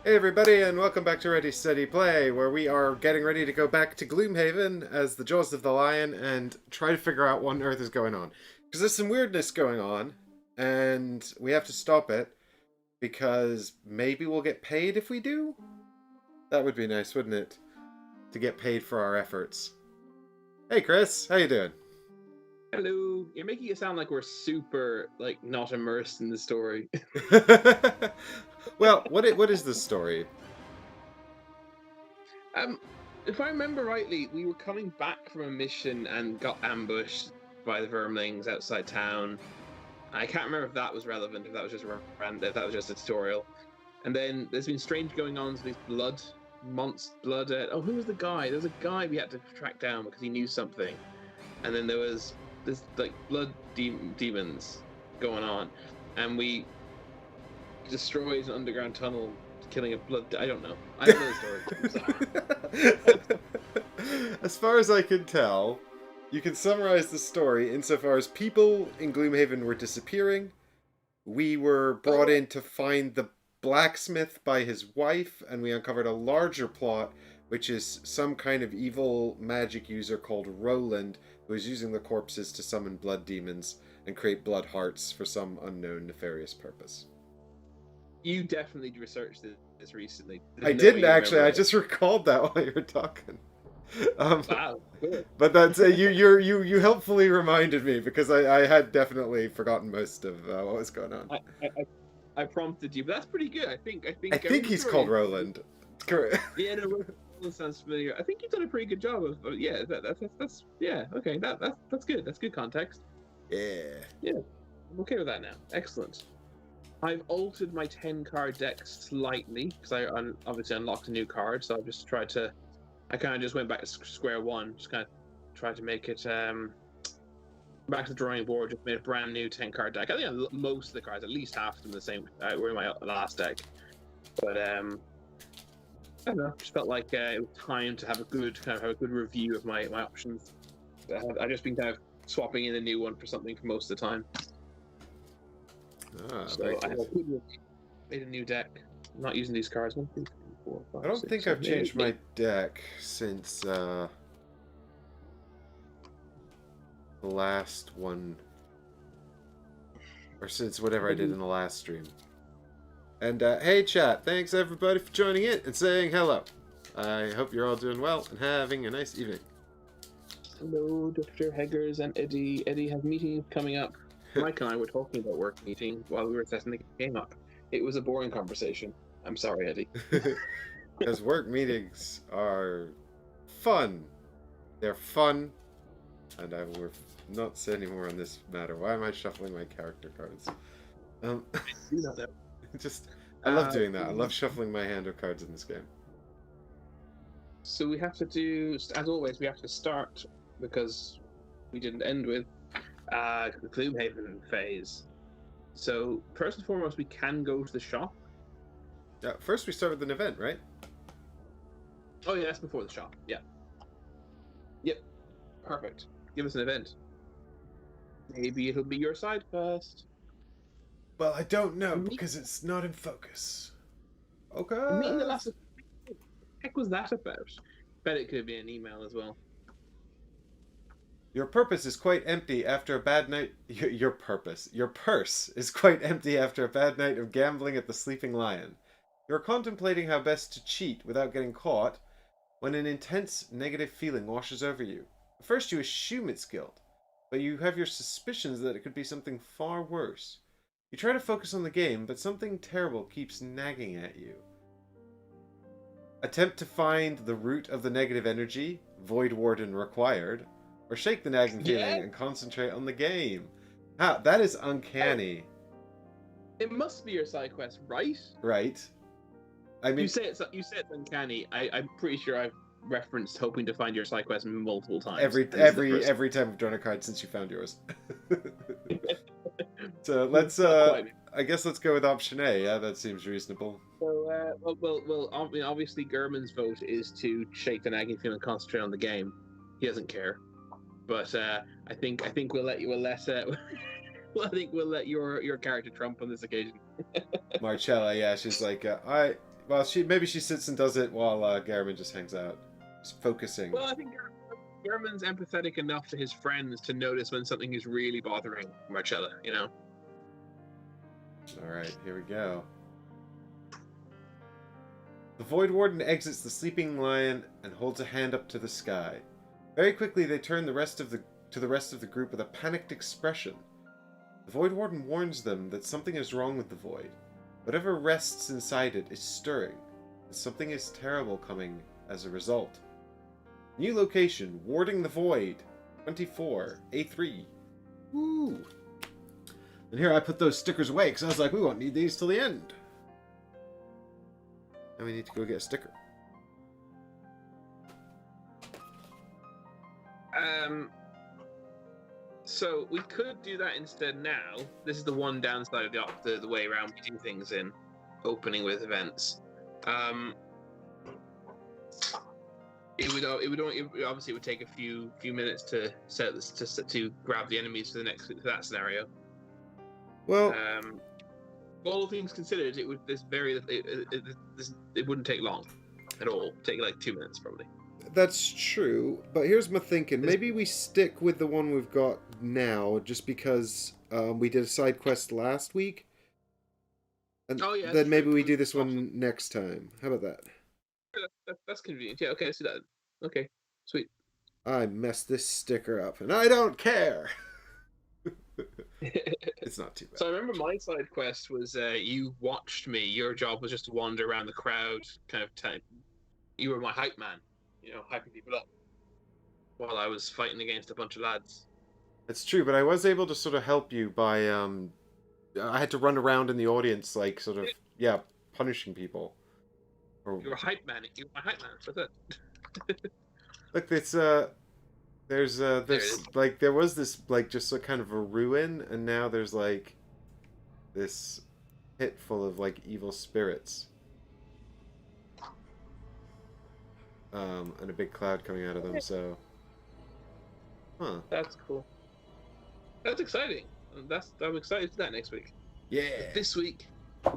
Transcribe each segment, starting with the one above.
Hey everybody, and welcome back to Ready Steady Play, where we are getting ready to go back to Gloomhaven as the Jaws of the Lion and try to figure out what on earth is going on. Because there's some weirdness going on, and we have to stop it, because maybe we'll get paid if we do? That would be nice, wouldn't it? To get paid for our efforts. Hey Chris, how you doing? Hello. You're making it sound like we're super, not immersed in the story. Well, what is this story? Um, if I remember rightly, we were coming back from a mission and got ambushed by the vermlings outside town. I can't remember if that was relevant, if that was just if that was just a tutorial. And then there's been strange going on with these blood. Oh, who was the guy? There was a guy we had to track down because he knew something. And then there was this blood demons going on, and we destroyed an underground tunnel, killing a blood. I don't know. I don't know the story. As far as I can tell, you can summarize the story insofar as people in Gloomhaven were disappearing. We were brought in to find the blacksmith by his wife, and we uncovered a larger plot, which is some kind of evil magic user called Roland, who is using the corpses to summon blood demons and create blood hearts for some unknown nefarious purpose. You definitely researched this recently. I didn't actually. I just recalled that while you were talking. Wow. Cool. But that's you helpfully reminded me because I had definitely forgotten most of what was going on. I prompted you, but that's pretty good. I think he's called Roland. Correct. Yeah, no, sounds familiar. I think you've done a pretty good job of that's yeah, okay, that's good. That's good context. Yeah, I'm okay with that now. Excellent. I've altered my 10 card deck slightly because I obviously unlocked a new card, so I kind of just went back to square one, just kind of tried to make it back to the drawing board, just made a brand new 10 card deck. I think most of the cards, at least half of them, the same were in my last deck, but I don't know. Just felt like it was time to have a good review of my options. I've just been kind of swapping in a new one for something for most of the time. So I made a new deck. I'm not using these cards. 1, 2, 3, 4, 5, I don't 6, think 7, I've changed my deck since the last one, or since whatever I did in the last stream. And hey chat, thanks everybody for joining in and saying hello. I hope you're all doing well and having a nice evening. Hello, Dr. Heggers and Eddie. Eddie has meetings coming up. Mike and I were talking about work meeting while we were setting the game up. It was a boring conversation. I'm sorry, Eddie. Because work meetings are fun. They're fun. And I will not say any more on this matter. Why am I shuffling my character cards? I love doing that. I love shuffling my hand of cards in this game. So we have to do, as always, we have to start, because we didn't end with the Gloomhaven phase. So first and foremost, we can go to the shop. Yeah, first we start with an event, right? Oh yeah, that's before the shop. Yeah. Yep. Perfect. Give us an event. Maybe it'll be your side quest. Well, I don't know because it's not in focus. Okay. Meeting the last. What the heck was that about? Bet it could be an email as well. Your purpose is quite empty after a bad night. Your purse is quite empty after a bad night of gambling at the Sleeping Lion. You're contemplating how best to cheat without getting caught when an intense negative feeling washes over you. At first you assume it's guilt, but you have your suspicions that it could be something far worse. You try to focus on the game, but something terrible keeps nagging at you. Attempt to find the root of the negative energy, Void Warden required, or shake the nagging feeling and concentrate on the game. How? That is uncanny. It must be your side quest, right? Right. I mean, you say it's uncanny. I'm pretty sure I've referenced hoping to find your side quest multiple times. Every time I've drawn a card since you found yours. So let's I guess let's go with option A. Yeah, that seems reasonable. So well, obviously Gehrman's vote is to shake the nagging feeling and concentrate on the game. He doesn't care. But I think we'll let your character trump on this occasion. Marcella, yeah, she's like, Well, maybe she sits and does it while Gehrman just hangs out, just focusing. Well, I think Gehrman's empathetic enough to his friends to notice when something is really bothering Marcella, you know? All right, here we go. The Void Warden exits the sleeping lion and holds a hand up to the sky. Very quickly, they turn to the rest of the group with a panicked expression. The Void Warden warns them that something is wrong with the Void. Whatever rests inside it is stirring, and something is terrible coming as a result. New location, Warding the Void, 24, A3. Woo! And here I put those stickers away, because I was like, we won't need these till the end. Now we need to go get a sticker. So we could do that instead now. This is the one downside of the way around we do things in opening with events. It would obviously it would take a few minutes to set this to grab the enemies for that scenario. Well, all things considered, it wouldn't take long at all. It'd take like 2 minutes probably. that's true, but here's my thinking. Maybe we stick with the one we've got now, just because we did a side quest last week. And then maybe we do this one next time. How about that? That's convenient. Yeah, okay, let's do that. Okay, sweet. I messed this sticker up, and I don't care! It's not too bad. So I remember my side quest was you watched me. Your job was just to wander around the crowd, kind of time. You were my hype man, you know, hyping people up while I was fighting against a bunch of lads. It's true, but I was able to sort of help you by, I had to run around in the audience, like, sort of, yeah, punishing people. You were hype man. You were my hype man. That's it. Look, it's, there's like, there was this, like, just a kind of a ruin, and now there's, like, this pit full of, like, evil spirits. And a big cloud coming out of them, so... Huh. That's cool. That's exciting. I'm excited for that next week. Yeah! But this week,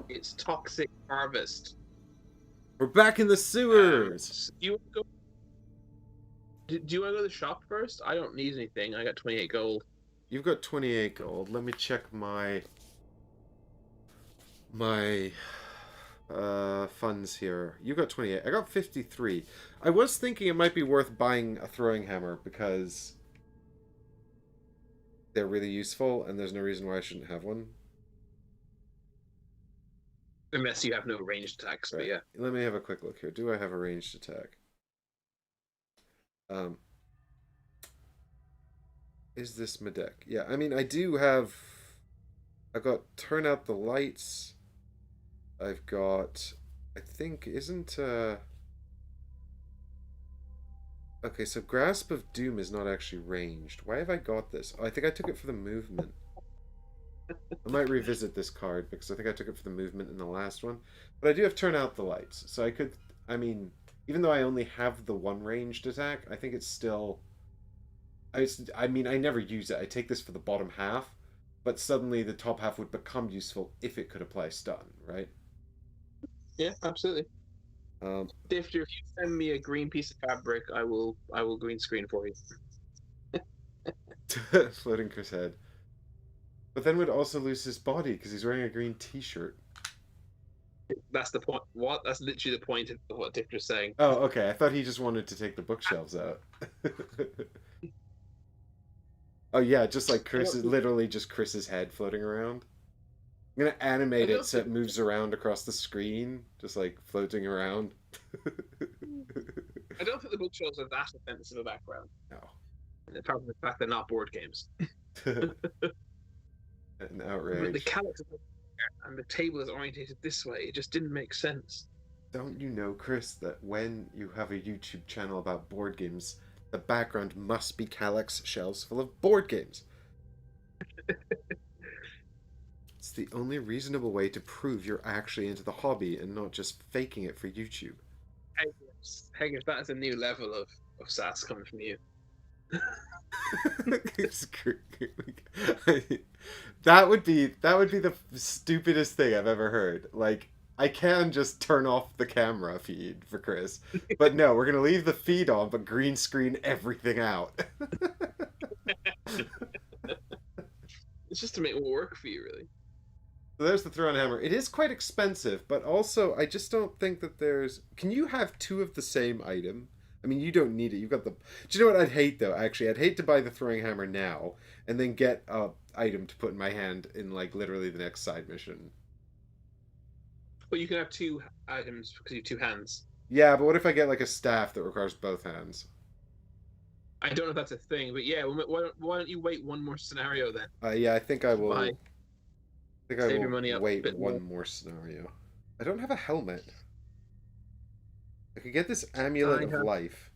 it's Toxic Harvest. We're back in the sewers! Do you want to go... Do you want to go to the shop first? I don't need anything. I got 28 gold. You've got 28 gold. Let me check my funds here. You got 28. I got 53. I was thinking it might be worth buying a throwing hammer because they're really useful and there's no reason why I shouldn't have one. Unless you have no ranged attacks, right. But yeah. Let me have a quick look here. Do I have a ranged attack? Is this my deck? Yeah, I mean, I do have... I've got Turn Out the Lights. I've got... I think, isn't... Okay, so Grasp of Doom is not actually ranged. Why have I got this? Oh, I think I took it for the movement. I might revisit this card, because I think I took it for the movement in the last one. But I do have Turn Out the Lights, so I could... I mean, even though I only have the one ranged attack, I think it's still... I mean, I never use it. I take this for the bottom half, but suddenly the top half would become useful if it could apply stun, right? Yeah, absolutely. If you send me a green piece of fabric, I will green screen for you. Floating Chris head. But then would also lose his body because he's wearing a green t-shirt. That's the point. What? That's literally the point of what Dick was saying. Oh, okay. I thought he just wanted to take the bookshelves out. Oh yeah, just like Chris is literally just Chris's head floating around. I'm gonna animate it so it moves around across the screen, just like floating around. I don't think the bookshelves are that offensive a background. No. Apart from the fact they're not board games. An outrage. But the calyx and the table is orientated this way. It just didn't make sense. Don't you know, Chris, that when you have a YouTube channel about board games, the background must be Calyx shelves full of board games? It's the only reasonable way to prove you're actually into the hobby and not just faking it for YouTube. Hey, if that's a new level of sass coming from you. That would be the stupidest thing I've ever heard. Like, I can just turn off the camera feed for Chris. But no, we're going to leave the feed on, but green screen everything out. It's just to make it work for you, really. So there's the throwing hammer. It is quite expensive, but also I just don't think that there's... Can you have two of the same item? I mean, you don't need it. You've got the... Do you know what I'd hate, though? Actually, I'd hate to buy the throwing hammer now and then get a item to put in my hand in, like, literally the next side mission. But you can have two items because you have two hands. Yeah, but what if I get, like, a staff that requires both hands? I don't know if that's a thing, but yeah, why don't you wait one more scenario then? Yeah, I think I will... Bye. I think Save I your will money up a wait bit one more scenario. I don't have a helmet. I could get this Amulet of Life.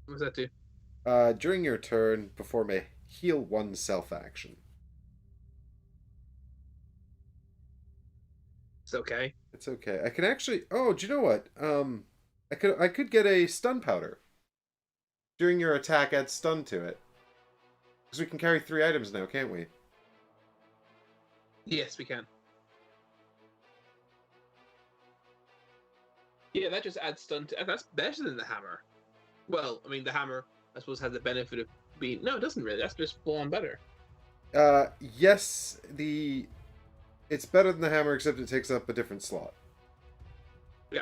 What does that do? During your turn, perform a heal one self action. It's okay. It's okay. I can actually... Oh, do you know what? I could get a stun powder. During your attack, add stun to it. Because we can carry 3 items now, can't we? Yes, we can. Yeah, that just adds stun to... That's better than the hammer. Well, I mean, the hammer, I suppose, has the benefit of being... No, it doesn't really. That's just full-on better. Yes, it's better than the hammer, except it takes up a different slot. Yeah.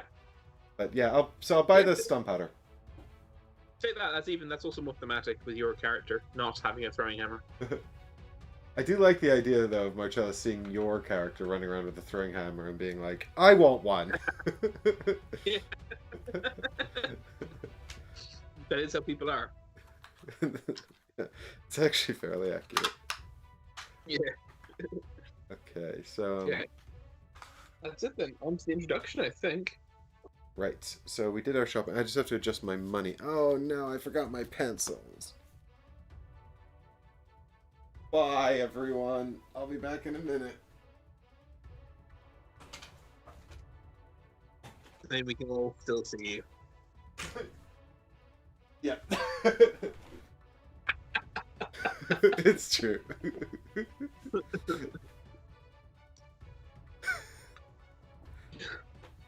But yeah, I'll buy the stun powder. Say that. That's also more thematic with your character not having a throwing hammer. I do like the idea, though, of Marcella seeing your character running around with a throwing hammer and being like, I want one. That is how people are. It's actually fairly accurate. Yeah. Okay, so... Yeah. That's it then. On to the introduction, I think. Right, so we did our shopping. I just have to adjust my money. Oh no, I forgot my pencils. Bye, everyone. I'll be back in a minute. Then we can all still see you. Yeah. It's true.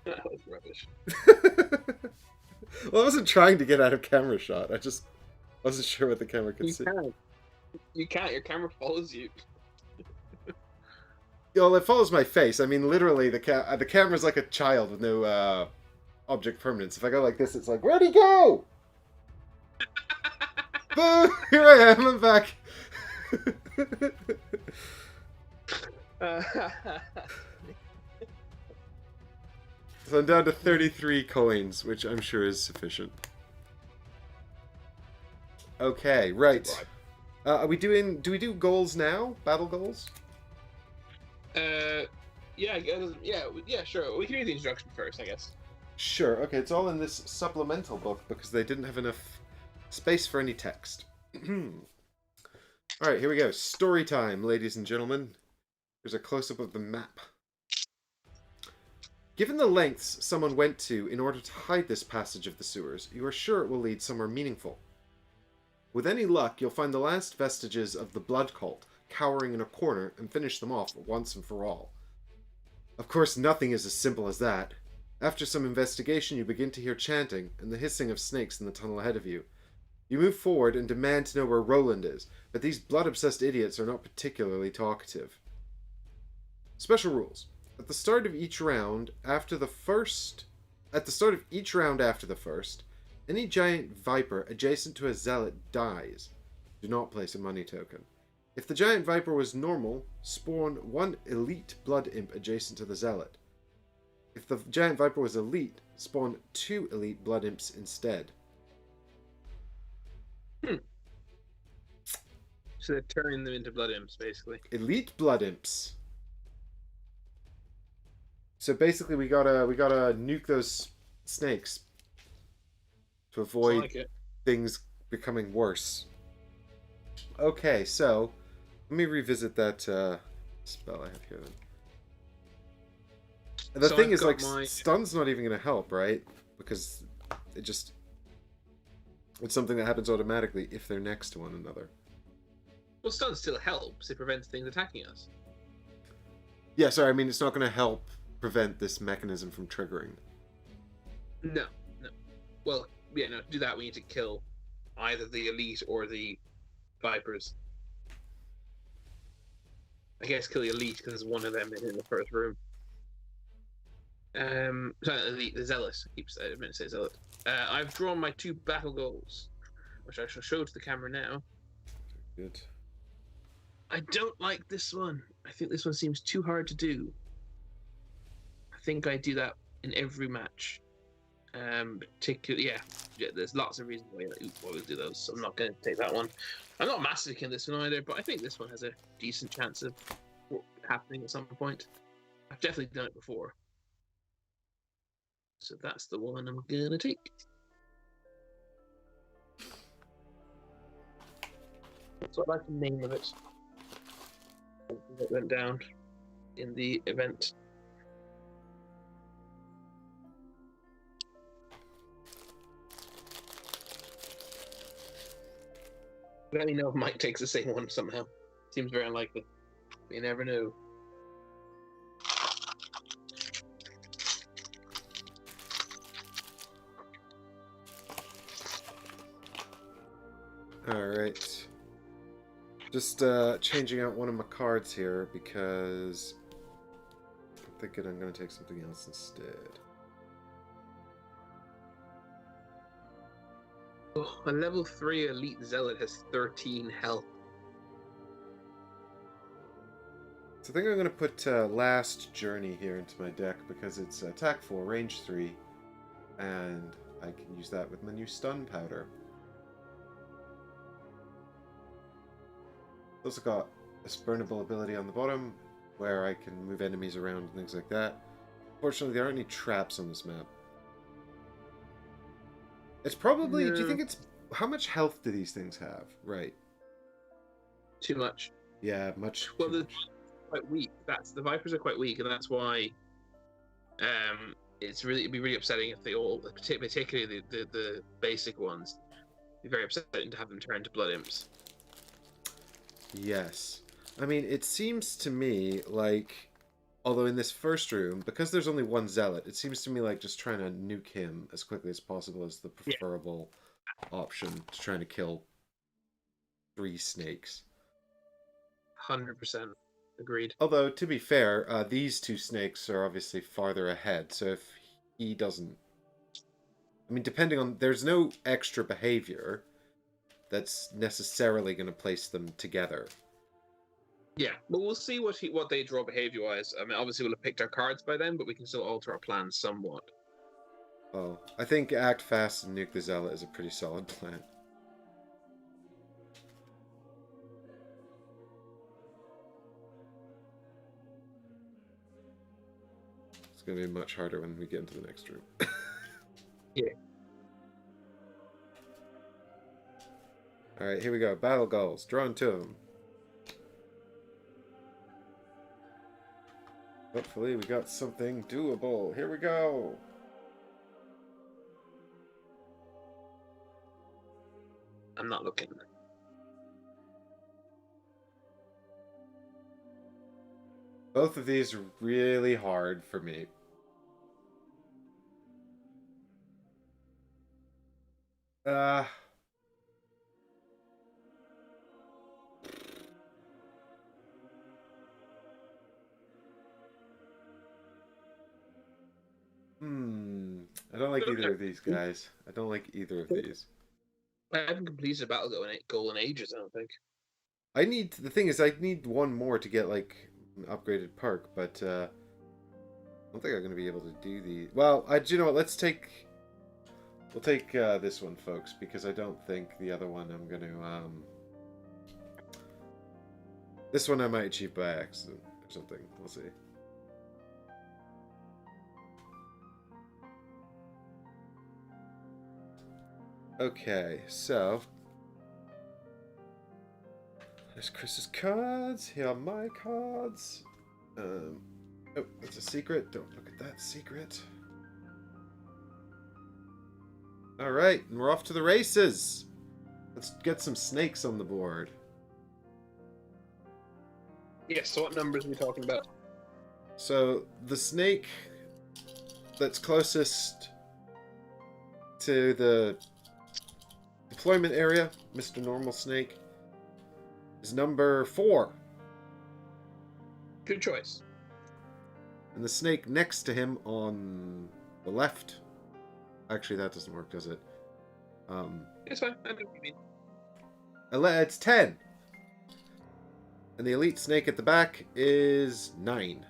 That was rubbish. Well, I wasn't trying to get out of camera shot. I just wasn't sure what the camera could see. You can't. Your camera follows you. Well, it follows my face. I mean, literally, the camera's like a child with no object permanence. If I go like this, it's like, where'd he go? Boo! Here I am. I'm back. So I'm down to 33 coins, which I'm sure is sufficient. Okay, right. Are we doing? Do we do goals now? Battle goals? Yeah, sure. We can do the introduction first, I guess. Sure. Okay, it's all in this supplemental book because they didn't have enough space for any text. All right, here we go. Story time, ladies and gentlemen. Here's a close-up of the map. Given the lengths someone went to in order to hide this passage of the sewers, you are sure it will lead somewhere meaningful. With any luck, you'll find the last vestiges of the blood cult cowering in a corner and finish them off once and for all. Of course, nothing is as simple as that. After some investigation, you begin to hear chanting and the hissing of snakes in the tunnel ahead of you. You move forward and demand to know where Roland is, but these blood-obsessed idiots are not particularly talkative. Special rules. At the start of each round after the first, any giant viper adjacent to a zealot dies. Do not place a money token. If the giant viper was normal, spawn one elite blood imp adjacent to the zealot. If the giant viper was elite, spawn 2 elite blood imps instead. So they're turning them into blood imps, basically. Elite blood imps. So basically, we gotta nuke those snakes to avoid things becoming worse. Okay, so let me revisit that spell I have here. Then. The thing is, like, stun's not even gonna help, right? Because it's something that happens automatically if they're next to one another. Well, stun still helps. It prevents things attacking us. Yeah, sorry. I mean, it's not gonna help prevent this mechanism from triggering. No, no. Well, yeah, no. To do that, we need to kill either the elite or the vipers. I guess kill the elite because there's one of them in the first room. Sorry, the zealot. I meant to say zealot. I've drawn my 2 battle goals, which I shall show to the camera now. Good. I don't like this one. I think this one seems too hard to do. I think I do that in every match. Particularly, yeah. There's lots of reasons why we do those. So I'm not going to take that one. I'm not massive in this one either, but I think this one has a decent chance of happening at some point. I've definitely done it before. So that's the one I'm gonna take. That's what I like the name of it. It went down in the event. Let me know if Mike takes the same one somehow. Seems very unlikely. You never know. Alright. Just changing out one of my cards here because I'm thinking I'm going to take something else instead. Oh, a level 3 elite zealot has 13 health. So I think I'm going to put Last Journey here into my deck because it's attack 4, range 3, and I can use that with my new stun powder. Also got a spurnable ability on the bottom where I can move enemies around and things like that. Fortunately, there aren't any traps on this map. It's probably... Do you think it's... How much health do these things have? Right. Too much. Yeah, much. Well, they're quite weak. The vipers are quite weak, and that's why it'd be really upsetting if they all, particularly the basic ones, it'd be very upsetting to have them turn to blood imps. Yes. I mean, it seems to me like, although in this first room, because there's only one zealot, it seems to me like just trying to nuke him as quickly as possible is the preferable option to trying to kill 3 snakes. 100% agreed. Although, to be fair, these 2 snakes are obviously farther ahead, so if he doesn't... I mean, depending on... There's no extra behavior that's necessarily going to place them together. Yeah, but we'll see what they draw behavior-wise. I mean, obviously we'll have picked our cards by then, but we can still alter our plans somewhat. Well, I think act fast and nuke the zealot is a pretty solid plan. It's going to be much harder when we get into the next room. Yeah. Alright, here we go. Battle goals. Drawn 2 of them. Hopefully we got something doable. Here we go. I'm not looking. Both of these are really hard for me. I don't like either of these guys. I don't like either of these. I haven't completed a battle goal in ages, I don't think. The thing is, I need one more to get, like, an upgraded perk, but, I don't think I'm going to be able to do the... Well, do you know what, we'll take, this one, folks, because I don't think the other one I'm going to, This one I might achieve by accident, or something. We'll see. Okay, so... There's Chris's cards. Here are my cards. Oh, that's a secret. Don't look at that secret. Alright, and we're off to the races. Let's get some snakes on the board. Yes, so what numbers are we talking about? So the snake that's closest to the deployment area, Mr. Normal Snake, is number 4. Good choice. And the snake next to him on the left... Actually, that doesn't work, does it? It's fine. I know what you mean. It's 10. And the elite snake at the back is 9.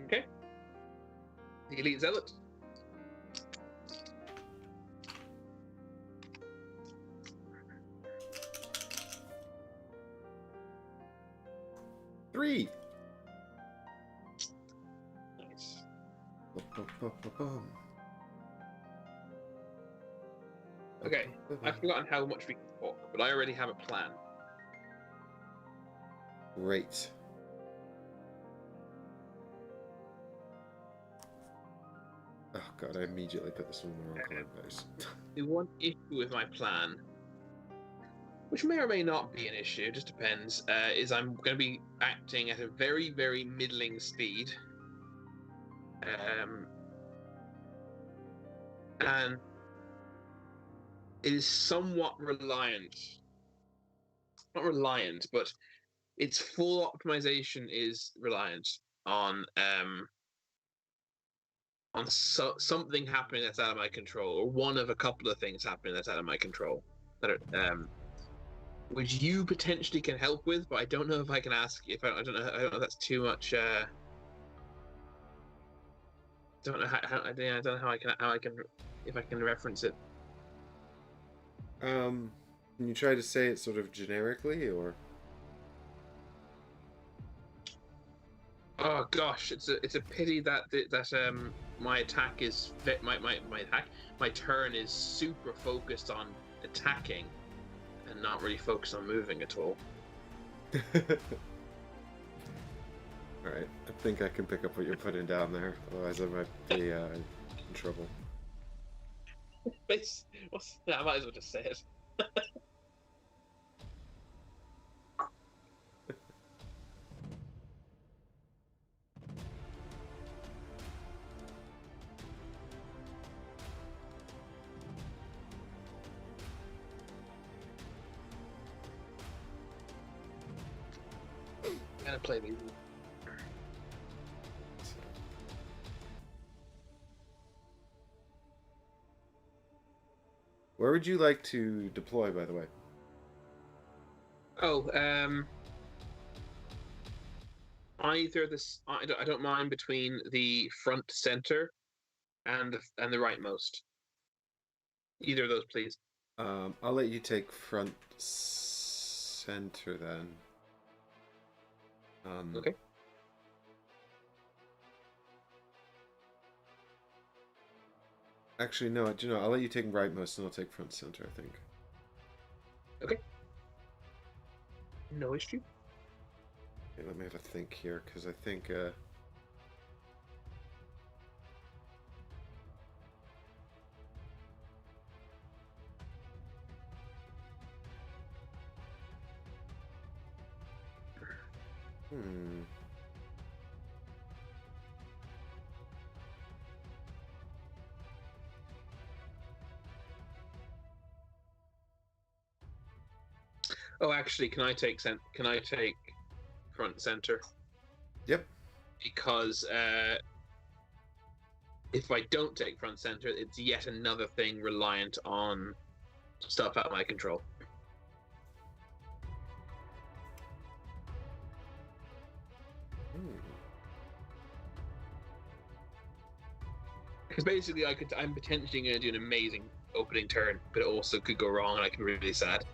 Okay. The elite zealot. Three. Nice. Okay. I've forgotten how much we can talk, but I already have a plan. Great. Oh god, I immediately put this one in the wrong color base. The one issue with my plan, which may or may not be an issue, it just depends, is I'm going to be acting at a very, very middling speed. And it is somewhat reliant. Not reliant, but its full optimization is reliant on something happening that's out of my control, or one of a couple of things happening that's out of my control. That are, which you potentially can help with, but I don't know if I can ask. I don't know if that's too much. Don't know how I don't know how I can if I can reference it. Can you try to say it sort of generically, or? Oh gosh, it's a pity that my attack is my turn is super focused on attacking and not really focused on moving at all. Alright, I think I can pick up what you're putting down there, otherwise I might be in trouble. I might as well just say it. I'm gonna play these. Where would you like to deploy, by the way? Oh, either this. I don't mind between the front center and the rightmost. Either of those, please. I'll let you take front center then. Okay. Actually, no. Do you know? I'll let you take rightmost, and I'll take front center. I think. Okay. No issue. Okay, let me have a think here, because I think. Oh, actually, can I take front center? Yep. Because if I don't take front center, it's yet another thing reliant on stuff out of my control. Because basically, I'm potentially going to do an amazing opening turn, but it also could go wrong, and I can be really sad.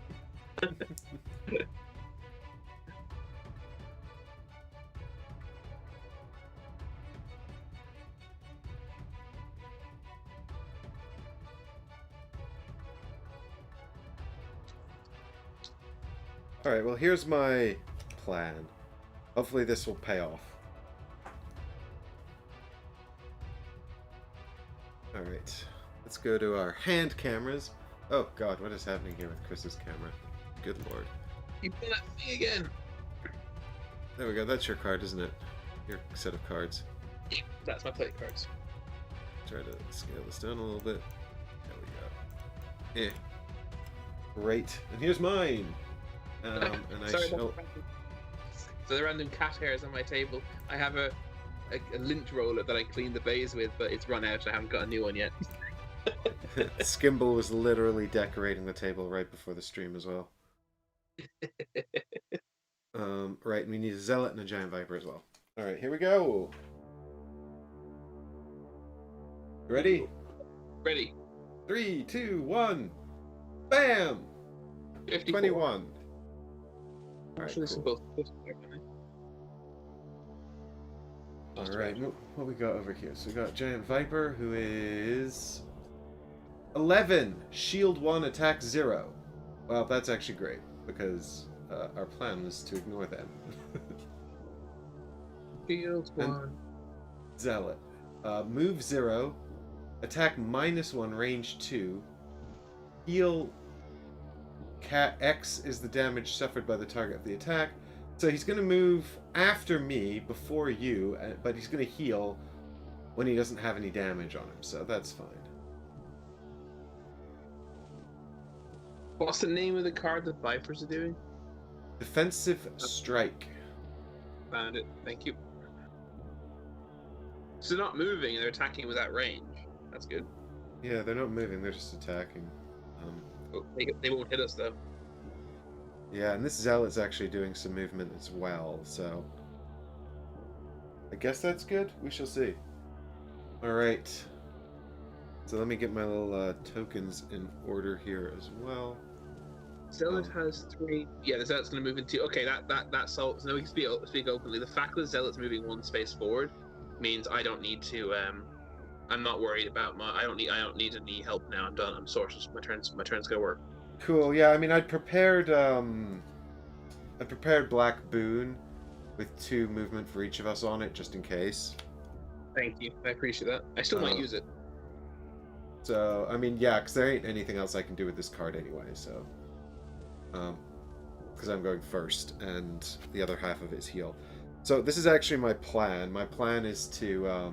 Alright, well, here's my plan. Hopefully this will pay off. Alright, let's go to our hand cameras. Oh god, what is happening here with Chris's camera? Good lord. You did that thing again! There we go. That's your card, isn't it? Your set of cards. Yeah, that's my play cards. Try to scale this down a little bit. There we go. Great. And here's mine. And Sorry, I shall... So the random cat hairs on my table. I have a lint roller that I clean the vase with, but it's run out. I haven't got a new one yet. Skimble was literally decorating the table right before the stream as well. Right, and we need a zealot and a giant viper as well. All right, here we go. Ready? Ready. 3, 2, 1. Bam! 54. 21. All right, cool. All right, what we got over here? So we got giant viper, who is 11. Shield 1, attack 0. Well, that's actually great because our plan was to ignore them. Shield 1. Zealot. Move 0. Attack -1, range 2. Heal cat X is the damage suffered by the target of the attack. So he's going to move after me, before you, but he's going to heal when he doesn't have any damage on him, so that's fine. What's the name of the card that Vipers are doing? Defensive Strike. Found it. Thank you. So they're not moving, they're attacking without range. That's good. Yeah, they're not moving, they're just attacking. They won't hit us, though. Yeah, and this Zealot's actually doing some movement as well, so... I guess that's good? We shall see. Alright. So let me get my little tokens in order here as well. Zealot has 3... Yeah, the Zealot's going to move into... Okay, that solves... Now we can speak openly. The fact that Zealot's moving 1 space forward means I don't need to... I'm not worried about my... I don't need any help now. I'm done. I'm sorted. My turn's going to work. Cool. Yeah, I mean, I'd prepared Black Boon with 2 movement for each of us on it, just in case. Thank you. I appreciate that. I still might use it. So, I mean, yeah, because there ain't anything else I can do with this card anyway, so... Because I'm going first, and the other half of it is heal. So, this is actually my plan. My plan is to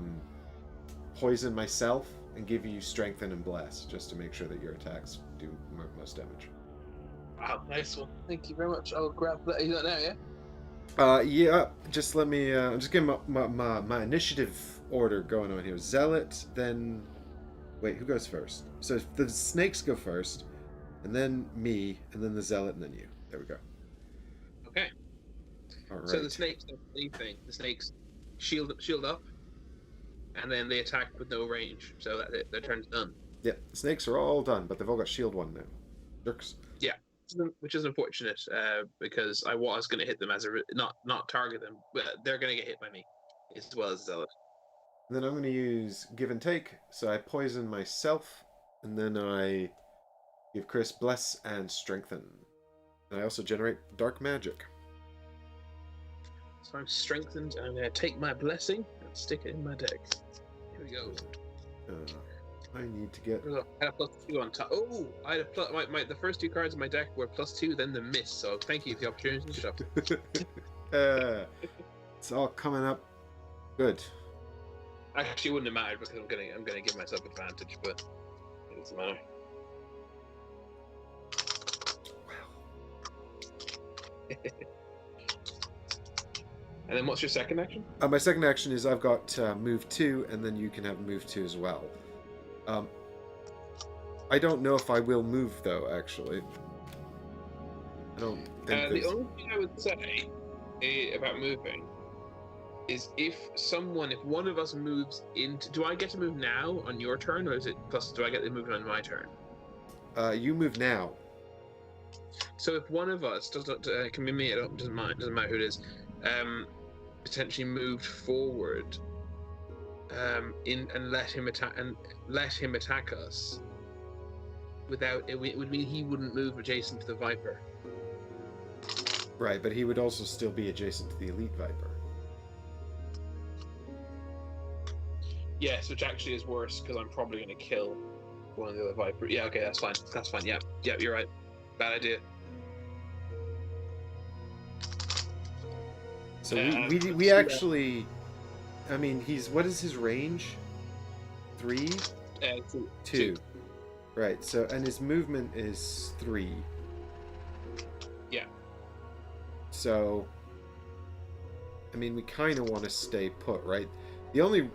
poison myself and give you Strengthen and Bless, just to make sure that your attacks do most damage. Wow, nice one. Thank you very much. I'll grab that. You got now, yeah? Yeah, just let me... I'm just getting my initiative order going on here. Zealot, then... Wait, who goes first? So the snakes go first, and then me, and then the Zealot, and then you. There we go. Okay. All right. So the snakes do the same thing. The snakes shield up, and then they attack with no range. So that their turn's done. Yeah, the snakes are all done, but they've all got shield 1 now. Jerks. Yeah, which is unfortunate because I was going to hit them as not target them, but they're going to get hit by me as well as Zealot. And then I'm going to use Give and Take, so I poison myself, and then I give Chris Bless and Strengthen. And I also generate Dark Magic. So I'm strengthened, and I'm going to take my blessing and stick it in my deck. Here we go. I need to get... I had a +2 on top. Oh, I had a the first 2 cards in my deck were +2, then the miss. So thank you for the opportunity. It's all coming up good. Actually, it wouldn't have mattered because I'm gonna give myself advantage, but it doesn't matter. Wow. And then what's your second action? My second action is I've got move 2, and then you can have move 2 as well. I don't know if I will move, though, actually. I don't think the only thing I would say about moving is if one of us moves into... Do I get to move now on your turn, or is it plus... Do I get to move on my turn? You move now. So if one of us can be me, it doesn't matter who it is, potentially moved forward, and let him attack us. Without it would mean he wouldn't move adjacent to the Viper. Right, but he would also still be adjacent to the Elite Viper. Yes, which actually is worse because I'm probably going to kill one of the other Viper. Yeah, okay, that's fine. That's fine. Yeah, you're right. Bad idea. So we so actually, I mean, what is his range? 3, two. 2. Right. So and his movement is 3. Yeah. So, I mean, we kind of want to stay put, right? The only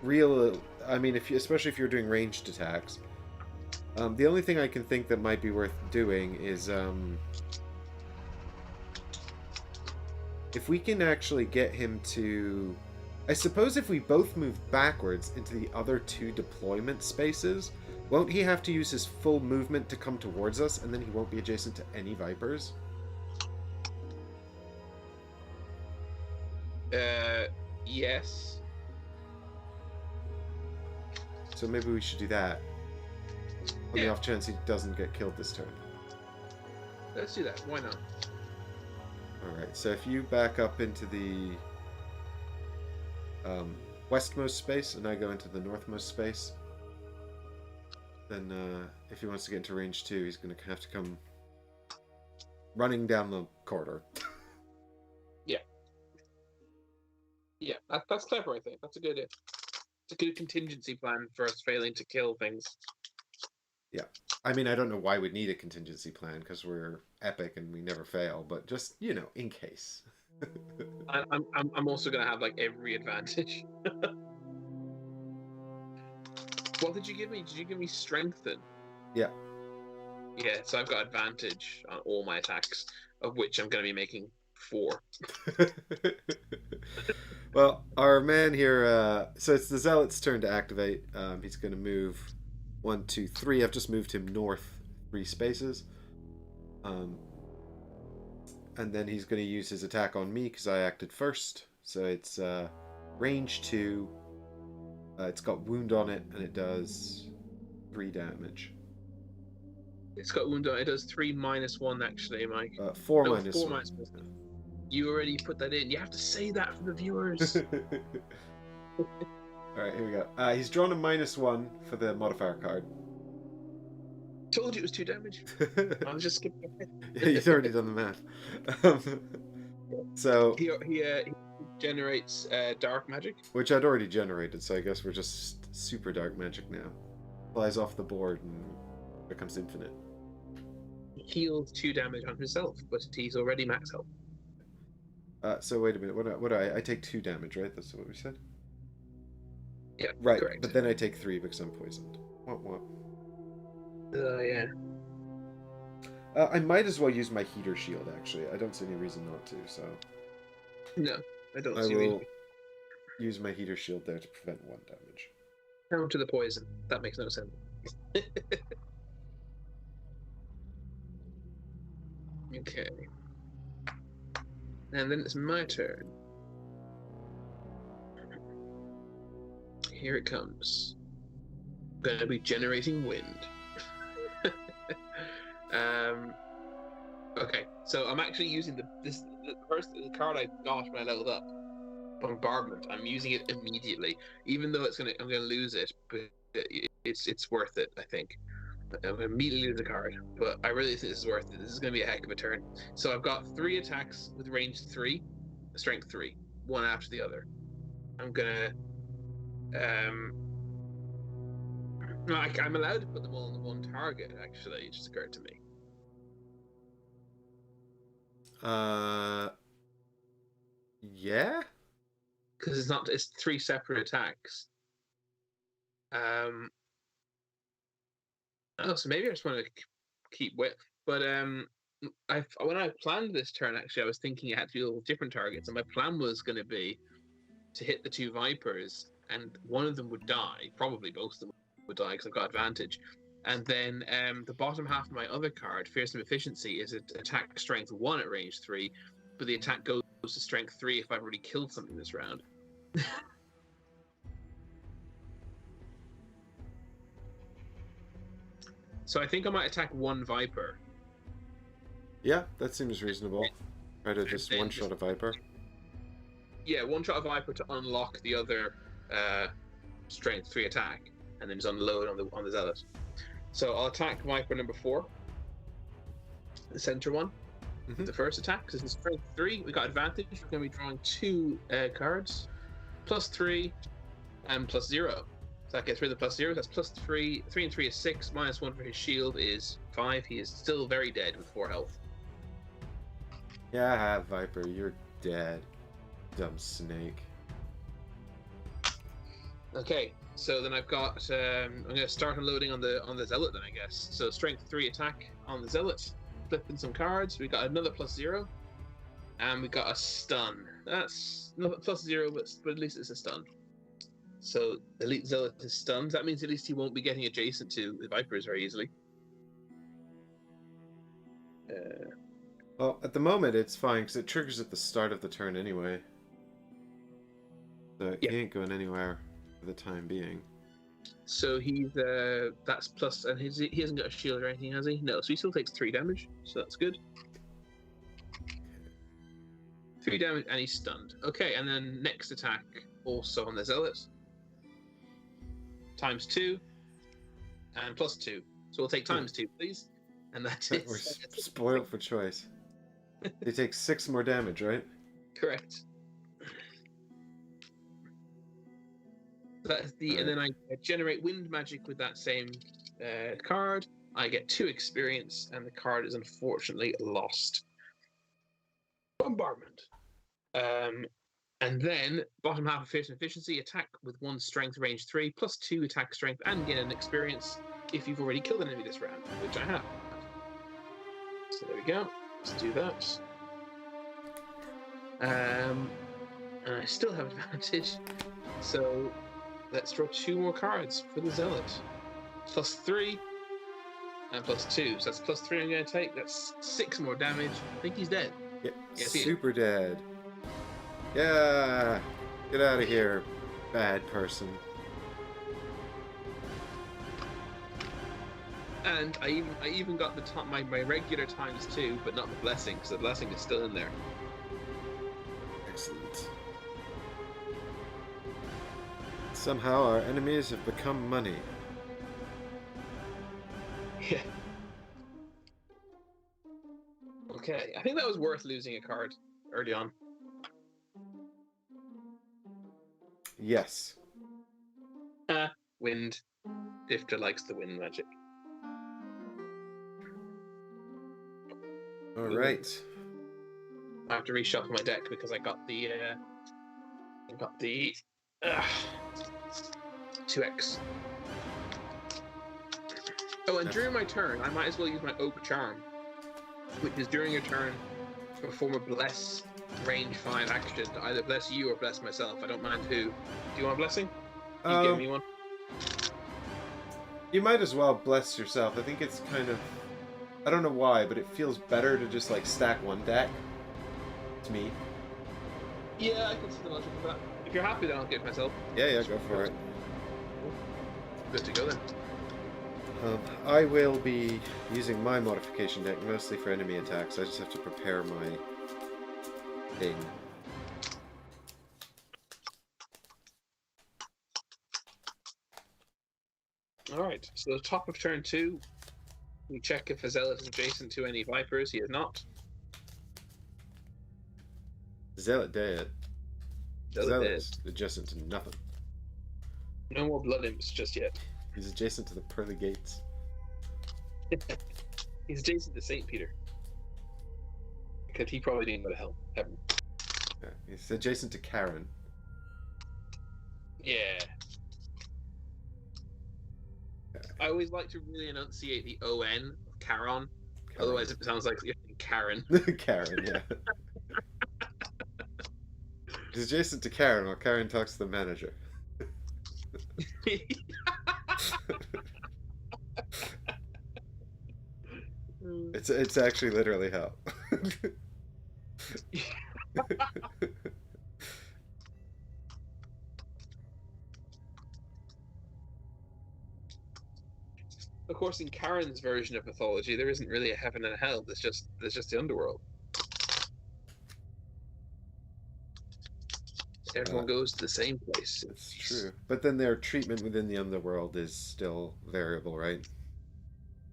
real, I mean, especially if you're doing ranged attacks, the only thing I can think that might be worth doing is if we can actually get him to, I suppose if we both move backwards into the other 2 deployment spaces, won't he have to use his full movement to come towards us, and then he won't be adjacent to any Vipers? Yes. So maybe we should do that. On the Yeah. off chance he doesn't get killed this turn. Let's do that. Why not? Alright, so if you back up into the westmost space, and I go into the northmost space, then if he wants to get into range 2, he's going to have to come running down the corridor. Yeah, that's clever, I think. That's a good idea. It's a good contingency plan for us failing to kill things. Yeah. I mean, I don't know why we'd need a contingency plan, because we're epic and we never fail, but just, in case. I'm also going to have, like, every advantage. What did you give me? Did you give me strengthen? Yeah. Yeah, so I've got advantage on all my attacks, of which I'm going to be making 4. Well, our man here, so it's the Zealot's turn to activate. He's going to move 1, 2, 3. I've just moved him north 3 spaces. And then he's going to use his attack on me because I acted first. So it's range 2. It's got wound on it, and it does 3 damage. It's got wound on it. It does 3 minus 1, actually, Mike. 4 No, minus 4 1. minus 1. You already put that in. You have to say that for the viewers. Alright, here we go. He's drawn a -1 for the modifier card. Told you it was 2 damage. I was just skipping ahead. Yeah, he's already done the math. So he generates dark magic, which I'd already generated, so I guess we're just super dark magic now. Flies off the board and becomes infinite. he heals 2 damage on himself, but he's already max health. So wait a minute. What I take 2 damage, right? That's what we said. Yeah, right. correct. But then I take 3 because I'm poisoned. What? Yeah. I might as well use my heater shield. Actually, I don't see any reason not to. So No, I don't I see will any. use my heater shield there to prevent 1 damage. Down to the poison. That makes no sense. Okay. And then it's my turn. Here it comes. Gonna be generating wind. Okay, so I'm actually using the card I got when I leveled up, Bombardment. I'm using it immediately, even though I'm gonna lose it, but it's worth it. I think I'm gonna immediately lose the card, but I really think this is worth it. This is gonna be a heck of a turn. So I've got 3 attacks with range 3, strength 3, one after the other. I'm gonna I'm allowed to put them all on the one target. Actually, it just occurred to me. Yeah. Because it's 3 separate attacks. So maybe I just want to keep with. But when I planned this turn, actually, I was thinking it had to be all different targets, and my plan was going to be to hit the 2 Vipers, and one of them would die. Probably both of them would die because I've got advantage. And then the bottom half of my other card, Fearsome Efficiency, is attack strength 1 at range 3, but the attack goes to strength 3 if I've already killed something this round. So I think I might attack 1 Viper. Yeah, that seems reasonable. Try to just one-shot a Viper. Yeah, one-shot a Viper to unlock the other strength 3 attack, and then just unload on the Zealot. So I'll attack Viper number 4, the center one. with the first attack. This is strength 3. We got advantage. We're going to be drawing 2 cards. +3 and +0. So that gets rid of the +0. That's +3. 3 and 3 is 6. -1 for his shield is 5. He is still very dead with 4 health. Yeah, Viper, you're dead. Dumb snake. Okay, so then I've got. I'm going to start unloading on the Zealot then, I guess. So strength 3 attack on the Zealot. Flipping some cards. We got another +0. And we got a stun. That's not +0, but at least it's a stun. So Elite Zealot is stunned. That means at least he won't be getting adjacent to the Vipers very easily. Well, at the moment it's fine because it triggers at the start of the turn anyway. So he ain't going anywhere for the time being. So he's that's plus, and he hasn't got a shield or anything, has he? No, so he still takes 3 damage. So that's good. 3 damage, and he's stunned. Okay, and then next attack also on the Zealot. ×2 and +2. So we'll take ×2, please. And that is. We're spoiled for choice. He takes 6 more damage, right? Correct. That's the, and then I generate wind magic with that same card. I get 2 experience, and the card is unfortunately lost. Bombardment. And then bottom half of fierce and efficiency, attack with 1 strength, range 3, +2 attack strength, and gain an experience if you've already killed an enemy this round, which I have. So there we go. Let's do that. And I still have advantage. So let's draw 2 more cards for the Zealot. +3 and +2. So that's +3 I'm going to take. That's 6 more damage. I think he's dead. Yep, super dead. Yeah! Get out of here, bad person. And I even got the top my regular ×2, but not the blessing, because the blessing is still in there. Excellent. Somehow our enemies have become money. Yeah. Okay, I think that was worth losing a card early on. Yes. Wind. Difter likes the wind magic. Alright. I have to reshuffle my deck because I got the 2x. Oh, and during my turn, I might as well use my Oak Charm, which is during your turn, perform a bless range 5 action to either bless you or bless myself. I don't mind who. Do you want a blessing? You give me one. You might as well bless yourself. I think it's kind of, I don't know why, but it feels better to just like stack one deck. To me. Yeah, I can see the logic of that. If you're happy, then I'll give myself. Yeah, go for it. Good to go then. I will be using my modification deck mostly for enemy attacks. I just have to prepare my thing. Alright, so top of turn 2, we check if Zealot is adjacent to any Vipers. He is not. Zealot dead. Zealot dead. Zealot's adjacent to nothing. No more Blood Imps just yet. He's adjacent to the pearly gates. He's adjacent to St. Peter. Because he probably didn't go to hell. Heaven. Yeah, he's adjacent to Karen. Yeah. I always like to really enunciate the O-N of Charon. Otherwise it sounds like you're saying Karen. Karen, yeah. He's adjacent to Karen while Karen talks to the manager. It's actually literally how. Of course, in Karen's version of mythology, there isn't really a heaven and a hell. There's just the underworld. Everyone goes to the same place. It's true. But then their treatment within the underworld is still variable, right?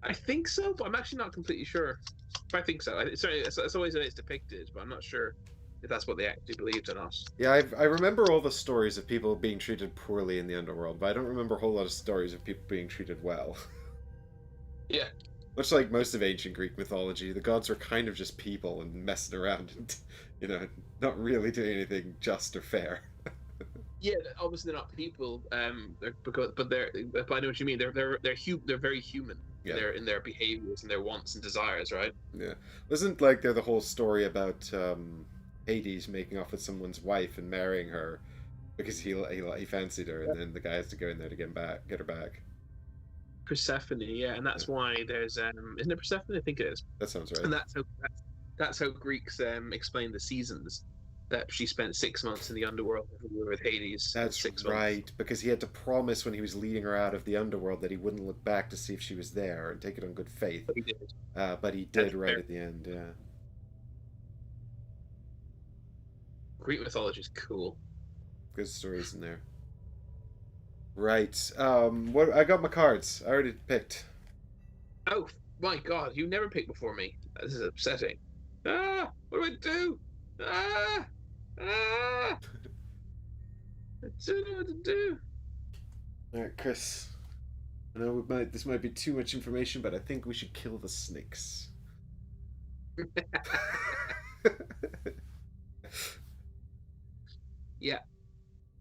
I think so, but I'm actually not completely sure. I think so. Sorry, it's always the way it's depicted, but I'm not sure if that's what they actually believed or not. Yeah, I remember all the stories of people being treated poorly in the underworld, but I don't remember a whole lot of stories of people being treated well. Yeah. Much like most of ancient Greek mythology, the gods were kind of just people and messing around and, not really doing anything just or fair. Yeah, obviously they're not people, but I know what you mean. They're very human. Yeah, They're in their behaviors and their wants and desires, right? yeah. Wasn't like there the whole story about Hades making off with someone's wife and marrying her because he fancied her, and then the guy has to go in there to get her back. Persephone, yeah, and Yeah, that's why there's isn't it Persephone? I think it is, that sounds right. and that's how Greeks explain the seasons. That she spent 6 months in the underworld with Hades, and That's 6 months. right, because he had to promise when he was leading her out of the underworld that he wouldn't look back to see if she was there and take it on good faith. But he did. But he That's did right fair. at the end, yeah. Greek mythology is cool. Good stories in there. Right. What I got my cards. I already picked. Oh my god, you never picked before me. This is upsetting. Ah, what do I do? Ah, ah, I don't know what to do. Alright, Chris. I know this might be too much information, but I think we should kill the snakes. Yeah,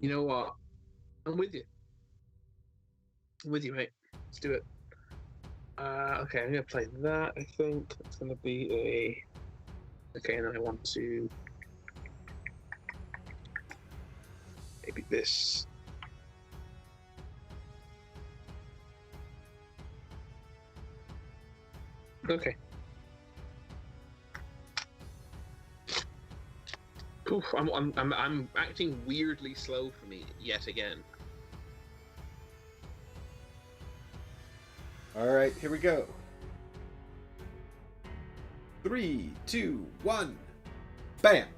you know what? I'm with you. I'm with you, mate. Let's do it. Okay, I'm gonna play that. I think it's gonna be a. Okay, and then I want to maybe this. Okay. Oof, I'm acting weirdly slow for me yet again. Alright, here we go. 3, 2, 1. Bam!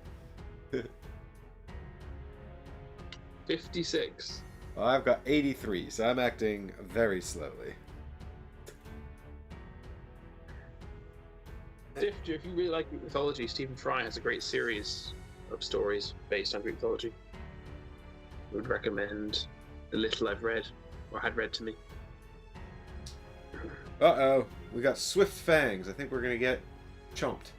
56. Well, I've got 83, so I'm acting very slowly. If you really like Greek mythology, Stephen Fry has a great series of stories based on Greek mythology. I would recommend the little I've read or had read to me. Uh-oh. We got swift fangs. I think we're gonna get chomped.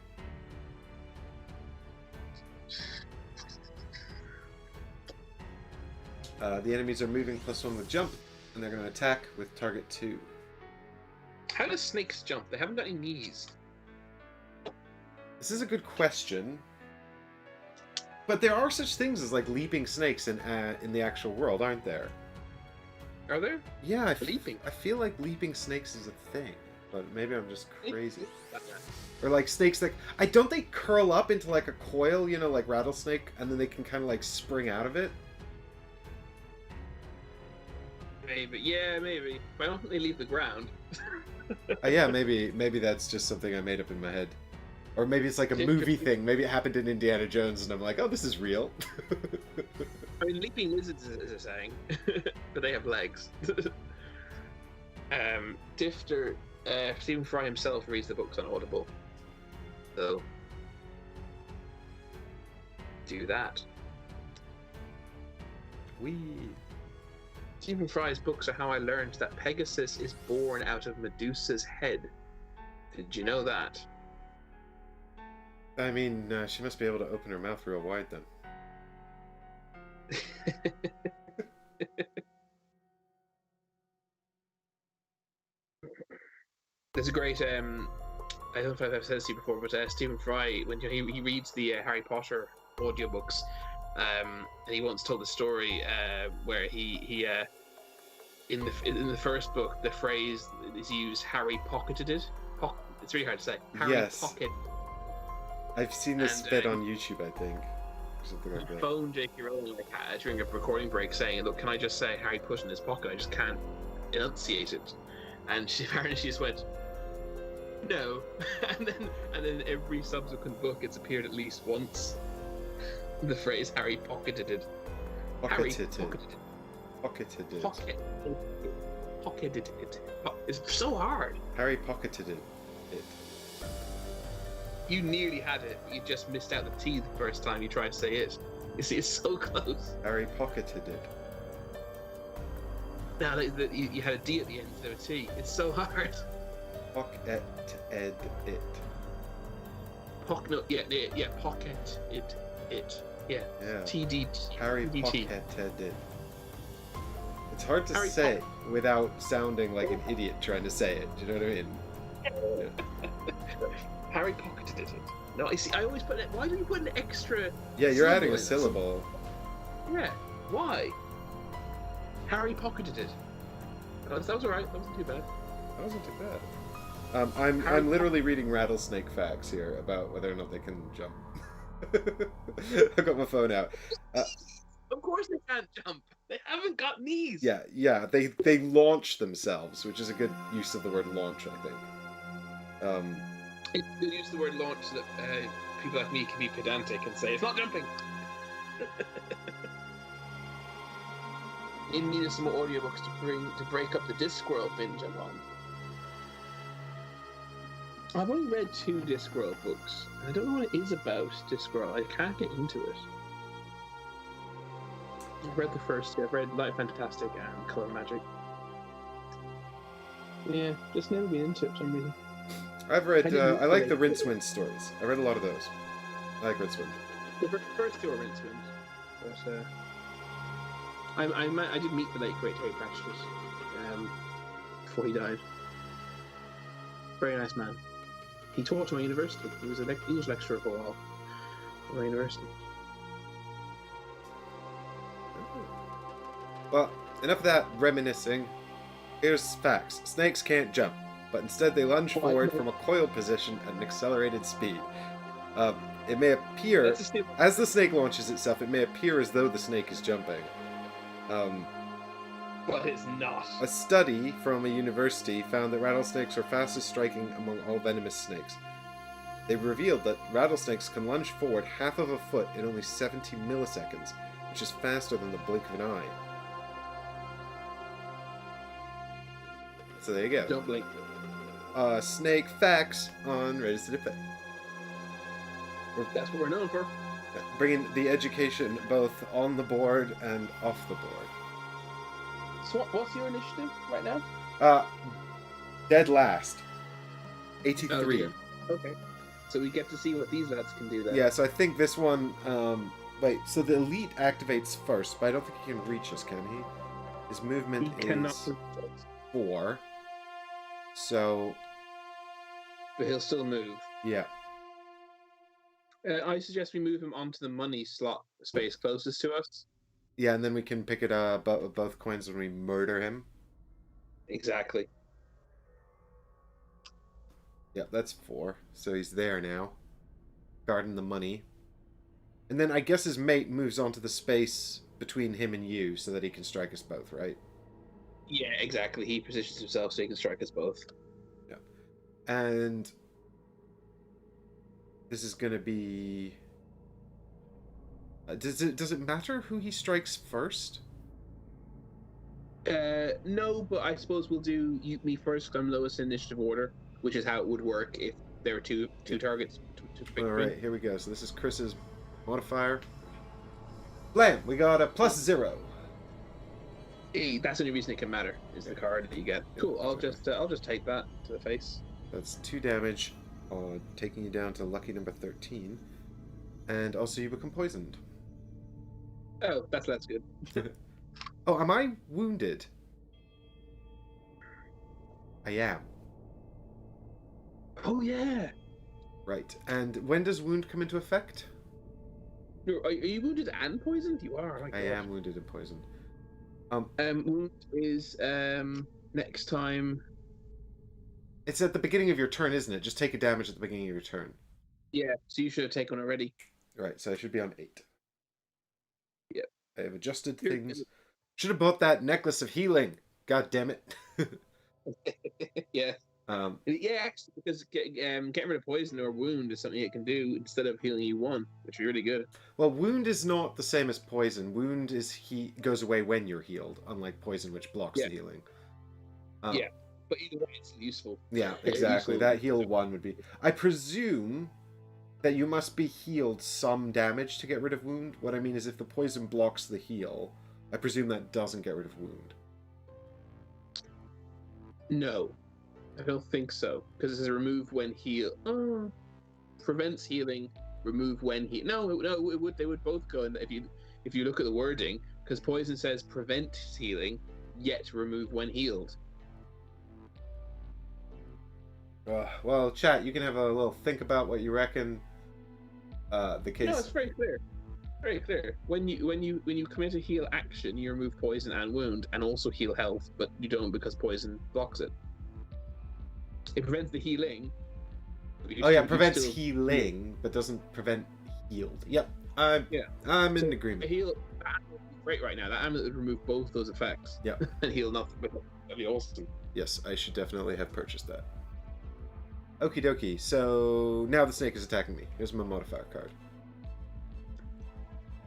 The enemies are moving +1 with jump, and they're gonna attack with target 2. How do snakes jump? They haven't got any knees. This is a good question. But there are such things as like leaping snakes in the actual world, aren't there? Are there? Yeah, Leaping? I feel like leaping snakes is a thing, but maybe I'm just crazy. Or like snakes that don't they curl up into like a coil, like rattlesnake, and then they can kind of like spring out of it? Maybe. Yeah, maybe. But I don't think they leave the ground. Yeah, maybe that's just something I made up in my head. Or maybe it's like a movie thing. Maybe it happened in Indiana Jones, and I'm like, oh, this is real. I mean, leaping lizards is a saying, but they have legs. Difter, Stephen Fry himself reads the books on Audible, so do that. Stephen Fry's books are how I learned that Pegasus is born out of Medusa's head. Did you know that? I mean, she must be able to open her mouth real wide then. There's a great, I don't know if I've said this to you before, but Stephen Fry, when he reads the Harry Potter audiobooks, and he once told a story where he in the first book, the phrase is used, Harry pocketed it. It's really hard to say. Harry pocket. I've seen this bit on YouTube, I think. Something like that. Phone J.K. Rowling during a recording break saying, look, can I just say Harry put in his pocket? I just can't enunciate it. And apparently she just went, no. and then every subsequent book it's appeared at least once. The phrase Harry pocketed it. Pocketed it. Pocketed it. Pocketed it. It's so hard. Harry pocketed it. You nearly had it, but you just missed out the T the first time you tried to say it. You see, it's so close. Harry pocketed it. Now you had a D at the end instead of a T. It's so hard. Pocketed it. Pocket it. Yeah. Yeah. TD. Harry TDT. pocketed it. It's hard to Harry say without sounding like an idiot trying to say it. Do you know what I mean? Harry pocketed it. No, I see. I always put it. Why do you put an extra? Yeah, you're adding a syllable syllable. Yeah. Why? Harry pocketed it. That was alright. That wasn't too bad. That wasn't too bad. I'm literally reading rattlesnake facts here about whether or not they can jump. I've got my phone out. Of course they can't jump. They haven't got knees. Yeah. They launch themselves, which is a good use of the word launch, I think. They use the word launch so that people like me can be pedantic and say it's not jumping. In need of some more audiobooks to break up the Discworld binge I'm on. I've only read 2 Discworld books. I don't know what it is about Discworld. I can't get into it. I've read the first 2. I've read Light Fantastic and Color Magic. Yeah, just never been into it for some reason. I've read. I like the Rincewind stories. I read a lot of those. I like Rincewind. The first 2 are Rincewind, but I did meet the late great Terry Pratchett before he died. Very nice man. He taught at my university. He was an English lecturer for a while at my university. Well, enough of that reminiscing. Here's facts. Snakes can't jump, but instead they lunge forward from a coiled position at an accelerated speed. It may appear, as the snake launches itself, it may appear as though the snake is jumping. But it's not. A study from a university found that rattlesnakes are fastest striking among all venomous snakes. They revealed that rattlesnakes can lunge forward half of a foot in only 70 milliseconds, which is faster than the blink of an eye. So there you go. Don't blink. Snake facts on Ready to Defend. That's what we're known for. Bringing the education both on the board and off the board. So what's your initiative right now? Dead last. 83. Oh, okay. So we get to see what these lads can do then. Yeah, so I think this one... wait, so the elite activates first, but I don't think he can reach us, can he? His movement is 4. So... But he'll still move. Yeah. I suggest we move him onto the money slot space closest to us. Yeah, and then we can pick it both coins when we murder him. Exactly. Yeah, that's 4. So he's there now. Guarding the money. And then I guess his mate moves onto the space between him and you so that he can strike us both, right? Yeah, exactly. He positions himself so he can strike us both. Yeah. And this is going to be... Does it matter who he strikes first? No, but I suppose we'll do me first because I'm lowest in initiative order, which is how it would work if there were two targets to pick. Alright, here we go. So this is Chris's modifier. Blam! We got a +0. Hey, that's the only reason it can matter, is the card that you get. Cool, I'll just take that to the face. That's 2 damage, taking you down to lucky number 13. And also you become poisoned. Oh, that's good. Oh, am I wounded? I am. Oh, yeah. Right. And when does wound come into effect? Are you wounded and poisoned? You are. I am wounded and poisoned. Wound is next time. It's at the beginning of your turn, isn't it? Just take a damage at the beginning of your turn. Yeah, so you should have taken one already. Right, so I should be on 8. Yep. I have adjusted things. Should have bought that necklace of healing. God damn it. Yeah. Yeah, actually, because getting rid of poison or wound is something it can do instead of healing you 1, which is really good. Well, wound is not the same as poison. Wound is goes away when you're healed, unlike poison, which blocks the healing. Yeah, but either way, it's useful. Yeah, exactly. That heal 1 would be. I presume that you must be healed some damage to get rid of wound. What I mean is if the poison blocks the heal, I presume that doesn't get rid of wound. No, I don't think so. Because it says remove when heal. Prevents healing. Remove when heal. No, it would. They would both go. And if you look at the wording, because poison says prevent healing, yet remove when healed. Well, chat, you can have a little think about what you reckon. The case. No, it's very clear. Very clear. When you commit a heal action, you remove poison and wound, and also heal health, but you don't because poison blocks it. It prevents the healing. Prevents healing, but doesn't prevent healed. Yep. I'm in agreement. Heal great right now. That amulet would remove both those effects. Yeah. And heal nothing. That'd be awesome. Yes, I should definitely have purchased that. Okie dokie. So now the snake is attacking me. Here's my modifier card.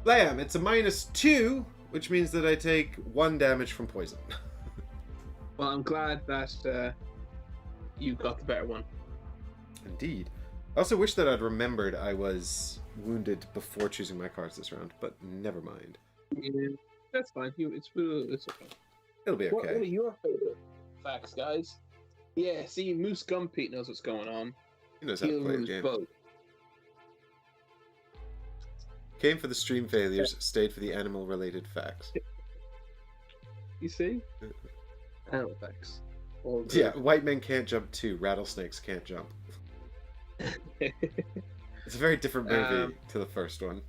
Blam! It's a -2, which means that I take 1 damage from poison. Well, I'm glad that you got the better one. Indeed. I also wish that I'd remembered I was wounded before choosing my cards this round, but never mind. Yeah, that's fine. It's okay. It'll be okay. What are your favorite facts, guys? Yeah, see, Moose Gumpete knows what's going on. He knows how to play a game. Both. Came for the stream failures, stayed for the animal-related facts. You see? Animal facts. Yeah, white men can't jump too. Rattlesnakes can't jump. It's a very different movie to the first one.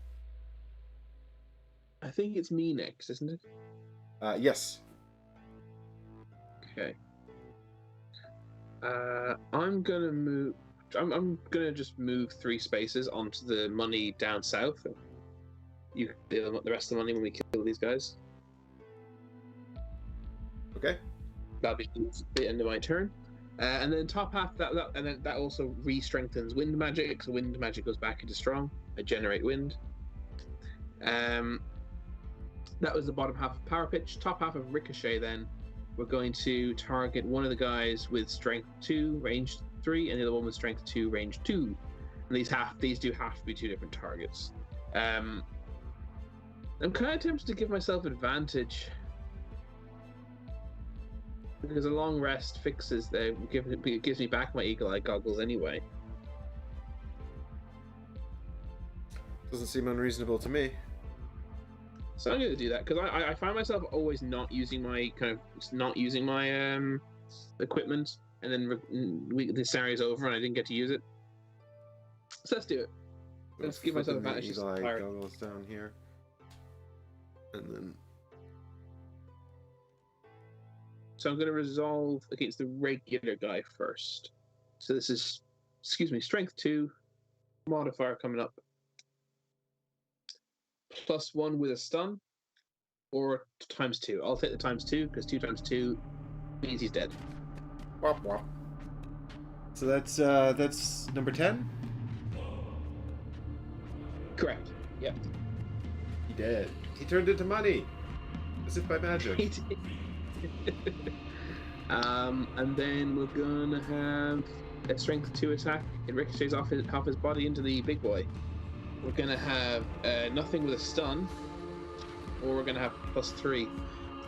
I think it's me next, isn't it? Yes. Okay. I'm gonna move. I'm gonna just move 3 spaces onto the money down south. You deal the rest of the money when we kill these guys. Okay. That'll be the end of my turn. And then top half that also re-strengthens wind magic. So wind magic goes back into strong. I generate wind. That was the bottom half of power pitch. Top half of ricochet. Then we're going to target one of the guys with strength 2, range 3, and the other one with strength 2, range 2. And these do have to be 2 different targets. I'm kind of tempted to give myself advantage. Because a long rest fixes it gives me back my eagle eye goggles anyway. Doesn't seem unreasonable to me. So I'm going to do that because I find myself always not using my equipment, and then the scenario's over and I didn't get to use it. So let's do it. Let's give myself advantage. Eagle eye goggles down here, and then. So I'm going to resolve against the regular guy first. So this is, strength 2, modifier coming up. +1 with a stun, or ×2. I'll take the ×2 because 2 × 2 means he's dead. Wop wop. So that's number 10? Correct. Yep. He did. He turned into money, as if by magic. He did. And then we're gonna have a strength 2 attack. It ricochets off his body into the big boy. We're gonna have nothing with a stun, or we're gonna have +3.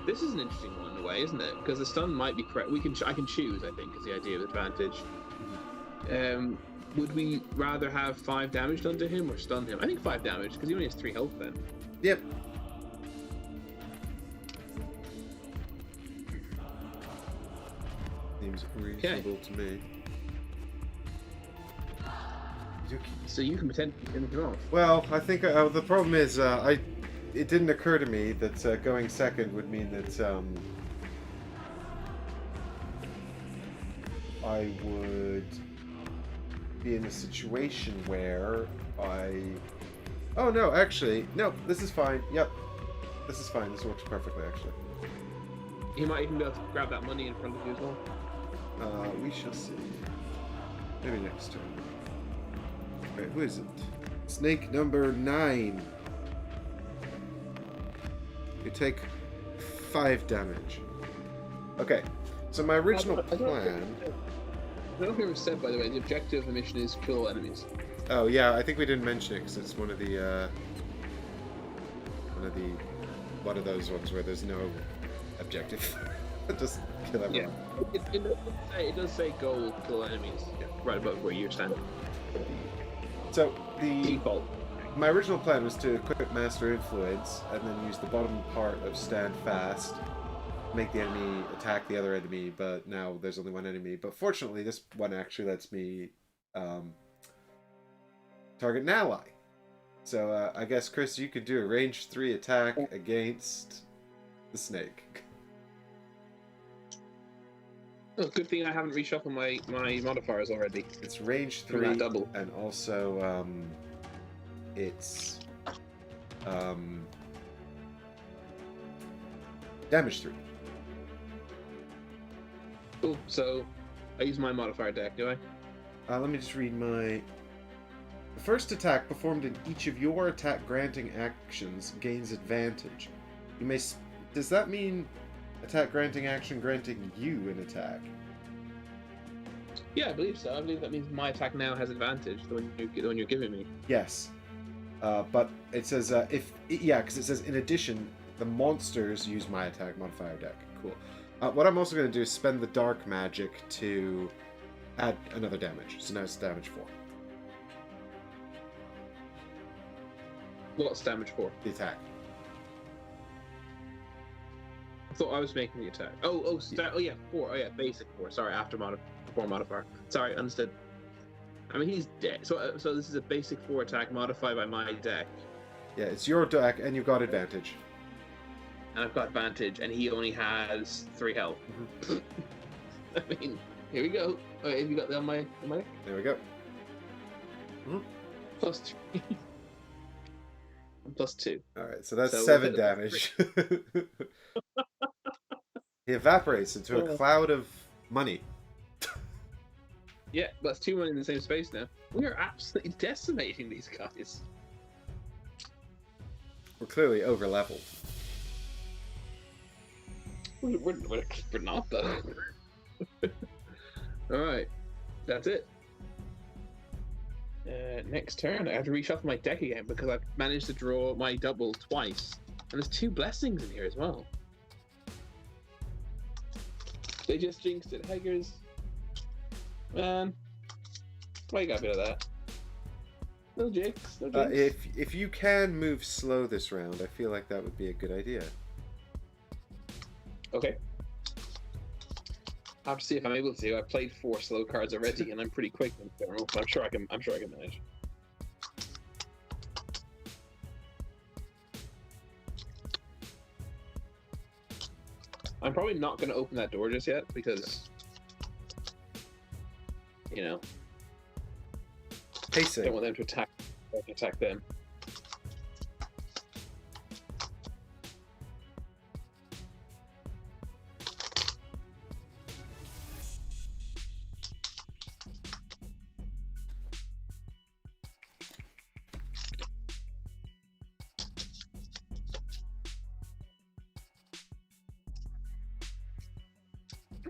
This is an interesting one in a way, isn't it? Because the stun might be correct. I can choose. I think is the idea of advantage. Would we rather have 5 damage done to him or stun him? I think 5 damage because he only has 3 health then. Yep. Seems reasonable to me. So you can potentially finish him off. Well, I think the problem is it didn't occur to me that going second would mean that I would be in a situation where Oh no, actually, no. This is fine. Yep, this is fine. This works perfectly, actually. He might even be able to grab that money in front of you as well. We shall see. Maybe next turn. Right, who is it? Snake number 9. You take 5 damage. Okay, so my original plan... I don't know if you ever said, by the way, the objective of the mission is kill enemies. Oh yeah, I think we didn't mention it because it's one of the one of those ones where there's no objective. Just kill Yeah. everyone. It does say goal, kill enemies. Yeah. Right above where you're standing. So the Default. my original plan was to equip Master Influence and then use the bottom part of Stand Fast, make the enemy attack the other enemy, but now there's only one enemy. But fortunately, this one actually lets me target an ally. So I guess, Chris, you could do a range 3 attack against the snake. Oh, good thing I haven't reshuffled my modifiers already. It's range From 3, that double. and also it's damage 3. Cool. So I use my modifier deck, do I? Let me just read my... The first attack performed in each of your attack granting actions gains advantage. You may... Does that mean attack granting action granting you an attack? Yeah, I believe so. I believe that means my attack now has advantage, the one you're giving me. Yes. But it says, yeah, because it says, in addition, the monsters use my attack modifier deck. Cool. What I'm also going to do is spend the dark magic to add another damage. So now it's damage 4. What's damage 4? The attack. I thought I was making the attack. Oh, yeah, 4. Oh yeah, basic 4. Sorry, after 4 modifier. Sorry, understood. I mean, he's dead. So this is a basic 4 attack modified by my deck. Yeah, it's your deck, and you've got advantage. And I've got advantage, and he only has 3 health. Mm-hmm. I mean, here we go. Okay, have you got that on my deck? There we go. Mm-hmm. Plus 3. And plus 2. Alright, so that's So 7 damage. He evaporates into a cloud of money. Yeah, that's 2 money in the same space now. We are absolutely decimating these guys. We're clearly over leveled. We're not though. Alright, that's it. Next turn, I have to reshuffle my deck again because I've managed to draw my double twice. And there's 2 blessings in here as well. They just jinxed it, Heggers. Man, why you got a bit of that? No jinx, no jinx. If you can move slow this round, I feel like that would be a good idea. Okay. I'll have to see if I'm able to. I played 4 slow cards already, and I'm pretty quick in general, but I'm sure I can manage. I'm probably not going to open that door just yet because, you know, Pacing. I don't want them to attack them.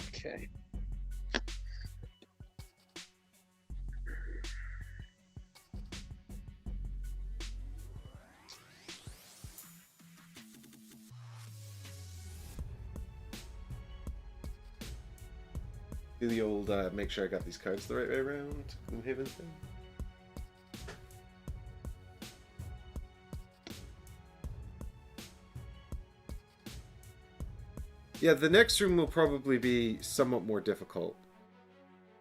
Okay. Do the old make sure I got these cards the right way around Gloomhaven thing. Yeah, the next room will probably be somewhat more difficult,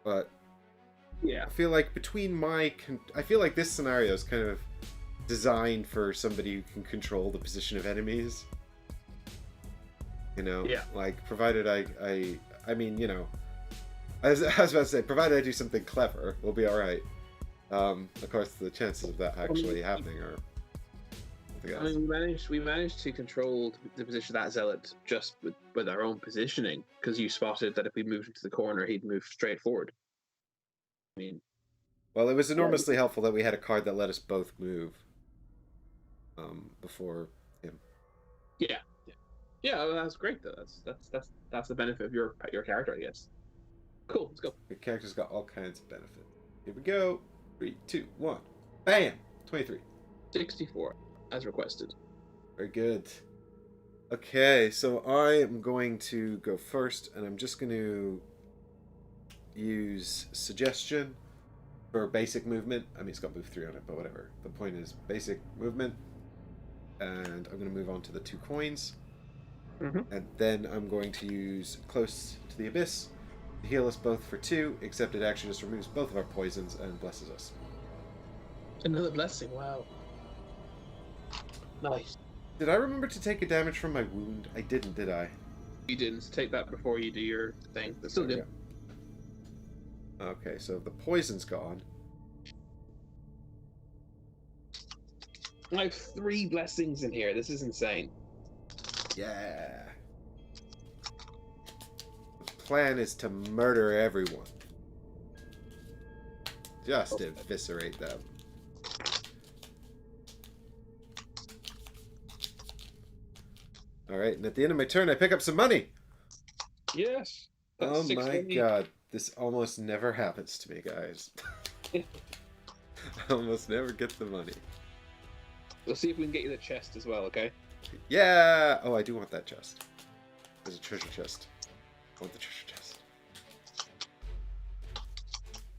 but Yeah. I feel like I feel like this scenario is kind of designed for somebody who can control the position of enemies. You know, Yeah. like provided I mean, you know, I was about to say, provided I do something clever, we'll be all right. Of course, the chances of that actually happening are. I mean, we managed to control the position of that zealot just with our own positioning, because you spotted that if we moved into the corner, he'd move straight forward. I mean, well, it was enormously helpful that we had a card that let us both move before him. Yeah, well, that's great though. That's the benefit of your character, I guess. Cool, let's go. The character's got all kinds of benefits. Here we go. 3, 2, 1. Bam! 23. 64, as requested. Very good. Okay, so I am going to go first, and I'm just going to use suggestion for basic movement. I mean, it's got move 3 on it, but whatever. The point is basic movement. And I'm going to move on to the 2 coins. And then I'm going to use Close to the Abyss to heal us both for 2, except it actually just removes both of our poisons and blesses us. Another blessing, wow. Nice. Did I remember to take a damage from my wound? I didn't, did I? You didn't take that before you do your thing. That's still good. Okay, so the poison's gone. I have 3 blessings in here. This is insane. Yeah. The plan is to murder everyone. Just eviscerate them. Alright, and at the end of my turn, I pick up some money! Yes. Oh my god. This almost never happens to me, guys. I almost never get the money. We'll see if we can get you the chest as well, okay? Yeah! Oh, I do want that chest. There's a treasure chest. I want the treasure chest.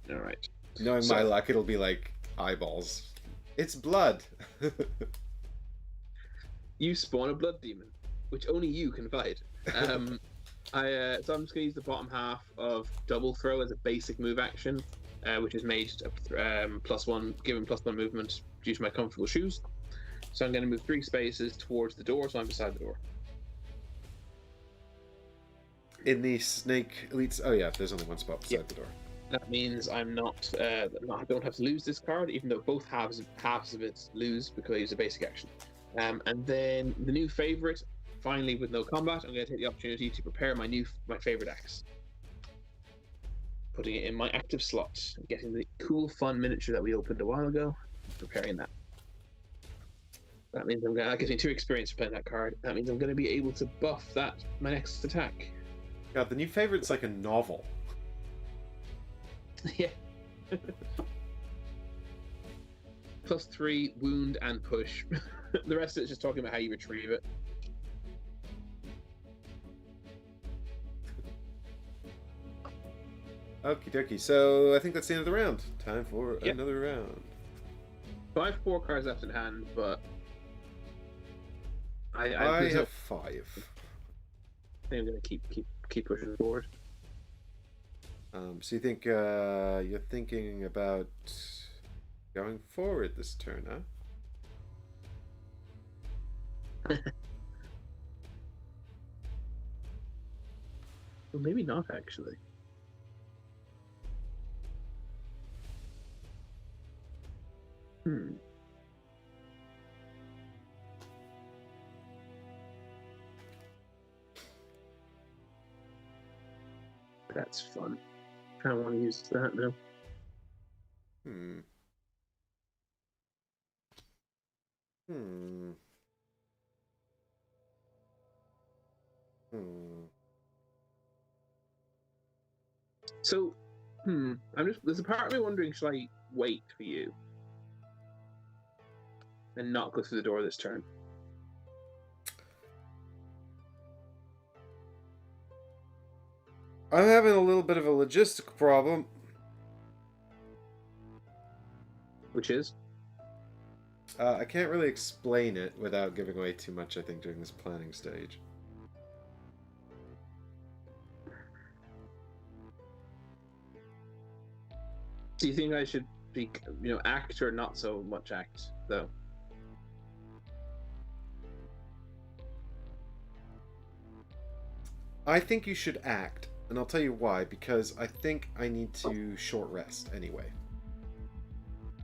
Alright. Knowing my luck, it'll be like eyeballs. It's blood! You spawn a blood demon, which only you can fight. So I'm just going to use the bottom half of double throw as a basic move action, which is made +1, given +1 movement due to my comfortable shoes. So I'm going to move 3 spaces towards the door, so I'm beside the door. In the snake elites, oh yeah, there's only one spot beside the door. That means I don't have to lose this card, even though both halves of it lose because I use a basic action. And then the new favorite, finally with no combat, I'm going to take the opportunity to prepare my favorite axe. Putting it in my active slot, getting the cool, fun miniature that we opened a while ago, preparing that. That means I'm getting 2 experience for playing that card. That means I'm going to be able to buff my next attack. God, the new favorite's like a novel. Yeah. +3, wound, and push. The rest of it's just talking about how you retrieve it. Okie dokie, so I think that's the end of the round. Time for another round. So I have 4 cards left in hand, but I have 5. I think I'm going to keep pushing forward. So you think you're thinking about going forward this turn, huh? Well, maybe not actually. That's fun. I don't want to use that now. So, there's a part of me wondering, should I wait for you and not go through the door this turn? I'm having a little bit of a logistic problem. Which is? I can't really explain it without giving away too much, I think, during this planning stage. Do you think I should be, act or not so much act, though? I think you should act, and I'll tell you why, because I think I need to short rest anyway.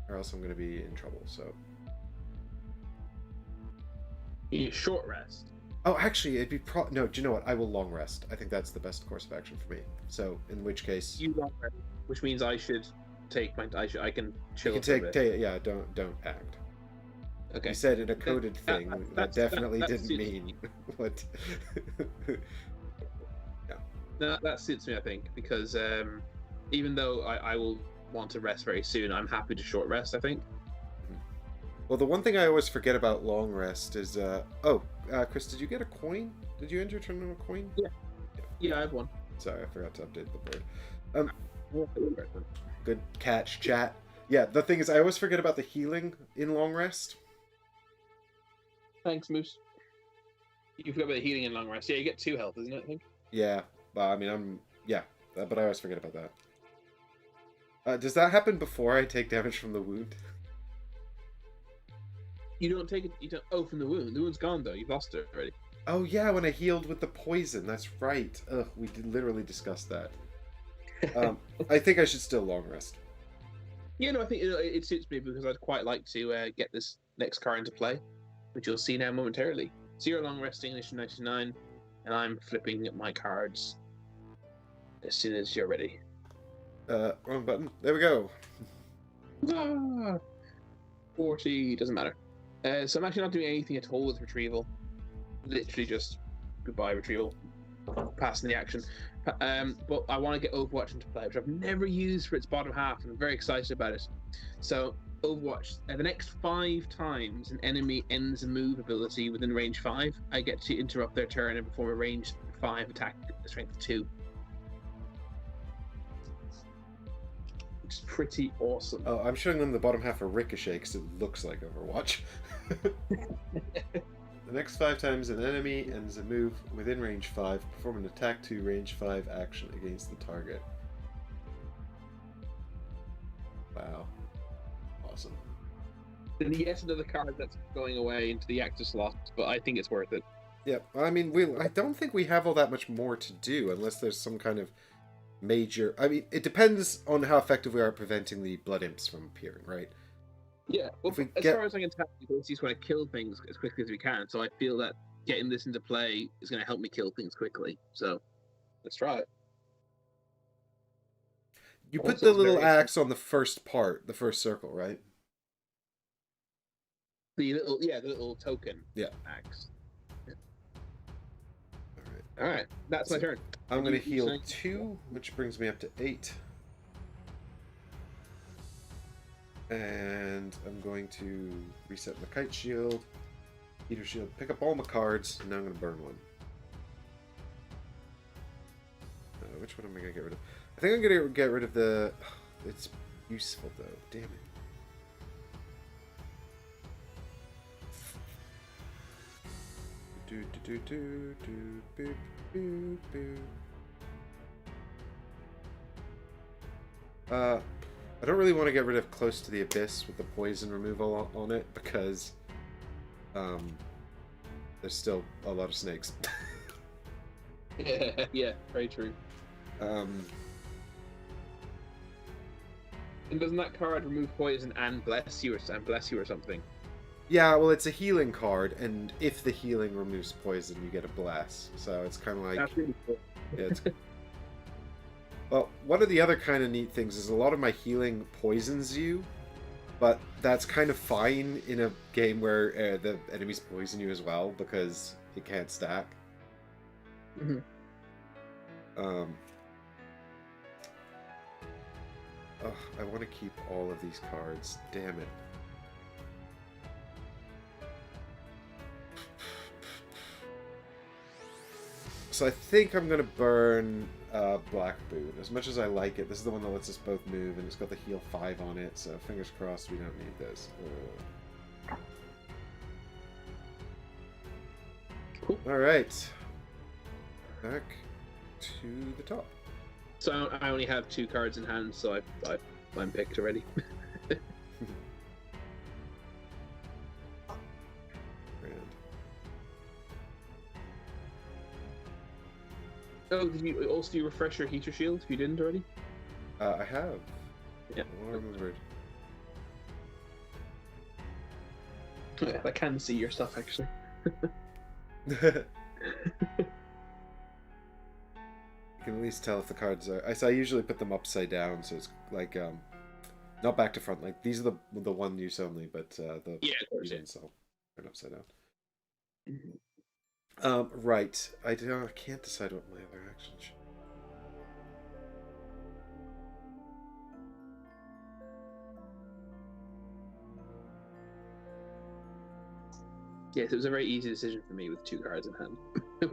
Or else I'm going to be in trouble, so... You short rest? Oh, actually, it'd be no, do you know what? I will long rest. I think that's the best course of action for me. So, in which case... You long rest, which means I should take my... I can chill. You can yeah, don't act. Okay. You said in a coded thing that definitely didn't mean what... No, that suits me, I think, because even though I will want to rest very soon, I'm happy to short rest, I think. Well, the one thing I always forget about long rest is, Chris, did you get a coin? Did you end your turn on a coin? Yeah, I have one. Sorry, I forgot to update the board. Good catch, chat. Yeah, the thing is, I always forget about the healing in long rest. Thanks, Moose. You forgot about the healing in long rest. Yeah, you get 2 health, isn't it, I think? Yeah, I mean, but I always forget about that. Does that happen before I take damage from the wound? You don't take it. You don't. Oh, from the wound. The wound's gone though. You've lost it already. Oh yeah, when I healed with the poison. That's right. Ugh, we literally discussed that. I think I should still long rest. Yeah, no, I think it suits me because I'd quite like to get this next card into play, which you'll see now momentarily. So you're long resting initiative 99, and I'm flipping my cards as soon as you're ready. Wrong button. There we go. 40 doesn't matter. So I'm actually not doing anything at all with retrieval. Literally just goodbye retrieval, passing the action. But I want to get Overwatch into play, which I've never used for its bottom half, and I'm very excited about it. So Overwatch, the next 5 times an enemy ends a move ability within range 5, I get to interrupt their turn and perform a range 5 attack, strength 2. Which is pretty awesome. Oh, I'm showing them the bottom half of Ricochet because it looks like Overwatch. The next 5 times an enemy ends a move within range 5, perform an attack 2 range 5 action against the target. Wow. Awesome. And yet another card that's going away into the active slot, but I think it's worth it. Yeah, I mean, I don't think we have all that much more to do unless there's some kind of major... I mean, it depends on how effective we are at preventing the blood imps from appearing, right? Yeah, well, as far as I can tell, we just want to kill things as quickly as we can, so I feel that getting this into play is going to help me kill things quickly, so let's try it. You put the little axe on the first part, the first circle, right? The little token axe. Yeah. Alright, that's my turn. I'm going to heal 2, which brings me up to 8. And I'm going to reset my kite shield, heater shield, pick up all my cards, and now I'm going to burn one. Which one am I going to get rid of? I think I'm going to get rid of the... It's useful though, damn it. I don't really want to get rid of Close to the Abyss with the poison removal on it because there's still a lot of snakes. Yeah, very true. And doesn't that card remove poison and bless you or something? Yeah, well, it's a healing card, and if the healing removes poison, you get a bless. So it's kind of like... That's really cool. Yeah, it's... Well, one of the other kind of neat things is a lot of my healing poisons you, but that's kind of fine in a game where the enemies poison you as well, because it can't stack. Mm-hmm. I want to keep all of these cards. Damn it. So I think I'm going to burn Black Boot. As much as I like it, this is the one that lets us both move, and it's got the heal 5 on it, so fingers crossed we don't need this. Cool. Alright. Back to the top. So I only have 2 cards in hand, so I'm picked already. Oh, did you also do refresh your heater shield if you didn't already? I have. Yeah. Well remembered. Yeah, I can see your stuff actually. You can at least tell if the cards are... I usually put them upside down, so it's like not back to front. Like these are the one use only, but the so turn upside down. Mm-hmm. Right. I can't decide what my other action should. Yes, it was a very easy decision for me with 2 cards in hand.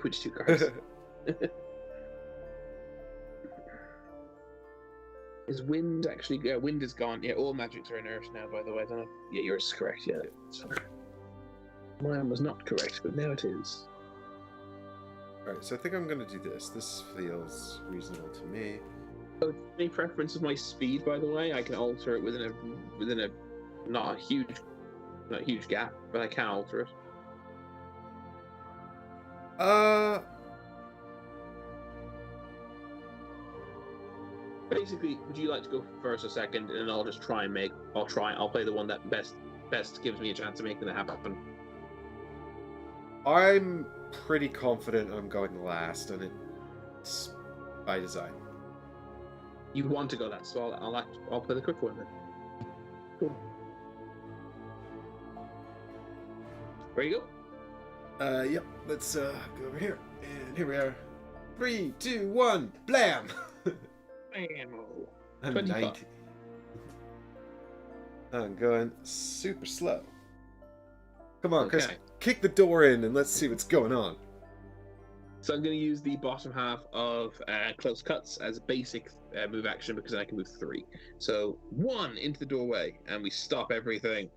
Which 2 cards? Is wind actually? Yeah, wind is gone. Yeah, all magics are inert now. By the way, I don't know. Yeah, yours is correct. Yeah, sorry. Mine was not correct, but now it is. Alright, so I think I'm going to do this. This feels reasonable to me. So, any preference of my speed, by the way? I can alter it within a not a huge gap, but I can alter it. Basically, would you like to go first or second, and I'll just try and I'll play the one that best gives me a chance of making it happen. I'm pretty confident I'm going last, and it's by design. You want to go that, so I'll play the quick one then. Cool. Where you go? Yep. Let's go over here, and here we are. 3, 2, 1, blam! I'm 90. I'm going super slow. Come on, Chris, kick the door in and let's see what's going on. So I'm going to use the bottom half of close cuts as a basic move action because I can move 3. So 1 into the doorway and we stop everything.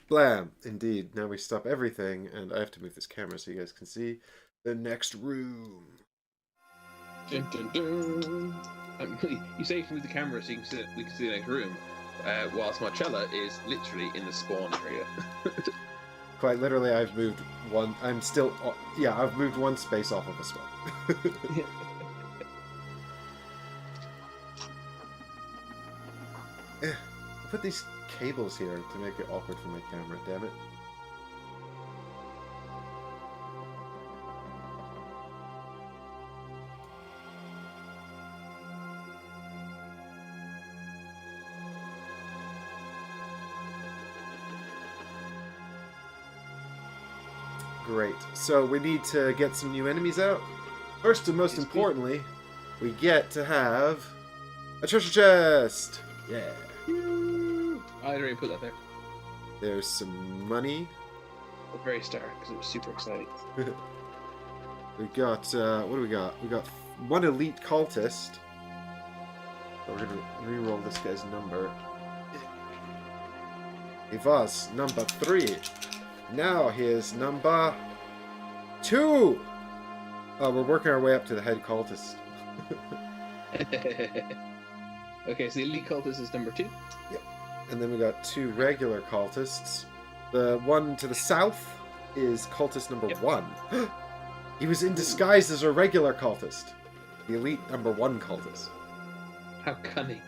Blam! Indeed. Now we stop everything, and I have to move this camera so you guys can see the next room. Dun, dun, dun. You say you can move the camera so we can see the next room, whilst Marcella is literally in the spawn area. Quite literally, I've moved one. I'm still. Yeah, I've moved one space off of a spawn. I'll put these cables here to make it awkward for my camera. Damn it. Great. So we need to get some new enemies out. First and most importantly, we get to have a treasure chest. Yeah. I already put that there. There's some money. At the very start, because it was super exciting. We got, what do we got? We got 1 elite cultist. So we're going to re-roll this guy's number. It was number 3. Now here's number 2. Oh, we're working our way up to the head cultist. Okay, so the elite cultist is number 2. Yep. And then we got 2 regular cultists. The one to the south is cultist number 1. He was in disguise as a regular cultist. The elite number 1 cultist. How cunning.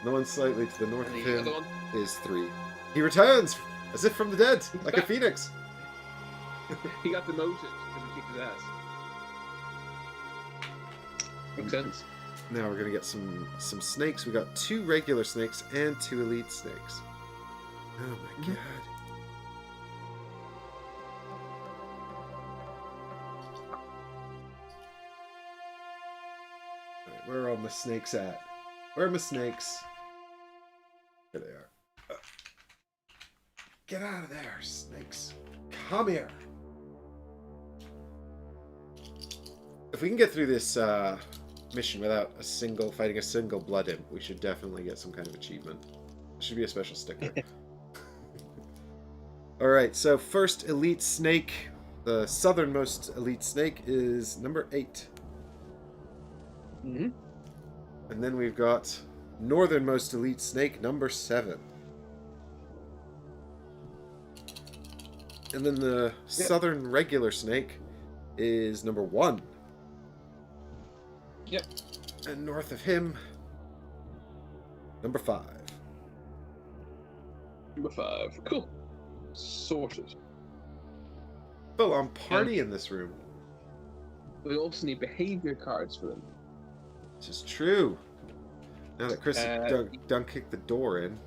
The one slightly to the north of And him the other one? is 3. He returns as if from the dead, like a phoenix. He got demoted because he kicked his ass. Makes sense. Now we're gonna get some snakes. We got 2 regular snakes and 2 elite snakes. Oh my god. Alright, where are all my snakes at? Where are my snakes? Here they are. Get out of there, snakes. Come here. If we can get through this mission without fighting a single blood imp, we should definitely get some kind of achievement. It should be a special sticker. Alright, so first elite snake, the southernmost elite snake is number 8. Mm-hmm. And then we've got northernmost elite snake, number 7. And then the southern regular snake is number 1. Yep. And north of him, number 5. Number 5. Cool. Sorted. Full on party in this room. We also need behavior cards for them. This is true. Now that Chris done kicked the door in,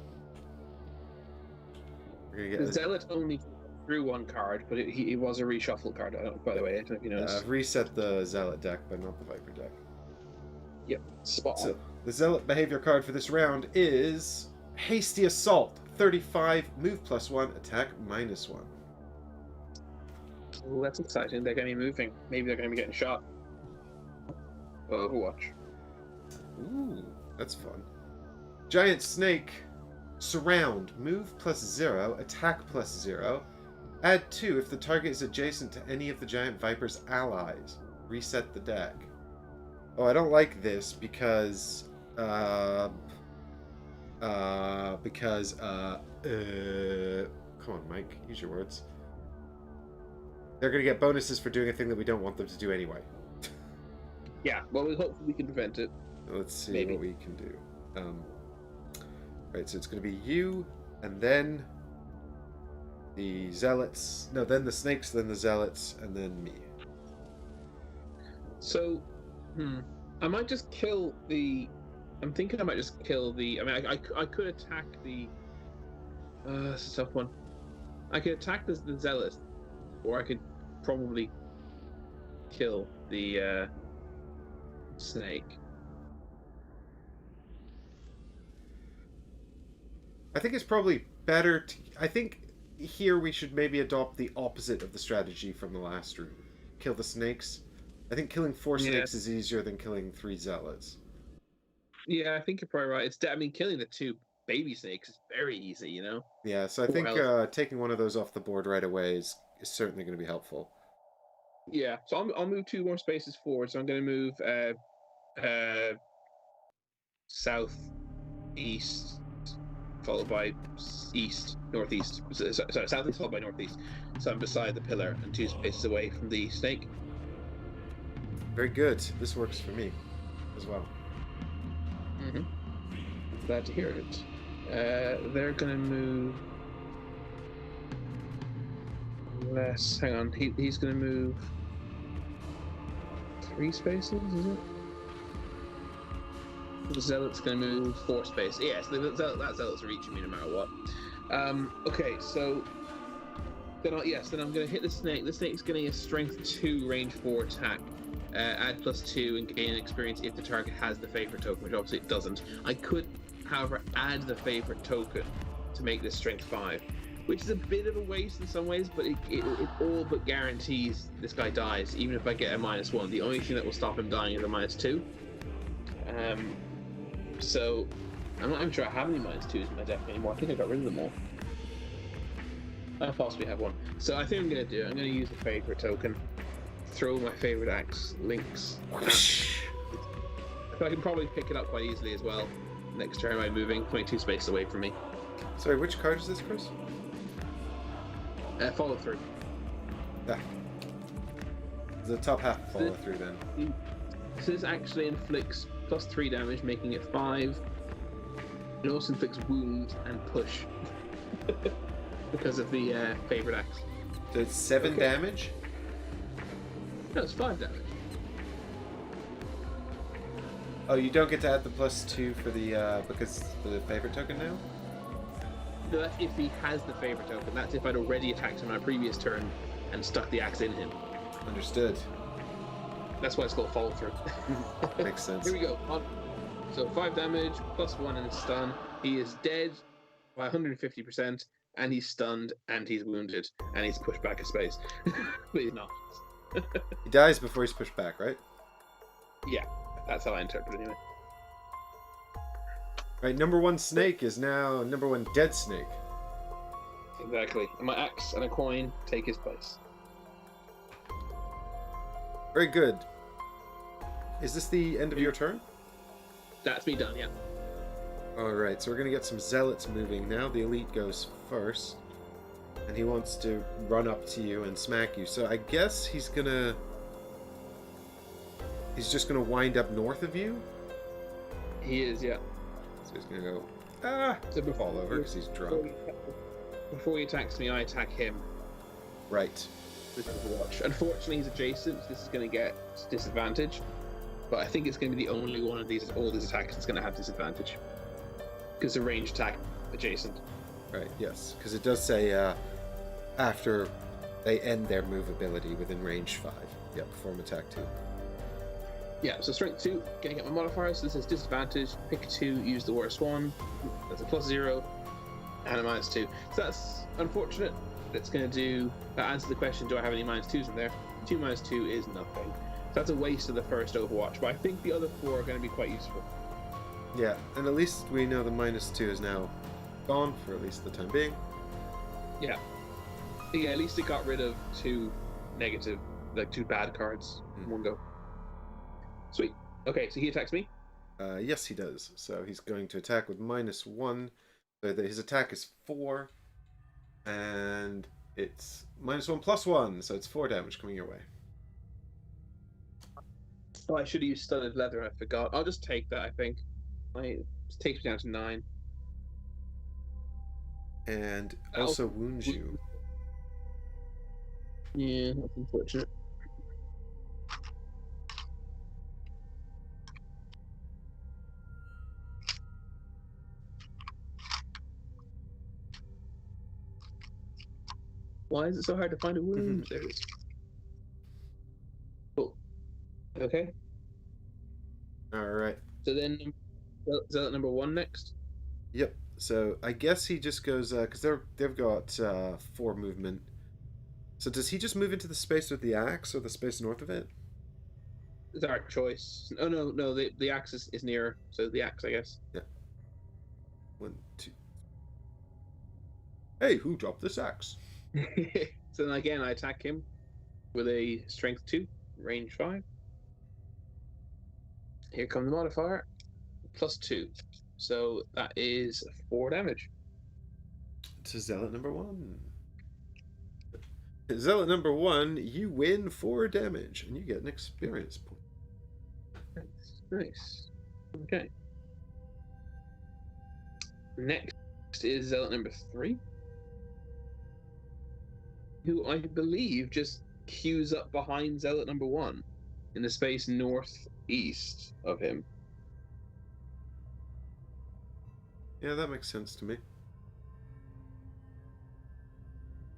we're gonna get The Zealot only drew 1 card, but it was a reshuffle card, by the way. I don't know if you noticed. I've reset the Zealot deck, but not the Viper deck. Yep, spot on. So, the Zealot behavior card for this round is Hasty Assault. 35, move +1, attack -1. Oh, that's exciting. They're going to be moving. Maybe they're going to be getting shot. Overwatch. Ooh, that's fun. Giant snake. Surround. Move +0, attack +0. Add 2 if the target is adjacent to any of the giant viper's allies. Reset the deck. Oh, I don't like this because come on, Mike, use your words. They're going to get bonuses for doing a thing that we don't want them to do anyway. Yeah, well, hopefully we can prevent it. Let's see Maybe. what we can do. Right, so it's going to be you, and then the zealots. No, then the snakes, then the zealots, and then me. So, I might just kill the. I'm thinking I might just kill the. I mean, I could attack the. It's a tough one. I could attack the zealot, or I could probably kill the snake. I think it's probably better to... I think here we should maybe adopt the opposite of the strategy from the last room. Kill the snakes. I think killing 4 snakes is easier than killing 3 zealots. Yeah, I think you're probably right. I mean, killing the 2 baby snakes is very easy, you know? Yeah, so I think taking one of those off the board right away is certainly going to be helpful. Yeah, so I'll move 2 more spaces forward. So I'm going to move south, east, followed by east, northeast. Sorry, southeast followed by northeast. So I'm beside the pillar and 2 spaces away from the snake. Very good. This works for me as well. Mm-hmm. Glad to hear it. They're gonna move less. Hang on, he's gonna move 3 spaces, is it? The zealot's gonna move 4 spaces. Yes, that zealot's reaching me no matter what. Okay, so then I'm gonna hit the snake. The snake's getting a strength 2, range 4 attack. Add +2 and gain experience if the target has the favorite token, which obviously it doesn't. I could, however, add the favorite token to make this strength 5, which is a bit of a waste in some ways, but it all but guarantees this guy dies, even if I get a -1. The only thing that will stop him dying is a -2. So I'm not even sure I have any -2s in my deck anymore. I think I got rid of them all. I possibly have one. So I think I'm going to use the favorite token. Throw my favorite axe, Lynx. So I can probably pick it up quite easily as well. Next turn by moving 22 spaces away from me. Sorry, which card is this, Chris? Follow through. Ah. The top half follow through then. So this actually inflicts +3 damage, making it 5. It also inflicts wound and push because of the favorite axe. So it's 7 damage? No, it's 5 damage. Oh, you don't get to add the +2 for the because the favorite token now? No, that's if he has the favorite token. That's if I'd already attacked him on a previous turn and stuck the axe in him. Understood. That's why it's called follow through. Makes sense. Here we go. So 5 damage, +1 and stun. He is dead by 150%, and he's stunned, and he's wounded, and he's pushed back a space. But he's not. He dies before he's pushed back, right? Yeah, that's how I interpret it anyway. Right, number 1 snake is now number 1 dead snake. Exactly. And my axe and a coin take his place. Very good. Is this the end of your turn? That's me done, yeah. Alright, so we're going to get some zealots moving now. The elite goes first. And he wants to run up to you and smack you. So I guess he's just gonna wind up north of you? He is, yeah. So he's gonna go, fall over because he's drunk. Before he attacks me, I attack him. Right. With Overwatch. Unfortunately, he's adjacent, so this is going to get disadvantage. But I think it's going to be the only one of all these attacks that's going to have disadvantage. Because the range attack adjacent. Right, yes. Because it does say after they end their move ability within range 5. Yeah, perform attack 2. Yeah, so strength 2, getting at my modifiers. So this is disadvantage. Pick 2, use the worst one. That's a +0. And a -2. So that's unfortunate. That's going to do. That answers the question: do I have any -2s in there? 2 -2 is nothing. So that's a waste of the first Overwatch. But I think the other 4 are going to be quite useful. Yeah, and at least we know the -2 is now gone for at least the time being. Yeah. Yeah, at least it got rid of 2 negative, like 2 bad cards in one go. Sweet. Okay, so he attacks me. Yes, he does. So he's going to attack with -1. So his attack is 4. And it's -1 +1. So it's 4 damage coming your way. Oh, I should have used studded leather. I forgot. I'll just take that, I think. It takes me down to 9. And also wounds you. Yeah, that's unfortunate. Why is it so hard to find a wound? There it is. Cool. Okay. Alright. So then, zealot number 1 next? Yep. So I guess he just goes, because they've got 4 movement. So does he just move into the space with the axe or the space north of it? It's our choice. Oh, no, the axe is nearer. So the axe, I guess. Yeah. 1, 2. Hey, who dropped this axe? So then again, I attack him with a strength 2, range 5. Here comes the modifier, +2. So that is 4 damage. To Zealot number 1. Zealot number 1, you win 4 damage, and you get an experience point. Nice. Okay. Next is Zealot number 3, who I believe just queues up behind Zealot number 1 in the space northeast of him. Yeah, that makes sense to me.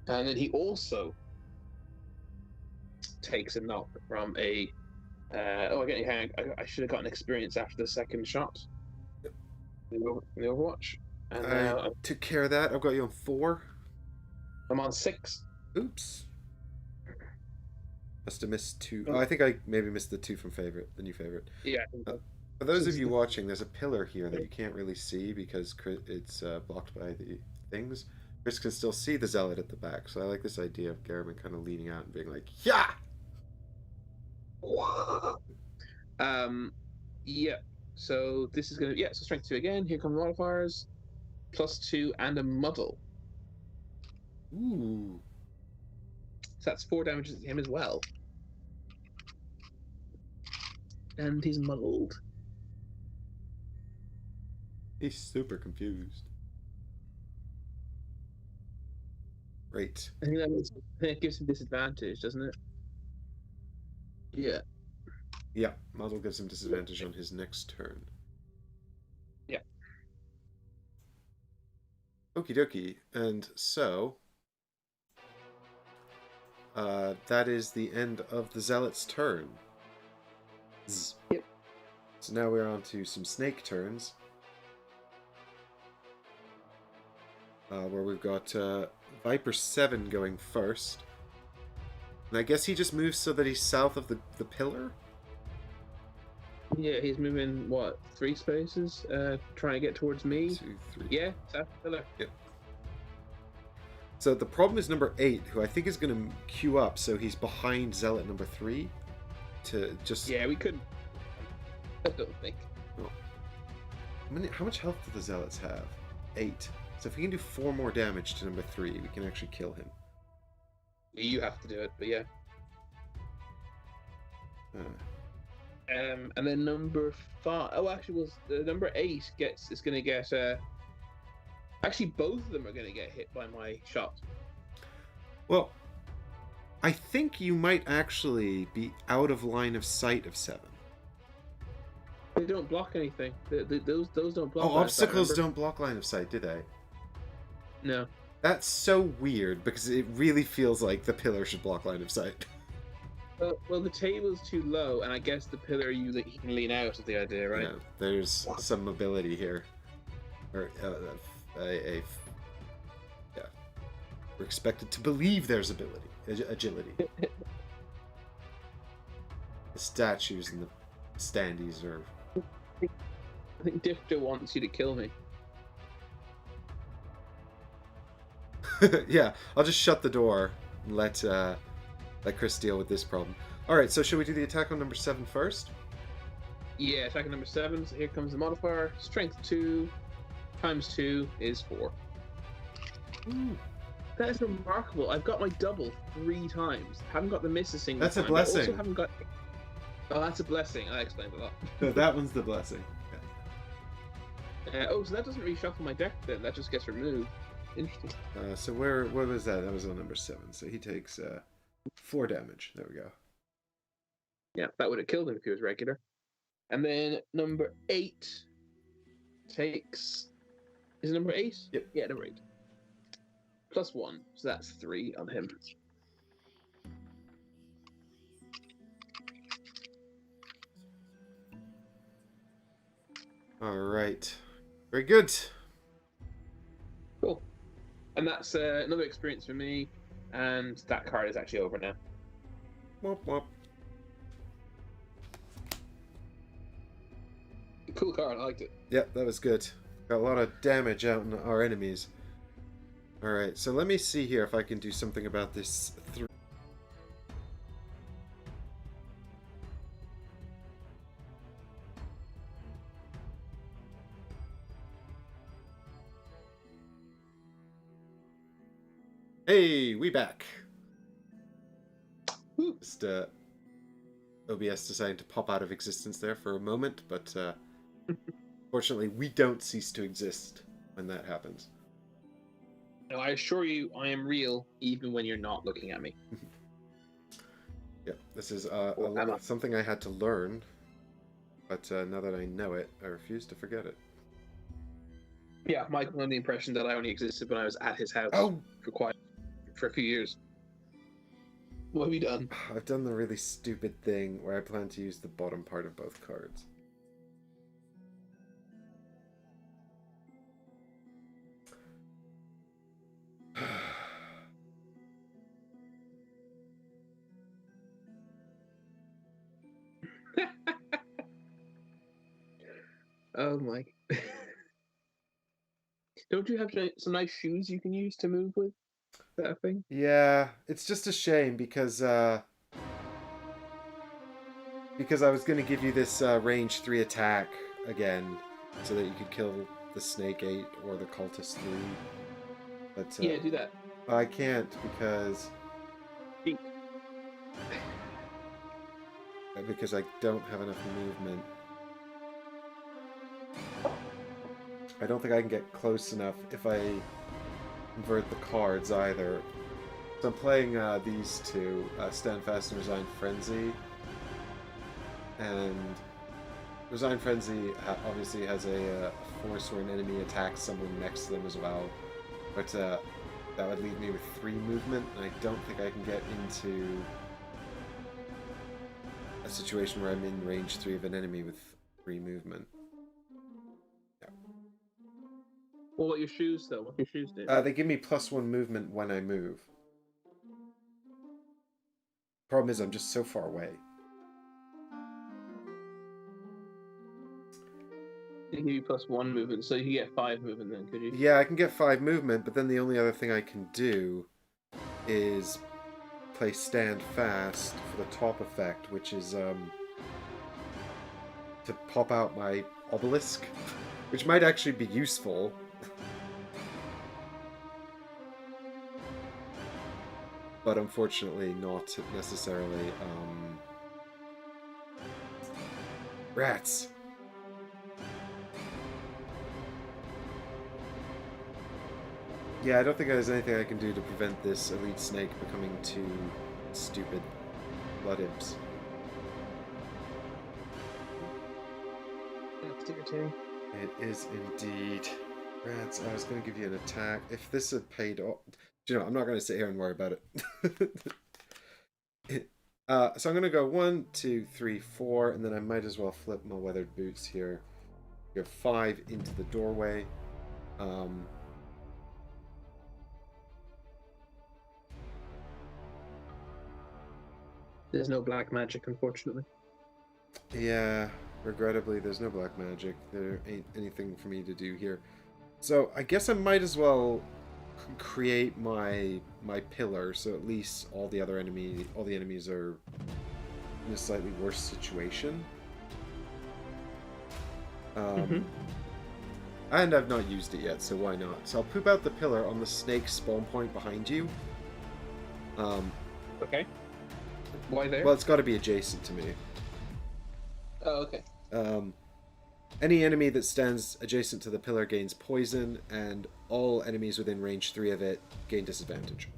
And then he also takes a knock from a. Again, I should have gotten experience after the second shot. In the Overwatch. And I took care of that. I've got you on 4. I'm on 6. Oops. Must have missed 2. Oh, I think I maybe missed the 2 from favorite, the new favorite. Yeah. I think so. For those of you watching, there's a pillar here that you can't really see because it's blocked by the things. Chris can still see the zealot at the back, so I like this idea of Gehrman kind of leaning out and being like, "Yeah." Yeah. So this is gonna so strength 2 again. Here come the modifiers, +2 and a muddle. Ooh. So that's 4 damage to him as well. And he's muddled. He's super confused. Great. I think that gives him disadvantage, doesn't it? Yeah. Yeah, muddle gives him disadvantage on his next turn. Yeah. Okie dokie. And so that is the end of the zealot's turn. Yep. So now we're on to some snake turns. Where we've got Viper 7 going first. And I guess he just moves so that he's south of the pillar? Yeah, he's moving, 3 spaces? Trying to get towards me? 2, 3. Yeah, south pillar. Yep. So the problem is number 8, who I think is going to queue up, so he's behind Zealot number 3 to just... Yeah, we couldn't. I don't think. Oh. How much health do the Zealots have? 8. So if we can do 4 more damage to number 3, we can actually kill him. You have to do it, but yeah. And then number 5. Oh, actually, number 8 is going to get. Actually, both of them are going to get hit by my shot. Well, I think you might actually be out of line of sight of 7. They don't block anything. Those don't block. Oh, obstacles don't block line of sight, do they? No. That's so weird because it really feels like the pillar should block line of sight. Well, the table's too low, and I guess the pillar you can lean out is the idea, right? Yeah, there's some mobility here, or a We're expected to believe there's agility. The statues and the standees are... I think Difter wants you to kill me. Yeah, I'll just shut the door and let Chris deal with this problem. Alright, so should we do the attack on number 7 first? Yeah, attack number 7. So here comes the modifier. Strength 2 times 2 is 4. Ooh. That is remarkable. I've got my double 3 times. Haven't got the miss a single That's time. a blessing. I also haven't got... Oh, that's a blessing. I explained a lot. No, that one's the blessing. Oh, so that doesn't reshuffle my deck then. That just gets removed. Interesting. So where was that? That was on number 7. So he takes 4 damage. There we go. Yeah, that would have killed him if he was regular. And then number 8 takes... Is it number 8? Yep. Yeah, number 8. Plus 1, so that's 3 on him. Alright. Very good. Cool. And that's another experience for me, and that card is actually over now. Womp womp. Cool card, I liked it. Yep, that was good. Got a lot of damage out on our enemies. Alright, so let me see here if I can do something about this. Hey, we back. Just OBS deciding to pop out of existence there for a moment, but fortunately we don't cease to exist when that happens. No, I assure you, I am real, even when you're not looking at me. Yep, this is something I had to learn, but now that I know it, I refuse to forget it. Yeah, Michael had the impression that I only existed when I was at his house for a few years. What have you done? I've done the really stupid thing where I plan to use the bottom part of both cards. Oh my. Don't you have some nice shoes you can use to move with? That thing? Yeah, it's just a shame because I was going to give you this range 3 attack again so that you could kill the Snake 8 or the Cultist 3. But, yeah, do that. I can't because I don't have enough movement. I don't think I can get close enough if I convert the cards either. So I'm playing these two, Stand Fast and Resign Frenzy. And Resign Frenzy obviously has a force where an enemy attacks someone next to them as well. But that would leave me with 3 movement, and I don't think I can get into a situation where I'm in range 3 of an enemy with 3 movement. Yeah. Well, what your shoes though? What your shoes do? They give me +1 movement when I move. Problem is, I'm just so far away. They give you +1 movement, so you can get 5 movement then, could you? Yeah, I can get 5 movement, but then the only other thing I can do is play Stand Fast for the top effect, which is to pop out my obelisk, which might actually be useful. But unfortunately not necessarily, rats! Yeah, I don't think there's anything I can do to prevent this Elite Snake becoming too stupid. Blood imps. That's irritating. It is indeed. Rats, I was going to give you an attack. If this had paid off... Do you know, I'm not going to sit here and worry about it. So I'm going to go 1, 2, 3, 4, and then I might as well flip my weathered boots here. Go 5 into the doorway. There's no black magic, unfortunately. Yeah, regrettably, there's no black magic. There ain't anything for me to do here. So I guess I might as well create my pillar, so at least all the enemies are in a slightly worse situation. And I've not used it yet, so why not? So I'll poop out the pillar on the snake spawn point behind you. Okay. Why there? Well, it's got to be adjacent to me. Oh, okay. Any enemy that stands adjacent to the pillar gains poison, and all enemies within range 3 of it gain disadvantage.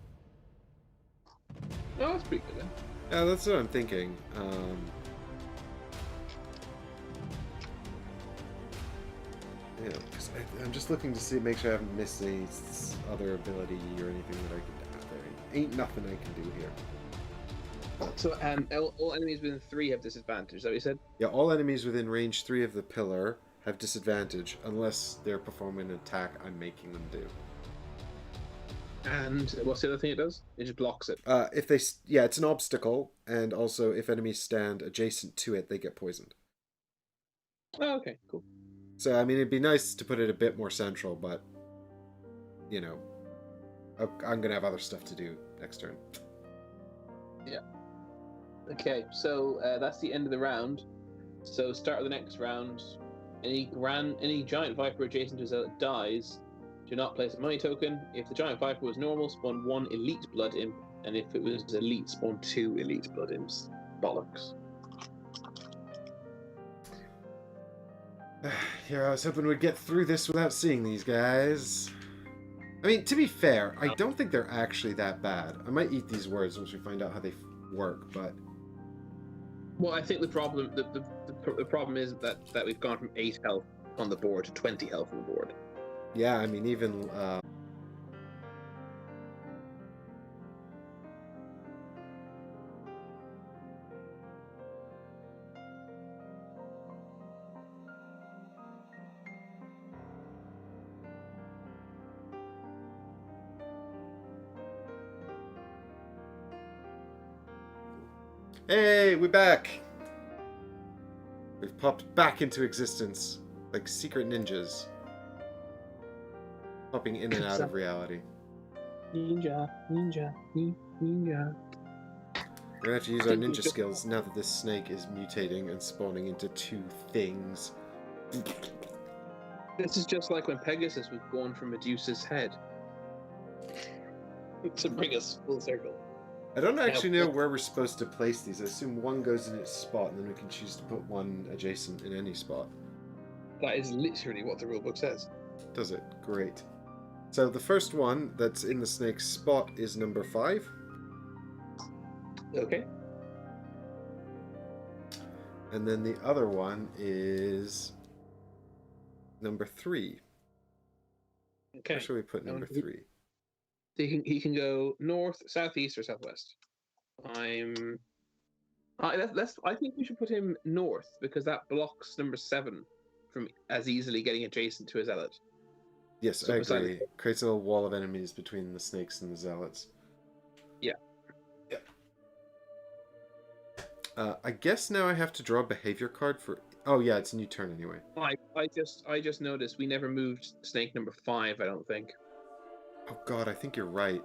Oh, that's pretty good then. Yeah, that's what I'm thinking. Yeah, because I'm just looking to make sure I haven't missed any other ability or anything that I can. There ain't nothing I can do here. So, all enemies within 3 have disadvantage. Is that what you said? Yeah, all enemies within range 3 of the pillar have disadvantage unless they're performing an attack I'm making them do. And what's the other thing it does? It just blocks it. It's an obstacle, and also if enemies stand adjacent to it, they get poisoned. Oh, okay, cool. So, I mean, it'd be nice to put it a bit more central, but, you know, I'm going to have other stuff to do next turn. Yeah. Okay, so that's the end of the round. So start of the next round. Any giant viper adjacent to a zealot dies, do not place a money token. If the giant viper was normal, spawn 1 elite blood imp, and if it was elite, spawn 2 elite blood imps. Bollocks. Here, I was hoping we'd get through this without seeing these guys. I mean, to be fair, I don't think they're actually that bad. I might eat these words once we find out how they work, but... Well, I think the problem is that we've gone from 8 health on the board to 20 health on the board. Yeah, I mean, even... Hey, we're back! We've popped back into existence, like secret ninjas. Popping in and out of reality. Ninja. We're gonna have to use our ninja skills now that this snake is mutating and spawning into 2 things. This is just like when Pegasus was born from Medusa's head. To bring us full circle. I don't actually know where we're supposed to place these. I assume one goes in its spot, and then we can choose to put one adjacent in any spot. That is literally what the rulebook says. Does it? Great. So the first one that's in the snake's spot is number 5. Okay. And then the other one is number 3. Okay. Where should we put number 3? He can go north, southeast, or southwest. I think we should put him north because that blocks number 7 from as easily getting adjacent to a zealot. Yes, so I agree. Creates a little wall of enemies between the snakes and the zealots. Yeah. Yeah. I guess now I have to draw a behavior card for... Oh yeah, it's a new turn anyway. I just noticed we never moved snake number 5, I don't think. Oh god, I think you're right.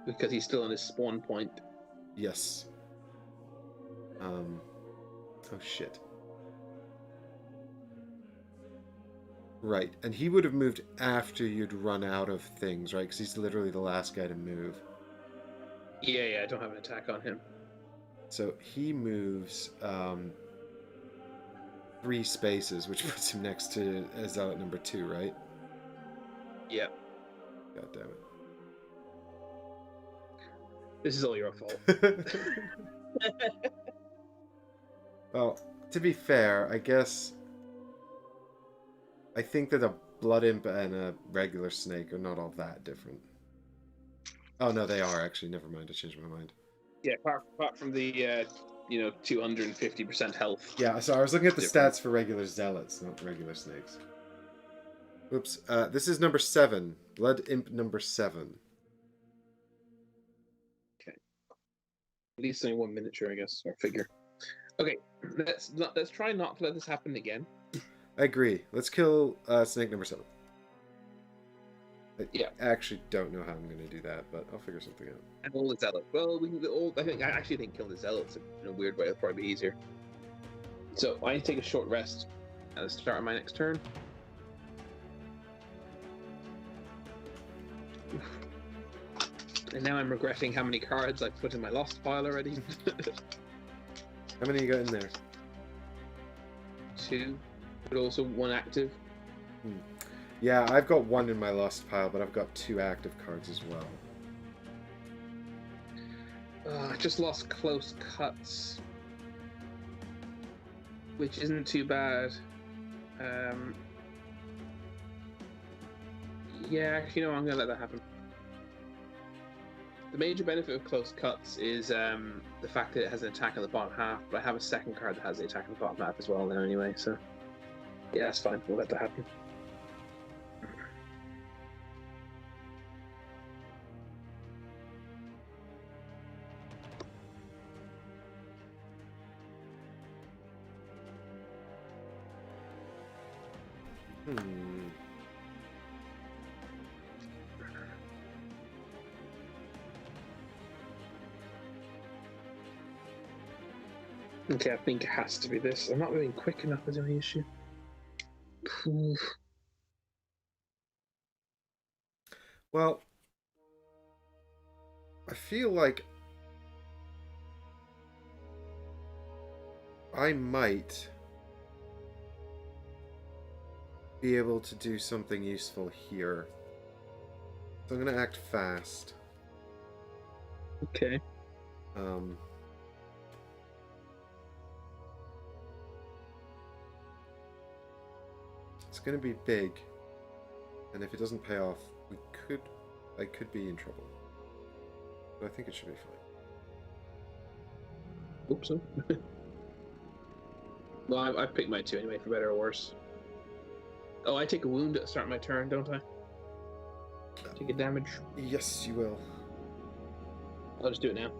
Because he's still on his spawn point. Yes. Oh shit. Right, and he would have moved after you'd run out of things, right? Because he's literally the last guy to move. Yeah, I don't have an attack on him. So he moves 3 spaces, which puts him next to Zealot number 2, right? Yeah. God damn it. This is all your fault. Well, to be fair, I guess... I think that a blood imp and a regular snake are not all that different. Oh, no, they are, actually. Never mind, I changed my mind. Yeah, apart from the, 250% health. Yeah, so I was looking at the stats for regular zealots, not regular snakes. Oops. This is number 7. Blood imp number 7. Okay. least only one miniature, I guess, or figure. Okay, let's try not to let this happen again. I agree. Let's kill snake number 7. Yeah. I actually don't know how I'm going to do that, but I'll figure something out. And all the zealots. Well, we can all. I actually think killing the zealots in a weird way will probably be easier. So I take a short rest at the start of my next turn. And now I'm regretting how many cards I put in my lost pile already. How many you got in there? 2, but also 1 active. Yeah, I've got 1 in my lost pile, but I've got 2 active cards as well. I just lost close cuts, which isn't too bad. Yeah, actually, no, I'm gonna let that happen. The major benefit of close cuts is the fact that it has an attack on the bottom half, but I have a second card that has the attack on the bottom half as well now anyway, so yeah, that's fine. We'll let that happen. Okay, I think it has to be this. I'm not moving quick enough is the only issue. Well, I feel like I might be able to do something useful here. So I'm going to act fast. Okay. It's going to be big, and if it doesn't pay off, I could be in trouble. But I think it should be fine. Oops. Well, I picked my 2 anyway, for better or worse. Oh, I take a wound at the start of my turn, don't I? Take a damage. Yes, you will. I'll just do it now.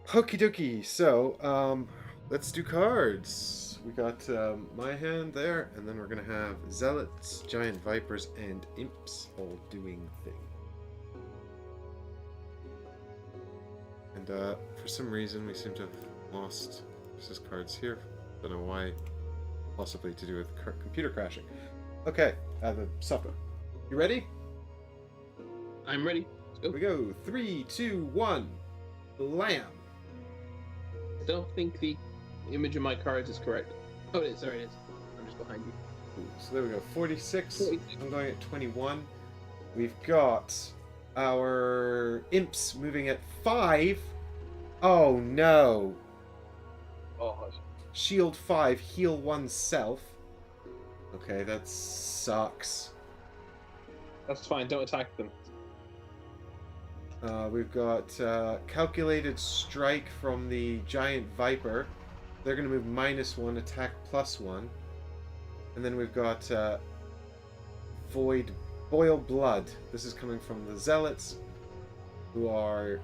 Okie dokie. So, let's do cards. We got my hand there, and then we're gonna have zealots, giant vipers, and imps all doing thing. And for some reason, we seem to have lost versus cards here. Don't know why. Possibly to do with computer crashing. Okay, the software. You ready? I'm ready. Here we go. 3, 2, 1. Blam. I don't think the image of my cards is correct. Oh, it is. Sorry, it is. I'm just behind you. Ooh, so there we go. 46. 46. I'm going at 21. We've got our imps moving at 5. Oh no. Oh, Shield 5, heal 1 self. Okay, that sucks. that's fine. Don't attack them. We've got calculated strike from the giant viper. They're going to move -1, attack +1. And then we've got boil blood. This is coming from the zealots, who are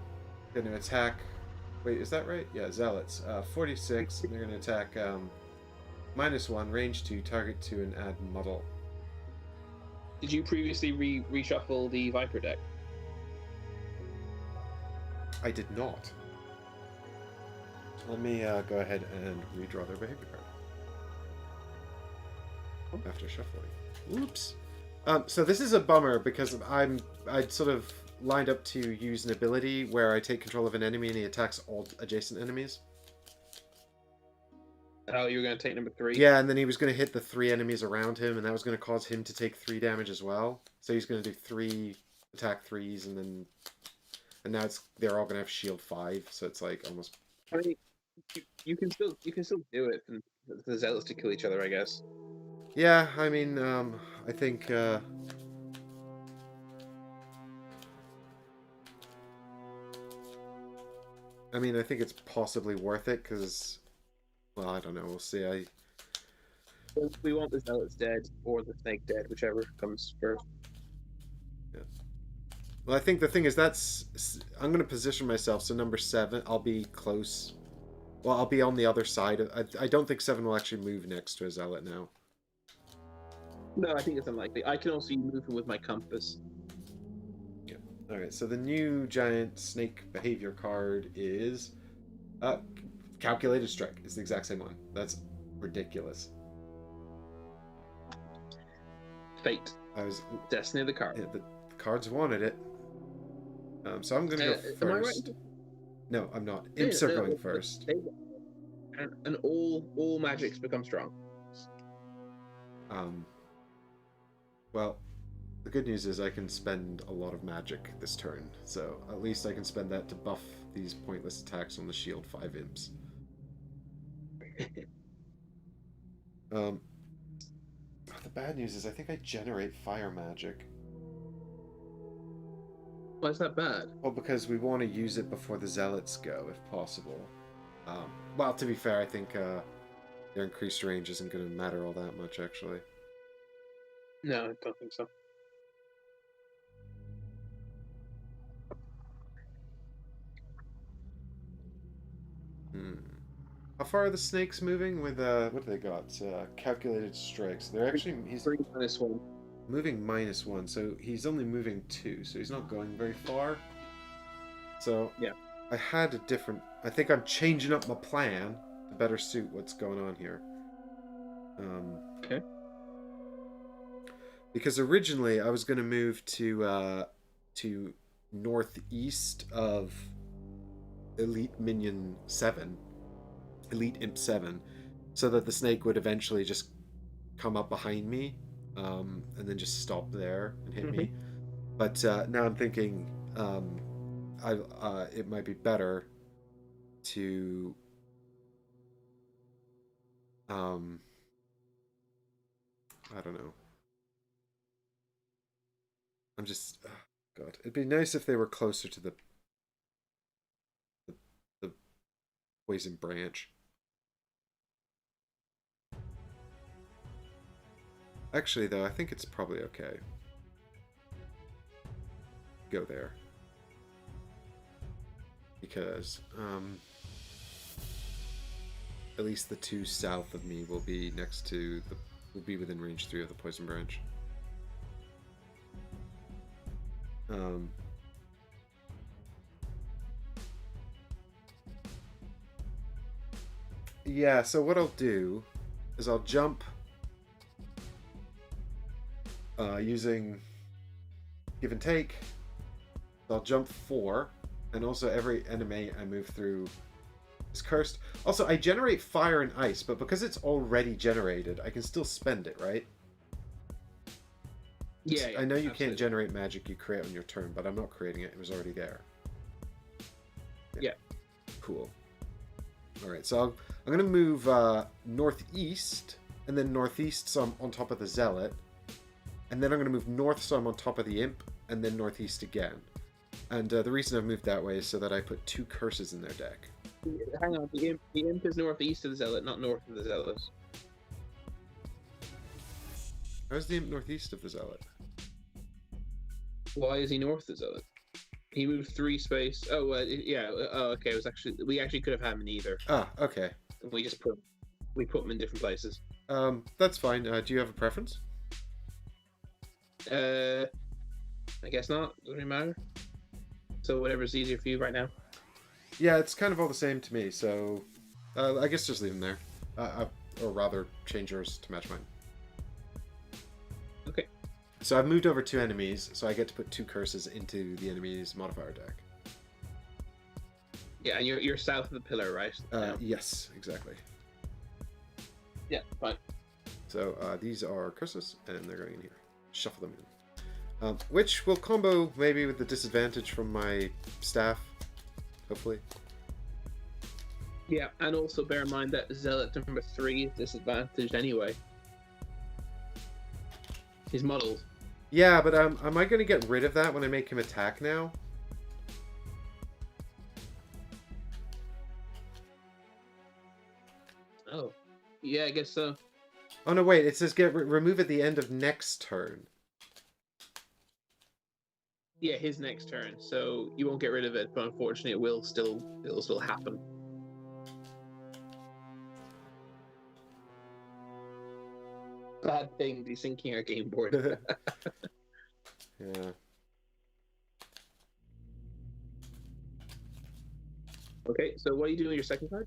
going to attack. Wait, is that right? Yeah, zealots. 46. And they're going to attack -1, range 2, target 2, and add muddle. Did you previously reshuffle the Viper deck? I did not. Let me go ahead and redraw their behavior card after shuffling. Oops. So this is a bummer because I'd sort of lined up to use an ability where I take control of an enemy and he attacks all adjacent enemies. Oh, you were going to take number 3? Yeah, and then he was going to hit the 3 enemies around him, and that was going to cause him to take 3 damage as well. So he's going to do 3 attack 3s, and now they're all going to have shield 5. So it's like almost. I mean, you can still do it and the zealots to kill each other, I guess. Yeah, I mean, I think. I mean, I think it's possibly worth it because, Well, I don't know. We'll see. We want the zealots dead or the snake dead, whichever comes first. Yeah. Well, I think the thing is I'm going to position myself so number 7, I'll be close. Well, I'll be on the other side. I don't think 7 will actually move next to a zealot now. No, I think it's unlikely. I can also move him with my compass. Yeah. All right. So the new giant snake behavior card is calculated strike. It's the exact same one. That's ridiculous. Fate. Destiny of the card. Yeah, the cards wanted it. So I'm going to go first. Am I right? No, I'm not. Imps are going first. And all magics become strong. Well, the good news is I can spend a lot of magic this turn, so at least I can spend that to buff these pointless attacks on the shield 5 imps. The bad news is I think I generate fire magic. Why is that bad? Well, because we want to use it before the zealots go, if possible. Well, to be fair, I think their increased range isn't going to matter all that much, actually. No, I don't think so. How far are the snakes moving with, what do they got? Calculated strikes. They're actually, he's 3 minus 1. moving -1, so he's only moving 2, so he's not going very far. So, yeah. I had a different, I think I'm changing up my plan to better suit what's going on here. Okay. Because originally I was going to move to northeast of Elite Minion 7, Elite Imp 7, so that the snake would eventually just come up behind me, and then just stop there and hit me. But now I'm thinking it might be better to I don't know. I'm just God. It'd be nice if they were closer to the poison branch. Actually, though, I think it's probably okay. Go there. Because, at least the 2 south of me will be next to the... will be within range 3 of the poison branch. Yeah, so what I'll do is I'll jump using give and take. I'll jump 4, and also every enemy I move through is cursed. Also, I generate fire and ice, but because it's already generated, I can still spend it, right? Yeah, I know you absolutely. can't generate magic you create on your turn, but I'm not creating it. It was already there. Yeah. Cool. Alright, so I'm going to move northeast, and then northeast so I'm on top of the zealot. And then I'm going to move north so I'm on top of the imp, and then northeast again. And the reason I've moved that way is so that I put 2 curses in their deck. Hang on, the imp is northeast of the zealot, not north of the zealot. How's the imp northeast of the zealot? Why is he north of the zealot? He moved 3 space. Oh, yeah. Oh, okay. It was actually we actually could have had him in either. Ah, okay. We just put them in different places. That's fine. Do you have a preference? I guess not. Doesn't really matter. So whatever's easier for you right now. Yeah, it's kind of all the same to me. So, I guess just leave them there, or rather, change yours to match mine. Okay. So I've moved over 2 enemies, so I get to put 2 curses into the enemy's modifier deck. Yeah, and you're south of the pillar, right? Yes, exactly. Yeah, fine. So these are curses, and they're going in here. Shuffle them in. Which will combo maybe with the disadvantage from my staff, hopefully. Yeah, and also bear in mind that Zealot number 3 is disadvantaged anyway. He's muddled. Yeah, but am I going to get rid of that when I make him attack now? Oh, Yeah, I guess so. Oh no, wait! It says remove at the end of next turn. Yeah, his next turn. So you won't get rid of it, but unfortunately, it'll still happen. Bad thing, desyncing our game board. Yeah. Okay, so what are you doing with your second card?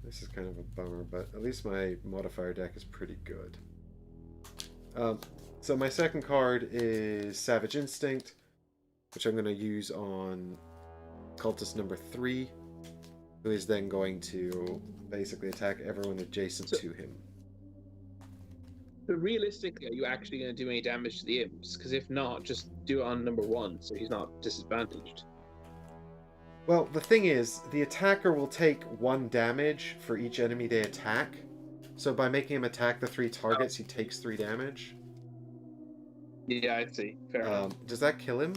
This is kind of a bummer, but at least my modifier deck is pretty good. So my second card is Savage Instinct, which I'm going to use on Cultist number 3, who is then going to basically attack everyone adjacent to him. So realistically, are you actually going to do any damage to the imps? Because if not, just do it on number 1, so he's not disadvantaged. Well, the thing is, the attacker will take 1 damage for each enemy they attack. So by making him attack the 3 targets, he takes 3 damage. Yeah, I see. Fair enough. Does that kill him?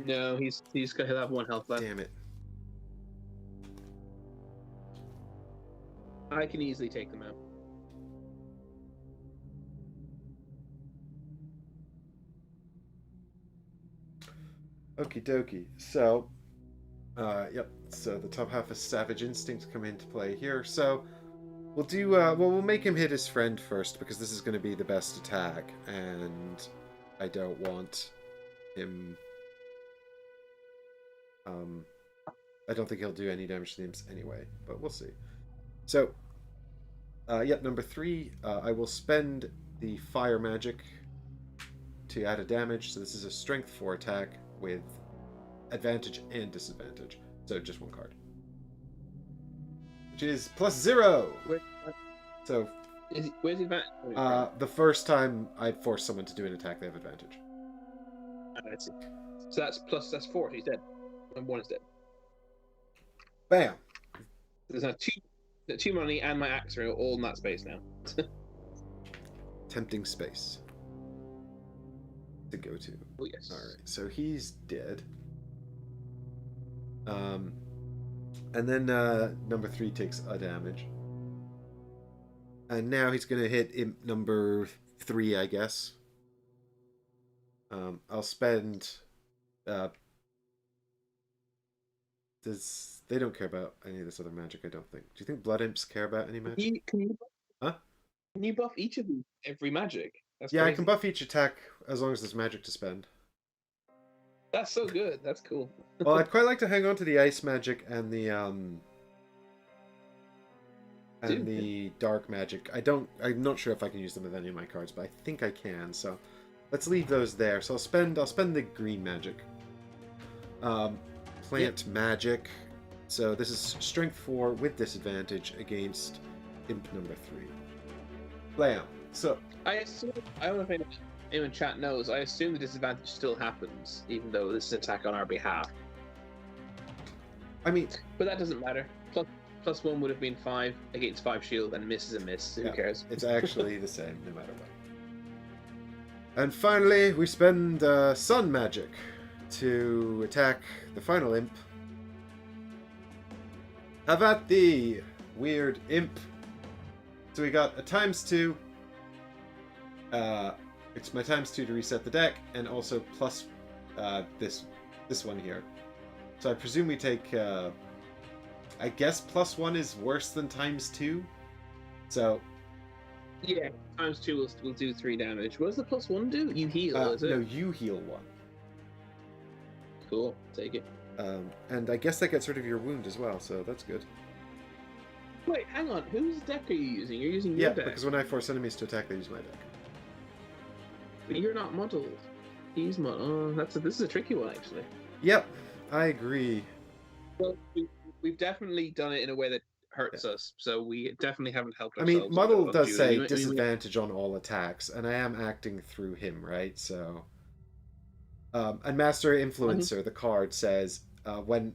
No, he'll have 1 health left. Damn it. I can easily take them out. Okie dokie. So, yep. So the top half of Savage Instinct come into play here. So we'll do. We'll make him hit his friend first because this is going to be the best attack, and I don't want him. I don't think he'll do any damage to the imps anyway, but we'll see. So, yep. Number 3. I will spend the fire magic to add a damage. So this is a Strength 4 attack with advantage and disadvantage. So just 1 card. Which is +0! So where's the advantage? the first time I force someone to do an attack, they have advantage. I see. So that's 4, he's dead. And 1 is dead. Bam! There's now 2 money and my axe are all in that space now. Tempting space to go to. Oh yes. Alright, so he's dead. And then number 3 takes a damage. And now he's going to hit imp number 3, I guess. I'll spend... They don't care about any of this other magic, I don't think. Do you think blood imps care about any magic? Huh? Can you buff each of them every magic? That's yeah, crazy. I can buff each attack as long as there's magic to spend. That's so good. That's cool. Well, I'd quite like to hang on to the ice magic and the dark magic. I'm not sure if I can use them with any of my cards, but I think I can. So let's leave those there. So I'll spend the green magic. Plant magic. So this is Strength 4 with disadvantage against imp number 3. Blam. So I assume, I don't know if anyone in chat knows, I assume the disadvantage still happens, even though this is an attack on our behalf. I mean, but that doesn't matter. Plus 1 would have been 5 against 5 shield, and miss is a miss. So who cares? It's actually the same, no matter what. And finally, we spend sun magic to attack the final imp. Have at thee, weird imp. So we got a ×2. It's my ×2 to reset the deck, and also plus this one here. So I presume we take. I guess +1 is worse than ×2. So. Yeah, ×2 will do 3 damage. What does the +1 do? You heal, is it? No, you heal 1. Cool, take it. And I guess that gets rid of your wound as well, so that's good. Wait, hang on. Whose deck are you using? You're using your deck. Yeah, because when I force enemies to attack, they use my deck. But you're not muddled. He's muddled. This is a tricky one, actually. Yep, I agree. Well, we've definitely done it in a way that hurts us, so we definitely haven't helped I ourselves. mean, Muddle does say disadvantage on all attacks, and I am acting through him, right? So, and Master Influencer, the card says when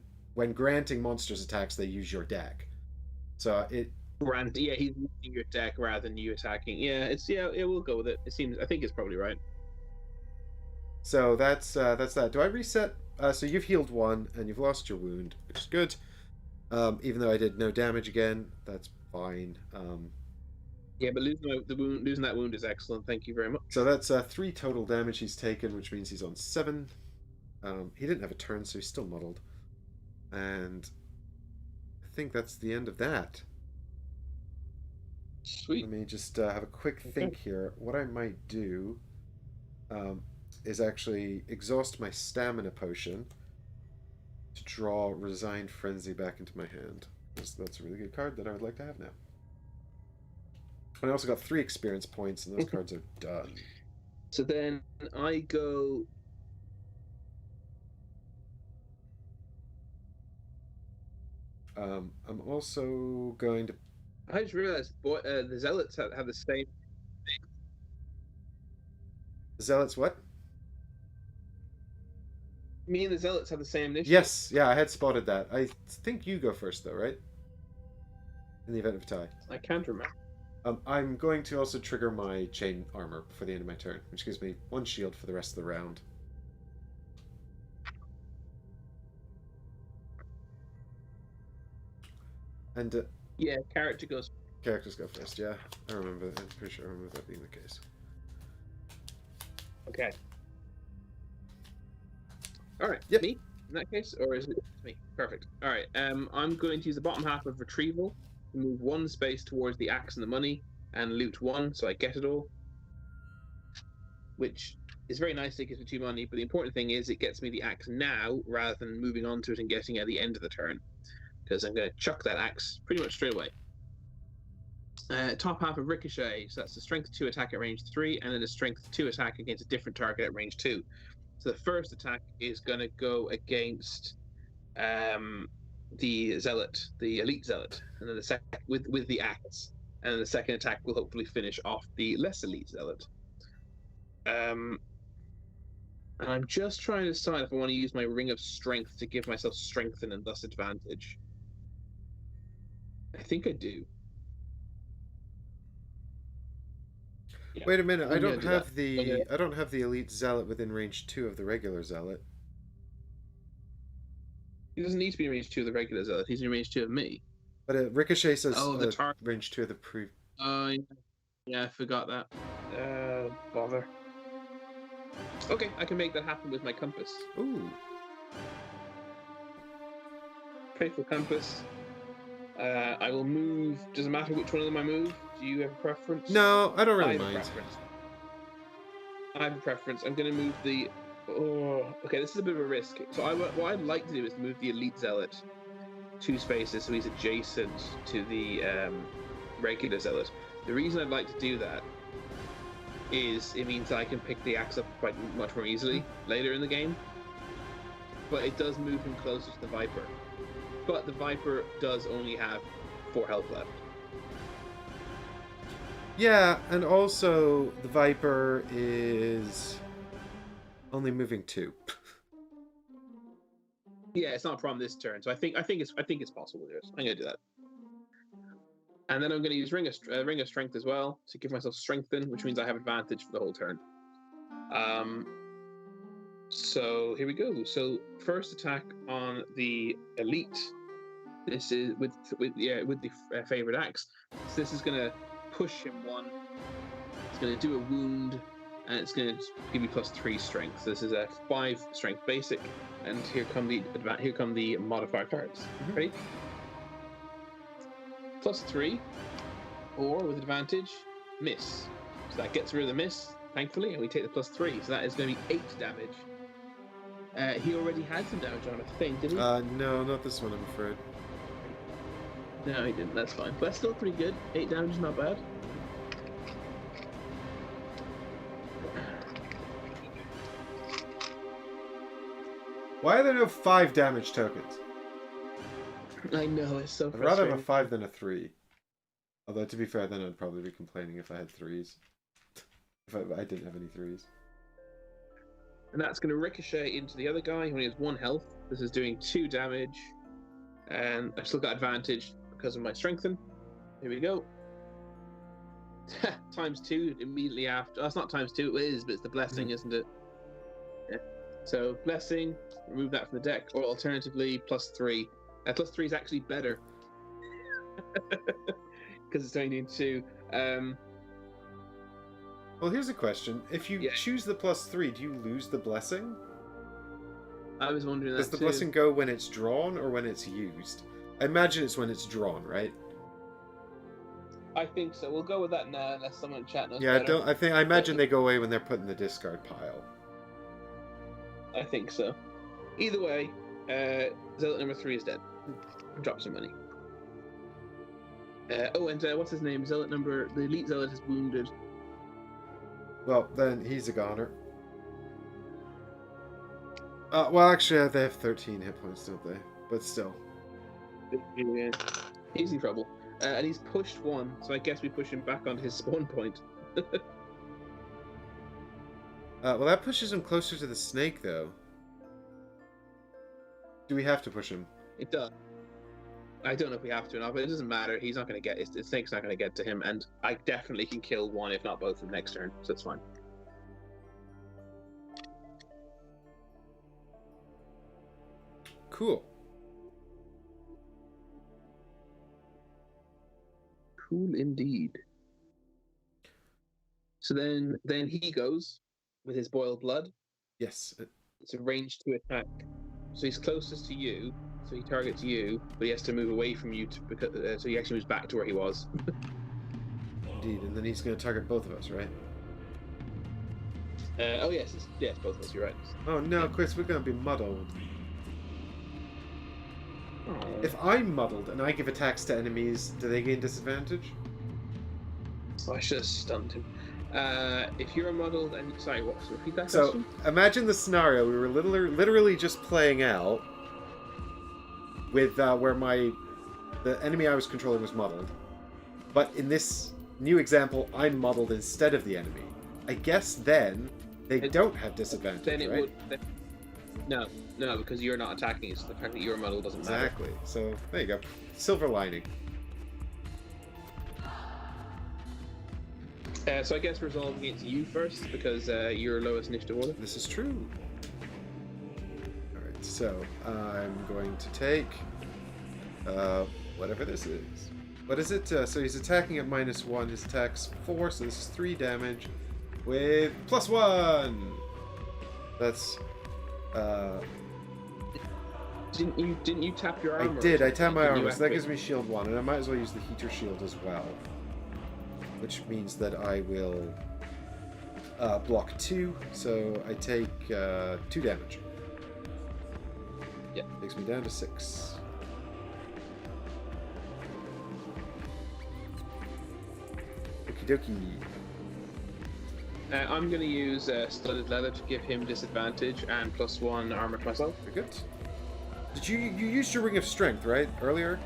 granting monsters attacks, they use your deck. So it. Yeah, he's using your deck rather than you attacking. Yeah, it will go with it. It seems. I think it's probably right. So that's that. Do I reset? So you've healed 1 and you've lost your wound, which is good. Even though I did no damage again, that's fine. Yeah, but losing that wound is excellent. Thank you very much. So that's 3 total damage he's taken, which means he's on 7. He didn't have a turn, so he's still muddled. And I think that's the end of that. Sweet. Let me just have a quick think here. What I might do is actually exhaust my stamina potion to draw Resigned Frenzy back into my hand. That's a really good card that I would like to have now. And I also got 3 experience points, and those cards are done. So then I go. I'm also going to. I just realized the Zealots have the same. Zealots, what? Me and the Zealots have the same initiative. Yes, yeah, I had spotted that. I think you go first, though, right? In the event of a tie. I can't remember. I'm going to also trigger my chain armor before the end of my turn, which gives me 1 shield for the rest of the round. And yeah, characters go first. Yeah, I remember. I'm pretty sure I remember that being the case. Okay. All right. Yep. Me in that case, or is it me? Perfect. All right. I'm going to use the bottom half of retrieval to move 1 space towards the axe and the money and loot 1, so I get it all. Which is very nice. It gives me 2 money, but the important thing is it gets me the axe now rather than moving on to it and getting it at the end of the turn, because I'm going to chuck that axe pretty much straight away. Top half of Ricochet, so that's a strength 2 attack at range 3, and then a strength 2 attack against a different target at range 2. So the first attack is going to go against the Zealot, the Elite Zealot, and then the second with the axe, and then the second attack will hopefully finish off the less Elite Zealot. And I'm just trying to decide if I want to use my Ring of Strength to give myself strengthen and thus advantage. I think I do. Yeah. Wait a minute! I don't have the Elite Zealot within range 2 of the regular Zealot. He doesn't need to be in range 2 of the regular Zealot. He's in range 2 of me. But Ricochet says range 2 of the pre. Yeah, I forgot that. Bother. Okay, I can make that happen with my compass. Ooh. Faithful compass. I will move. Does it matter which one of them I move? Do you have a preference? No, I don't really mind. I have a preference. I'm going to move the. Oh, okay. This is a bit of a risk. So what I'd like to do is move the Elite Zealot 2 spaces so he's adjacent to the regular Zealot. The reason I'd like to do that is it means I can pick the axe up quite much more easily later in the game. But it does move him closer to the Viper. But the Viper does only have 4 health left. Yeah, and also the Viper is only moving 2. Yeah, it's not a problem this turn. So I think it's possible to do it. I'm gonna do that. And then I'm going to use Ring of Strength as well to give myself Strengthen, which means I have advantage for the whole turn. So here we go. So first attack on the Elite. This is with the favorite axe. So this is going to push him 1. It's going to do a wound, and it's going to give me +3 strength. This is a 5 strength basic, and here come the modifier cards. Mm-hmm. Ready? +3, or with advantage, miss. So that gets rid of the miss, thankfully, and we take the +3. So that is going to be 8 damage. He already had some damage on, I think, didn't he? No, not this one, I'm afraid. No, he didn't. That's fine. But that's still pretty good. 8 damage is not bad. Why are there no 5 damage tokens? I know, it's so I'd rather have a 5 than a 3. Although, to be fair, then I'd probably be complaining if I had 3s. If I didn't have any 3s. And that's going to ricochet into the other guy who only has 1 health. This is doing 2 damage. And I've still got advantage because of my strengthen. Here we go. ×2 immediately after. Oh, it's not ×2, it is, but it's the blessing, isn't it? Yeah. So, blessing, remove that from the deck. Or alternatively, +3 +3 is actually better because it's only doing 2. Well, here's a question: if you choose the +3, do you lose the blessing? I was wondering that Does the too. blessing go when it's drawn or when it's used? I imagine it's when it's drawn, right? I think so. We'll go with that now, unless someone in chat knows Yeah, better. I imagine they go away when they're put in the discard pile. I think so. Either way, zealot number 3 is dead. Drop some money. What's his name? The elite zealot is wounded. Well, then he's a goner. Well, actually, they have 13 hit points, don't they? But still. Yeah. He's in trouble. And he's pushed 1, so I guess we push him back onto his spawn point. Well, that pushes him closer to the snake, though. Do we have to push him? It does. I don't know if we have to or not, but it doesn't matter. He's not going to get... The snake's not going to get to him, and I definitely can kill 1, if not both, of next turn, so it's fine. Cool. Cool indeed. So then he goes with his boiled blood. Yes. It's a range 2 attack. So he's closest to you, so he targets you, but he has to move away from you so he actually moves back to where he was. Indeed, and then he's going to target both of us, right? Yes, both of us. You're right. Oh no, Chris, we're going to be muddled. Oh. If I'm muddled and I give attacks to enemies, do they gain disadvantage? I should have stunned him. If you're muddled and repeat that So question? imagine the scenario we were literally just playing out with where the enemy I was controlling was muddled, but in this new example, I'm muddled instead of the enemy. I guess then they don't have disadvantage. Then it right? would. No, because you're not attacking. So the fact that you're muddled doesn't matter. Exactly. So there you go. Silver lining. So I guess resolve against you first because you're lowest initiative order. This is true. Alright, so I'm going to take whatever this is. What is it? So he's attacking at -1. His attack's 4, so this is 3 damage with +1. That's Didn't you tap your armor? I did. I tapped my armor, so that activate? gives me shield 1, and I might as well use the heater shield as well. Which means that I will block 2, so I take 2 damage. Yeah. Takes me down to 6. Okie dokie. I'm going to use studded leather to give him disadvantage and +1 armor to myself. Very good. Did you used your ring of strength, right? Earlier?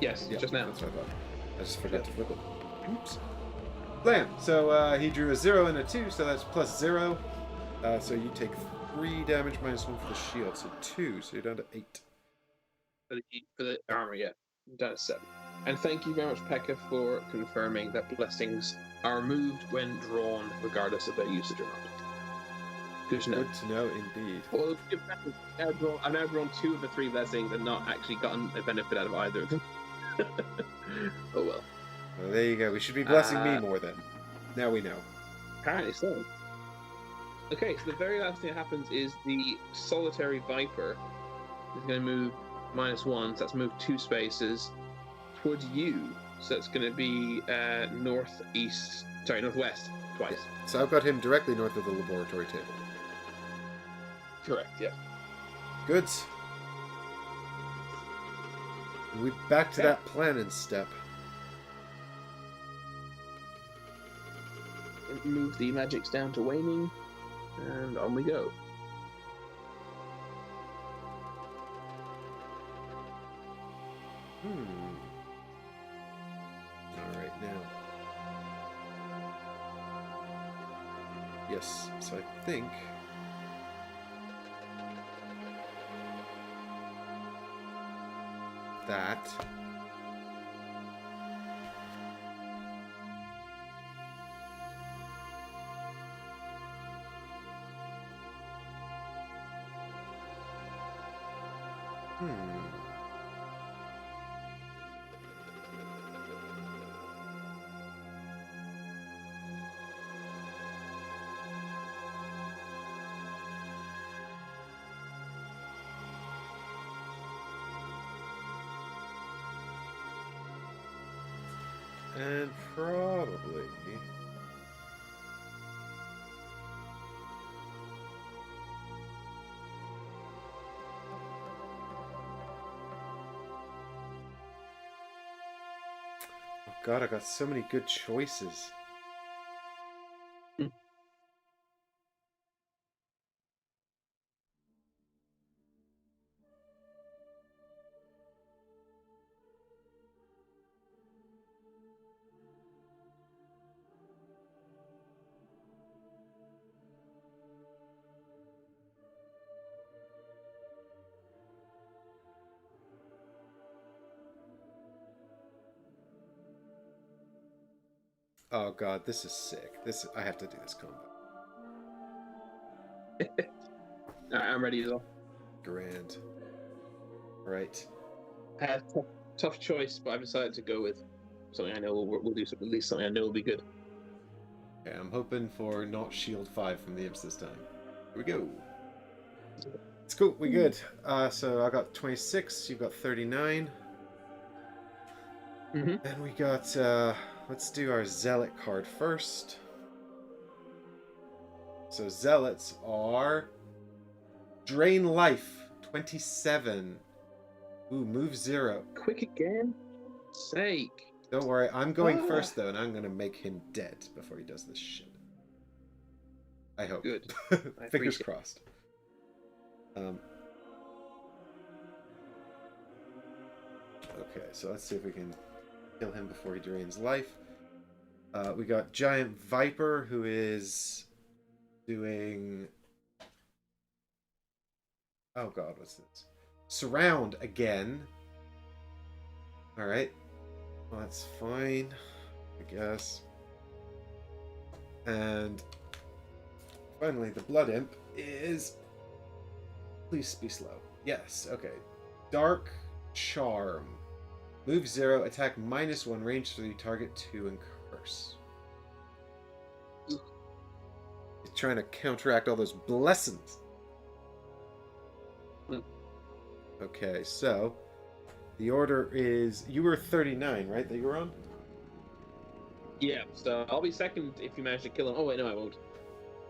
Yes, Yeah, just now. That's what I thought. I just forgot to flip it. Oops. Blam! So he drew a 0 and a 2, so that's +0. So you take 3 damage -1 for the shield, so 2, so you're down to 8. For the armor, yeah. I'm down to 7. And thank you very much, Pekka, for confirming that blessings are moved when drawn, regardless of their usage or not. Good to know. Good to know, indeed. Well, I've now drawn 2 of the 3 blessings and not actually gotten a benefit out of either of them. Oh well. Well, there you go. We should be blessing me more then. Now we know. Apparently so. Okay, so the very last thing that happens is the solitary viper is going to move -1, so that's moved 2 spaces towards you. So it's going to be northwest twice. So I've got him directly north of the laboratory table. Correct, yeah. Good. And we're back to that planning step. Move the magics down to waning, and on we go. Alright, now. Yes, so I think... that... Hmm. And probably... Oh god, I got so many good choices. Oh god, this is sick. I have to do this combat. I'm ready as well. Grand. Right. Tough choice, but I've decided to go with something I know we'll do. At least something I know will be good. Okay, I'm hoping for not shield 5 from the imps this time. Here we go. It's cool, we good. So I got 26, you got 39. And we got, let's do our zealot card first. So zealots are drain life, 27. Ooh, move 0. Quick again. Sake. Don't worry, I'm going first though, and I'm gonna make him dead before he does this shit. I hope. Good. Fingers crossed. Okay, so let's see if we can kill him before he drains life. We got Giant Viper, who is doing... Oh god, what's this? Surround again. Alright. Well, that's fine, I guess. And finally, the Blood Imp is... Please be slow. Yes, okay. Dark Charm. Move 0, attack -1, range 3, target 2, and curse. He's trying to counteract all those blessings. Okay, so the order is... You were 39, right, that you were on? Yeah, so I'll be second if you manage to kill him. Oh, wait, no, I won't.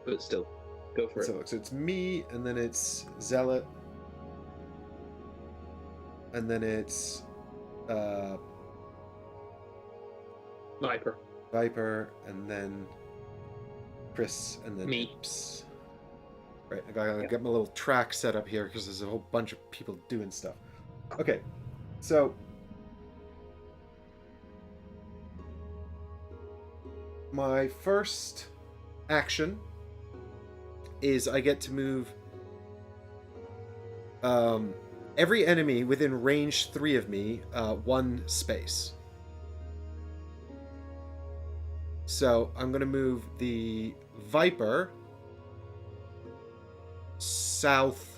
But still, go for it. So it's me, and then it's Zealot, and then it's Viper, and then Chris, and then me. Imps. Right, I gotta get my little track set up here because there's a whole bunch of people doing stuff. Okay, so my first action is I get to move every enemy within range 3 of me 1 space. So I'm going to move the Viper southwest.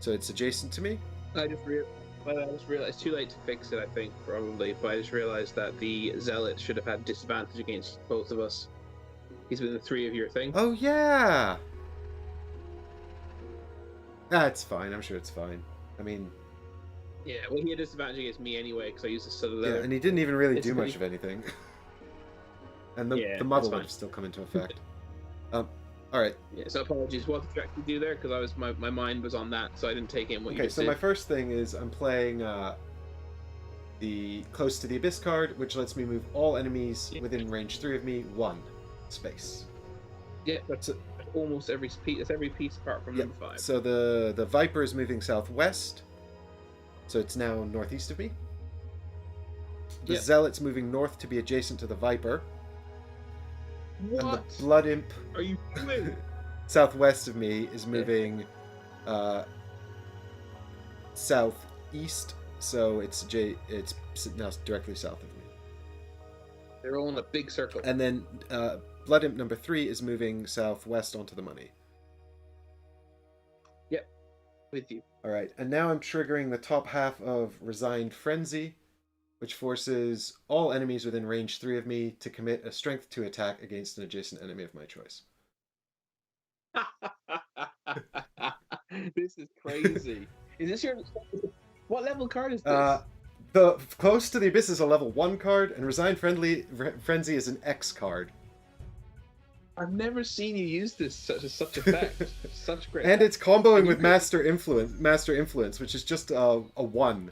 So it's adjacent to me? I just realized it's too late to fix it, I think, probably. But I just realized that the Zealot should have had disadvantage against both of us. He's been the 3 of your thing. Oh, yeah! That's fine. I'm sure it's fine. I mean... Yeah, well, he had disadvantage against me anyway, because I used the Southern Leather. Yeah, and he didn't even really do much of anything. And the model would have still come into effect. Alright. Yeah, so apologies. What did you actually do there? Because my mind was on that, so I didn't take in what you just did. Okay, so my first thing is I'm playing the Close to the Abyss card, which lets me move all enemies within range 3 of me 1 space. Yeah, that's almost every piece. That's every piece apart from number 5. So the Viper is moving southwest, so it's now northeast of me. The Zealot's moving north to be adjacent to the Viper. What? And the Blood Imp Are you doing? southwest of me is moving southeast, so it's now directly south of me. They're all in a big circle. And then Blood Imp number 3 is moving southwest onto the money. Yep. with you. All right, and now I'm triggering the top half of Resigned Frenzy, which forces all enemies within range 3 of me to commit a Strength 2 attack against an adjacent enemy of my choice. This is crazy. Is this your... What level card is this? The Close to the Abyss is a level 1 card, and Resigned Frenzy is an X card. I've never seen you use this such effect. Such great. And it's comboing with Master Influence, which is just a 1.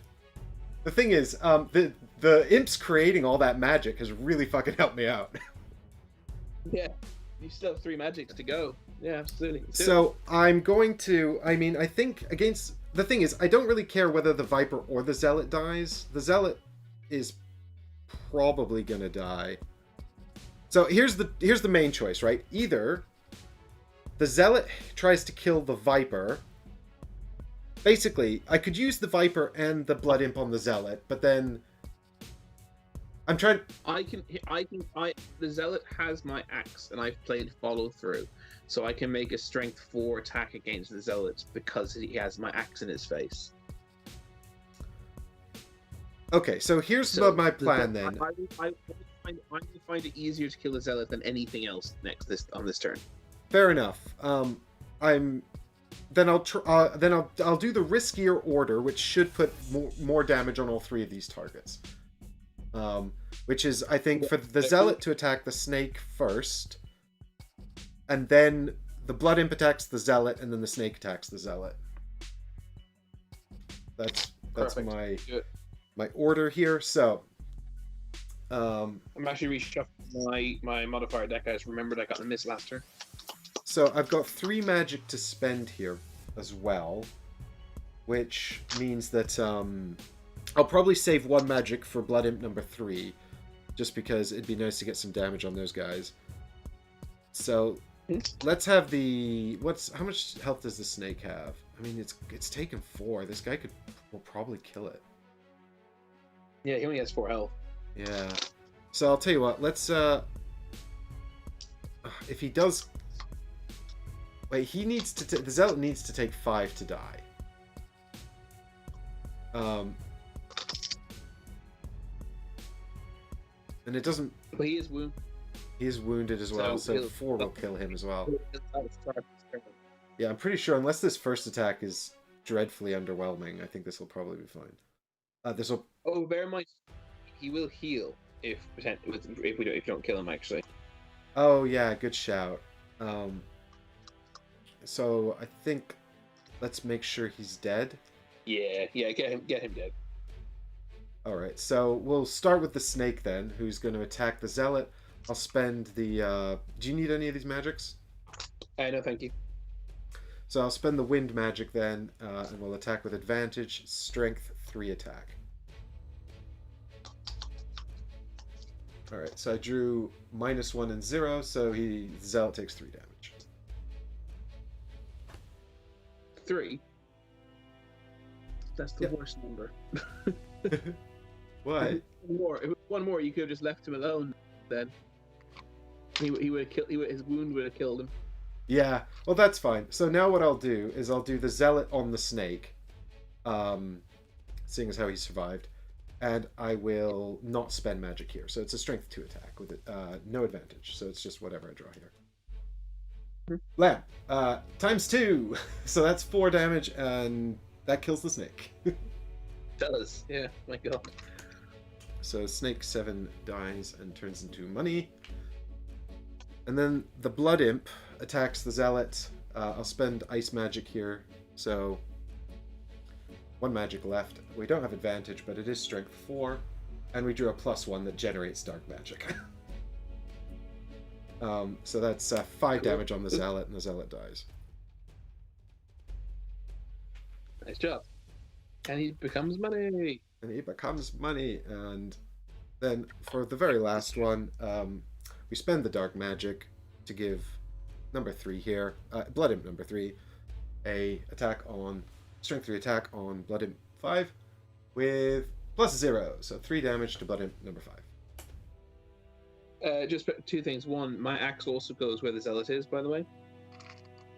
The thing is, the imps creating all that magic has really fucking helped me out. Yeah, you still have 3 magics to go. Yeah, absolutely. So I'm going to. I mean, I think against the thing is, I don't really care whether the Viper or the Zealot dies. The Zealot is probably gonna die. So here's the main choice, right? Either the Zealot tries to kill the Viper. Basically, I could use the Viper and the Blood Imp on the Zealot, but then I'm trying. The Zealot has my axe, and I've played follow through, so I can make a strength 4 attack against the Zealot because he has my axe in his face. Okay, so here's my plan then. I find it easier to kill the Zealot than anything else on this turn. Fair enough. I'll do the riskier order, which should put more damage on all 3 of these targets. Which is, I think, for the Zealot to attack the Snake first, and then the Blood Imp attacks the Zealot, and then the Snake attacks the Zealot. That's my order here. So I'm actually reshuffling my modifier deck. I just remembered I got the miss last turn. So I've got 3 magic to spend here as well, which means that I'll probably save 1 magic for Blood Imp number 3, just because it'd be nice to get some damage on those guys. So let's have how much health does the Snake have? I mean, it's taken 4. This guy will probably kill it. Yeah, he only has 4 health. Yeah. So I'll tell you what, let's if he does, wait, the Zealot needs to take 5 to die. And it doesn't. But he is wounded. He is wounded as well, so 4 will kill him as well. Yeah, I'm pretty sure, unless this first attack is dreadfully underwhelming, I think this will probably be fine. Oh, bear in mind, he will heal if you don't kill him. Actually. Oh yeah, good shout. So I think let's make sure he's dead. Yeah, get him dead. All right, so we'll start with the Snake then, who's going to attack the Zealot. I'll spend the. Do you need any of these magics? No, thank you. So I'll spend the Wind magic then, and we'll attack with advantage. Strength 3 attack. All right, so I drew -1 and 0, so the Zealot takes 3 damage. 3. That's the worst number. What? If it was one more, you could have just left him alone. Then he would have killed. His wound would have killed him. Yeah, well that's fine. So now what I'll do is I'll do the Zealot on the Snake, seeing as how he survived, and I will not spend magic here. So it's a Strength 2 attack with no advantage. So it's just whatever I draw here. Lamb, ×2. So that's 4 damage, and that kills the Snake. Does, yeah, my god. So Snake 7 dies and turns into money. And then the Blood Imp attacks the Zealot. I'll spend Ice Magic here. So 1 magic left. We don't have advantage, but it is Strength 4. And we drew a +1 that generates Dark Magic. So that's 5 damage on the Zealot, and the Zealot dies. Nice job. And he becomes money. And he becomes money. And then for the very last one, we spend the Dark Magic to give number 3 here, Blood Imp number 3, a Strength 3 attack on Blood Imp 5 with +0. So 3 damage to Blood Imp number 5. Just 2 things. 1, my axe also goes where the Zealot is, by the way.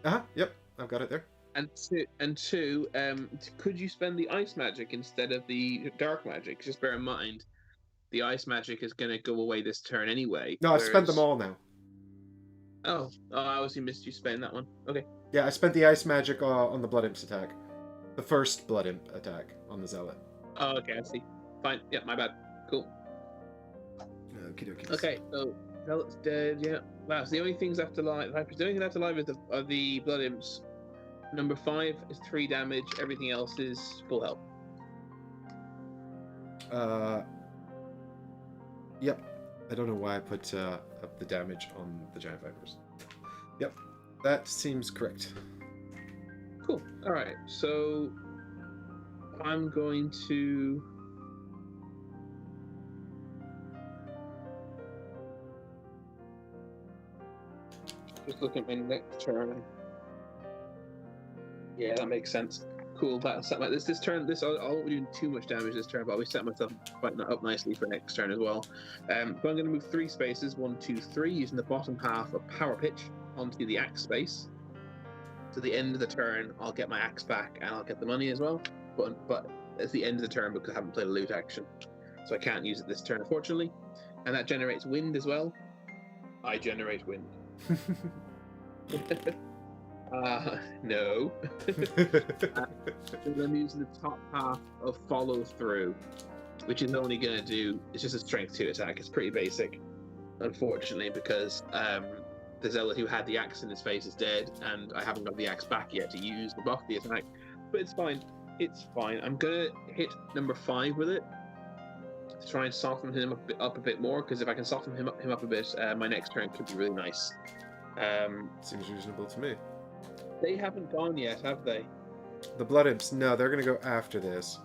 Yep, I've got it there. and two, could you spend the ice magic instead of the dark magic? Just bear in mind, the ice magic is going to go away this turn anyway. No, I've spent them Whereas, all now. oh, I obviously missed you spend that one. Okay. Yeah, I spent the ice magic on the Blood Imp's attack. The first Blood Imp attack on the Zealot. Oh, okay, I see. Fine. Yeah, my bad. Cool. Okie dokie. Okay, so Zealot's dead. Yeah. Wow. So the only things left alive, the only thing left alive are the Blood Imps. Number 5 is 3 damage. Everything else is full health. Yep. I don't know why I put up the damage on the giant vipers. Yep, that seems correct. Cool. All right. So I'm going to. Just look at my next turn. Yeah, that makes sense. Cool. That's set my this turn. I won't be doing too much damage this turn, but I'll be setting myself quite up nicely for next turn as well. So I'm going to move 3 spaces, 1, 2, 3, using the bottom half of Power Pitch onto the axe space. So the end of the turn, I'll get my axe back and I'll get the money as well. But it's the end of the turn because I haven't played a loot action, so I can't use it this turn, unfortunately. And that generates wind as well. I generate wind. No. I'm using the top half of Follow Through, which is only going to do. It's just a Strength 2 attack. It's pretty basic, unfortunately, because the Zealot who had the axe in his face is dead, and I haven't got the axe back yet to use to buff the attack. But it's fine. It's fine. I'm gonna hit number 5 with it to try and soften him up a bit more. Because if I can soften him up a bit, my next turn could be really nice. Seems reasonable to me. They haven't gone yet, have they? The Blood Imps, no, they're gonna go after this.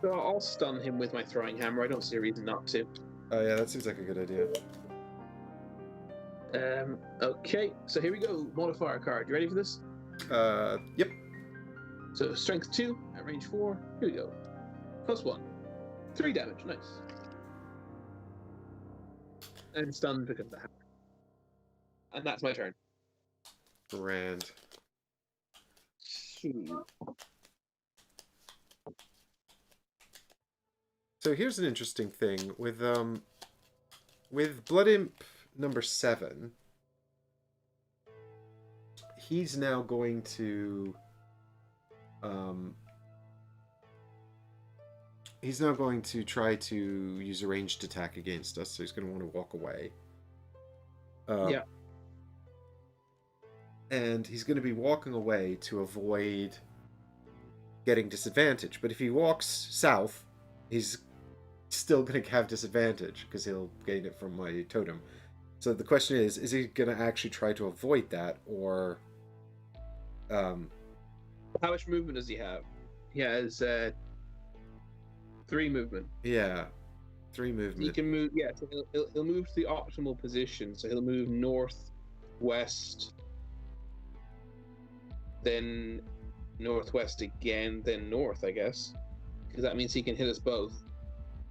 So I'll stun him with my throwing hammer. I don't see a reason not to. Oh yeah, that seems like a good idea. Okay, so here we go. Modifier card. You ready for this? Yep. So strength 2 at range 4. Here we go. +1. 3 damage. Nice. And stunned because of the hammer. And that's my turn. Grand. So here's an interesting thing with Blood Imp number 7. He's now going to try to use a ranged attack against us, so he's going to want to walk away. Yeah. And he's going to be walking away to avoid getting disadvantage. But if he walks south, he's still going to have disadvantage because he'll gain it from my totem. So the question is he going to actually try to avoid that, or how much movement does he have? He has 3 movement. Yeah, 3 movement. He can move. Yeah, so he'll move to the optimal position. So he'll move north, west, then northwest again, then north, I guess, because that means he can hit us both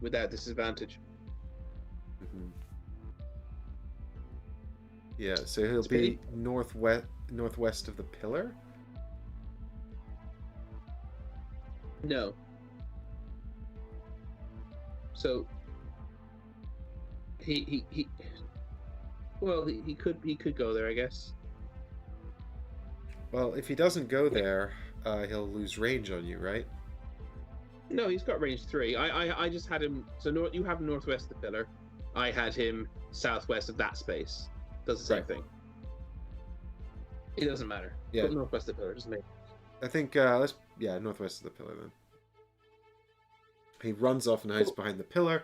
without disadvantage. Mm-hmm. Yeah, so he'll be northwest of the pillar. No. So he could go there, I guess. Well, if he doesn't go there, he'll lose range on you, right? No, he's got range 3. I just had him. So you have northwest of the pillar. I had him southwest of that space. Does the same thing. It doesn't matter. Yeah. Put northwest of the pillar. Just make. I think northwest of the pillar then. He runs off and hides behind the pillar,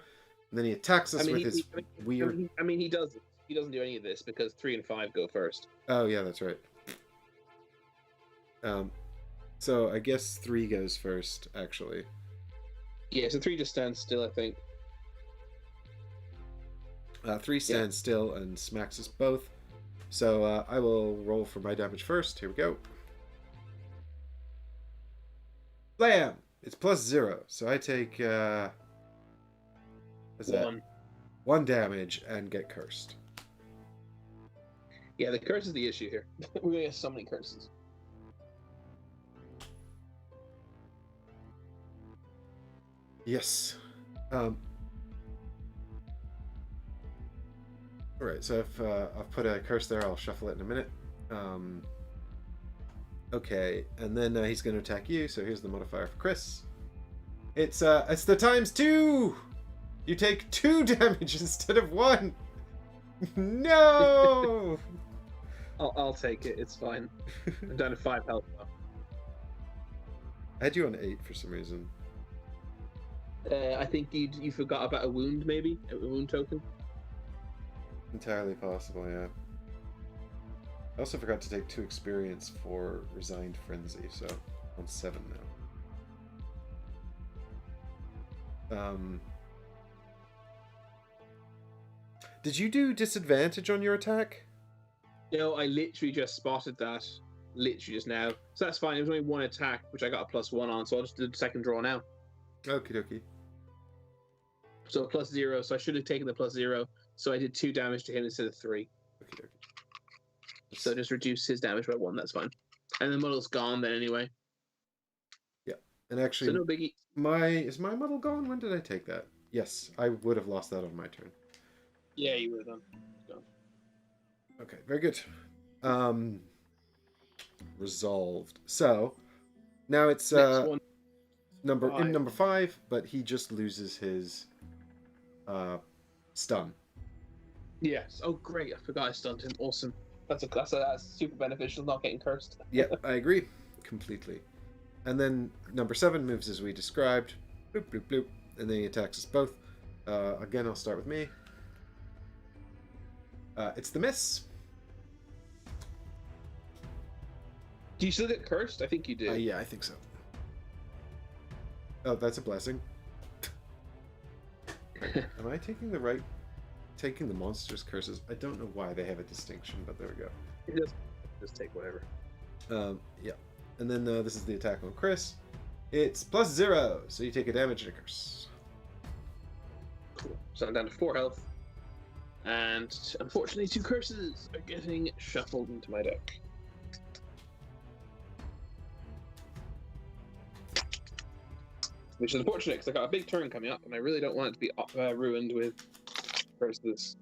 and then he attacks us with his weird. He doesn't. He doesn't do any of this because 3 and 5 go first. Oh yeah, that's right. So I guess 3 goes first, actually. Yeah, so 3 just stands still, I think. 3 stands still and smacks us both. So I will roll for my damage first. Here we go. Blam! It's +0, so I take what's that? 1 damage and get cursed. Yeah, the curse is the issue here. We're gonna get so many curses. Yes. Alright, so I've put a curse there. I'll shuffle it in a minute. Okay, and then he's going to attack you, so here's the modifier for Chris. It's the ×2! You take 2 damage instead of 1! No! I'll take it, it's fine. I'm down to 5 health now. I had you on 8 for some reason. I think you forgot about a wound, maybe? A wound token? Entirely possible, yeah. I also forgot to take 2 experience for Resigned Frenzy, so I'm on 7 now. Did you do disadvantage on your attack? No, I literally just spotted that. Literally just now. So that's fine. It was only 1 attack, which I got a +1 on, so I'll just do the second draw now. Okie dokie. So +0, so I should have taken the +0. So I did 2 damage to him instead of 3. Okie dokie. So just reduce his damage by 1, that's fine. And the muddle's gone then anyway. Yeah. And actually, so no biggie. Is my muddle gone? When did I take that? Yes, I would have lost that on my turn. Yeah, you would have done. Okay, very good. Resolved. So now it's number 5, but he just loses his stun. Yes. Oh great, I forgot I stunned him. Awesome. That's super beneficial, not getting cursed. Yep, I agree completely. And then number 7 moves as we described. Bloop, bloop, bloop. And then he attacks us both. Again, I'll start with me. It's the miss. Do you still get cursed? I think you do. Yeah, I think so. Oh, that's a blessing. Am I taking the monster's curses? I don't know why they have a distinction, but there we go. Just take whatever. Yeah. And then this is the attack on Chris. It's +0, so you take a damage and a curse. Cool. So I'm down to 4 health. And unfortunately, 2 curses are getting shuffled into my deck. Which is unfortunate because I got a big turn coming up, and I really don't want it to be ruined with curses.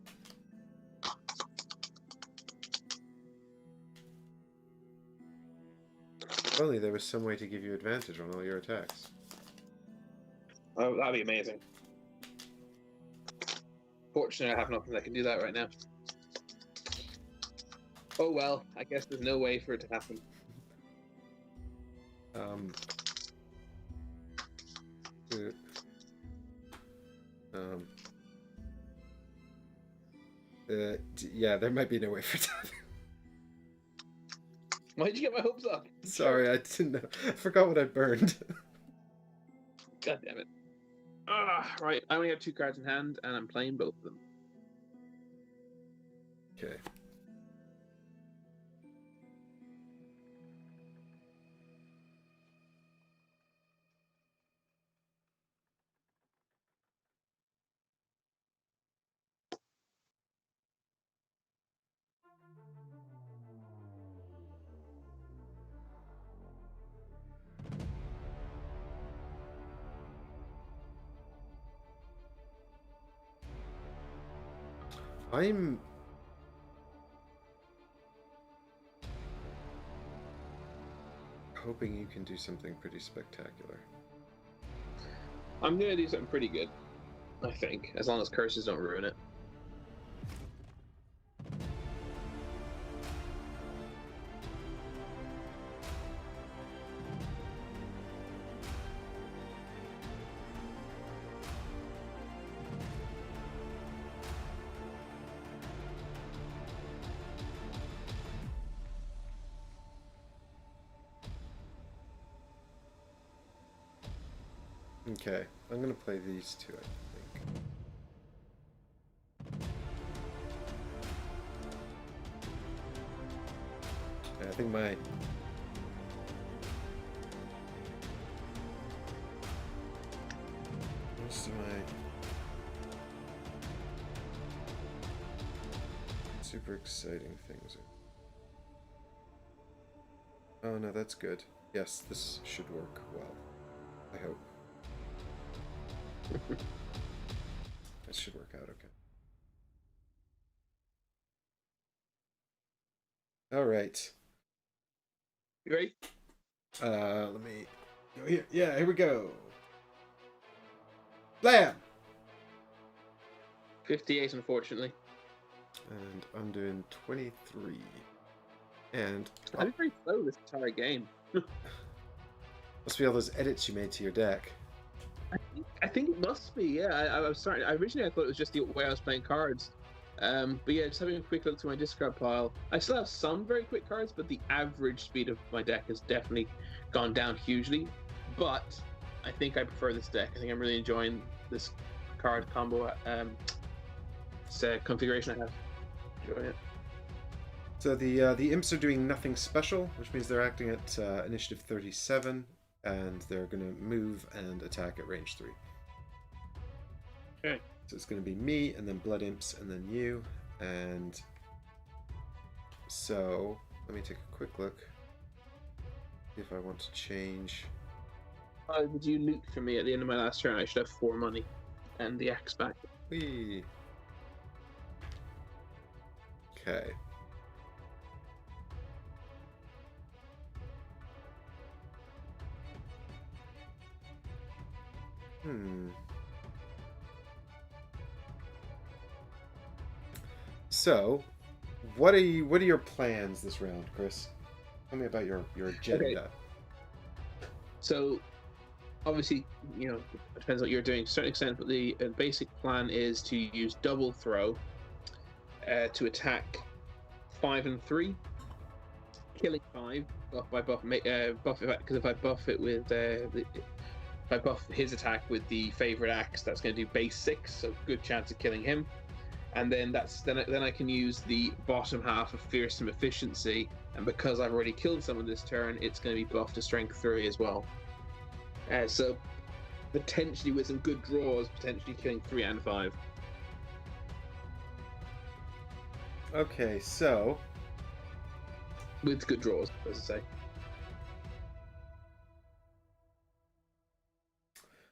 If only there was some way to give you advantage on all your attacks. Oh, that'd be amazing. Fortunately, I have nothing that can do that right now. Oh well, I guess there's no way for it to happen. Yeah, there might be no way for that. Why'd you get my hopes up? Sorry, I didn't know. I forgot what I burned. God damn it. Right, I only have 2 cards in hand, and I'm playing both of them. Okay. I'm hoping you can do something pretty spectacular. I'm gonna do something pretty good, I think, as long as curses don't ruin it. Okay, I'm gonna play these 2, I think. I think my most of my super exciting things are... Oh no, that's good. Yes, this should work well. I hope. That should work out okay. All right. You ready? Let me go here. Yeah, here we go. Blam! 58, unfortunately. And I'm doing 23. And I did very slow this entire game. must be all those edits you made to your deck. I think it must be. Yeah, I was sorry. Originally, I thought it was just the way I was playing cards. But yeah, just having a quick look through my discard pile, I still have some very quick cards, but the average speed of my deck has definitely gone down hugely. But I think I prefer this deck. I think I'm really enjoying this card combo. Configuration I have. Enjoying it. So the imps are doing nothing special, which means they're acting at initiative 37, and they're going to move and attack at range 3. Okay. So it's going to be me, and then blood imps, and then you, and so let me take a quick look. See if I want to change. Did you loot for me at the end of my last turn? I should have 4 money and the axe back. Whee. Okay. So, what are your plans this round, Chris? Tell me about your agenda. Okay. So, obviously, you know, it depends what you're doing to a certain extent, but the basic plan is to use double throw to attack 5 and 3, killing 5 buff it, because if I buff it with if I buff his attack with the favorite axe, that's going to do base 6, so good chance of killing him. And then then I can use the bottom half of fearsome efficiency, and because I've already killed someone this turn, it's going to be buffed to strength 3 as well. So potentially with some good draws, potentially killing 3 and 5. Okay, so With good draws, as I say.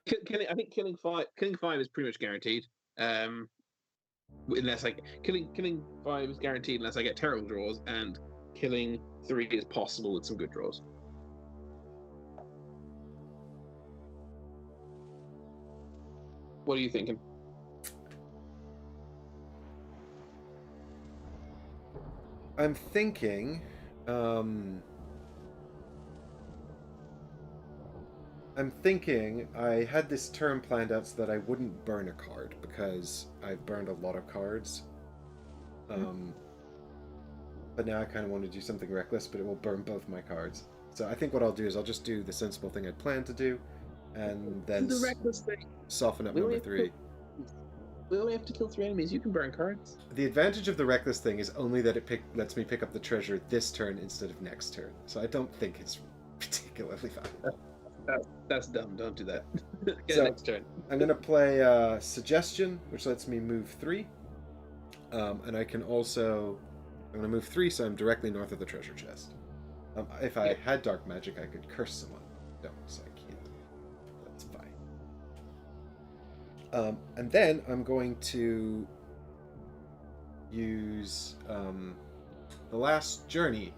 I think killing 5 is pretty much guaranteed. Unless killing 5 is guaranteed unless I get terrible draws, and killing 3 is possible with some good draws. What are you thinking? I'm thinking, I had this turn planned out so that I wouldn't burn a card, because I've burned a lot of cards. But now I kind of want to do something reckless, but it will burn both my cards. So I think what I'll do is I'll just do the sensible thing I'd planned to do, and then The reckless thing. soften up number 3. We only have to kill 3 enemies. You can burn cards. The advantage of the reckless thing is only that it lets me pick up the treasure this turn instead of next turn. So I don't think it's particularly valuable. That's dumb. Don't do that. Get So, next turn. I'm going to play Suggestion, which lets me move 3. And I can also... I'm going to move 3, so I'm directly north of the treasure chest. If I had Dark Magic, I could curse someone. No, so I can't. That's fine. And then I'm going to use the last journey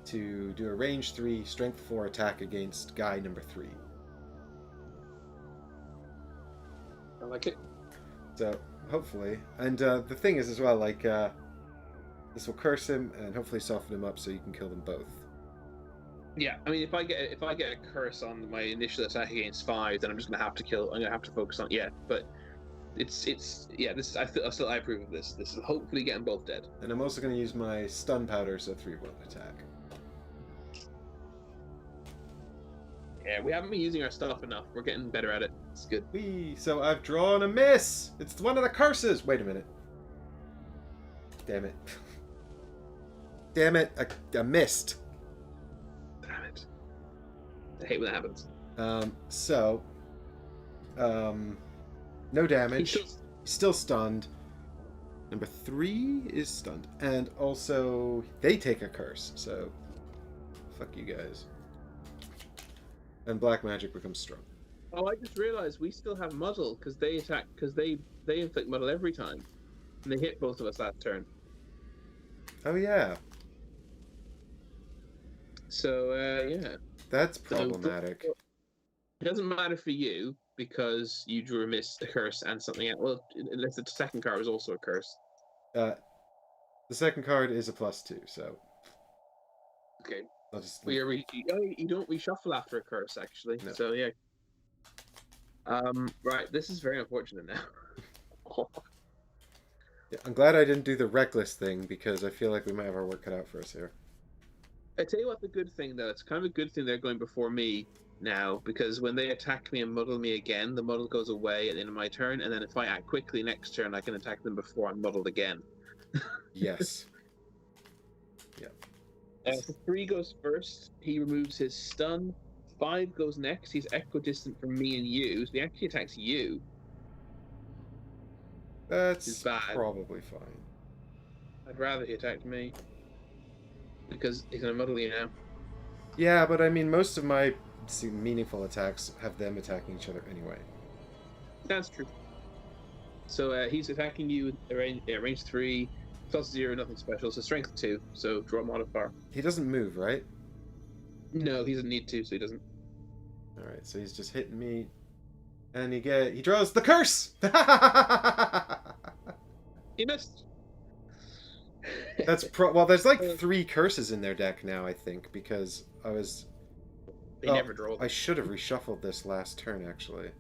to do a range 3, strength 4 attack against guy number 3. I like it. So, hopefully. And the thing is as well, like, this will curse him and hopefully soften him up so you can kill them both. Yeah, I mean, if I get a curse on my initial attack against 5, then I'm just gonna have to kill. I'm gonna have to focus on but it's yeah. This I approve of this. This is hopefully getting both dead. And I'm also going to use my stun powder, so 3 won't attack. Yeah, we haven't been using our stuff enough. We're getting better at it. It's good. Whee! So I've drawn a miss! It's one of the curses! Wait a minute. Damn it. Damn it, I missed. Damn it. I hate when that happens. No damage. Still stunned. Number 3 is stunned. And also, they take a curse, so fuck you guys. And black magic becomes strong. Oh, I just realized we still have muddle because they attack they inflict muddle every time, and they hit both of us last turn. Oh yeah, So yeah, that's so problematic. it doesn't matter for you because you drew a miss, a curse, and something else. Well, unless the second card was also a curse. Uh, the second card is a +2, so Okay, I'll just we are you don't reshuffle after a curse actually. no. So yeah. Right, this is very unfortunate now. Yeah, I'm glad I didn't do the reckless thing because I feel like we might have our work cut out for us here. I tell you what, the good thing though, it's kind of a good thing they're going before me now because when they attack me and muddle me again, the muddle goes away at the end of my turn, and then if I act quickly next turn, I can attack them before I'm muddled again. Yes. Yeah. So 3 goes first. He removes his stun. 5 goes next. He's equidistant from me and you, so he actually attacks you. It's That's bad. probably fine. I'd rather he attacked me because he's gonna muddle you now. Yeah, but I mean, most of my meaningful attacks have them attacking each other anyway. That's true. So he's attacking you at range 3, +0, nothing special. So strength 2. So draw a modifier. He doesn't move, right? No, he doesn't need to, so he doesn't. All right, so he's just hitting me, and he draws the curse. He missed. Well, there's like 3 curses in their deck now, I think, because I was. They never draw. I should have reshuffled this last turn, actually.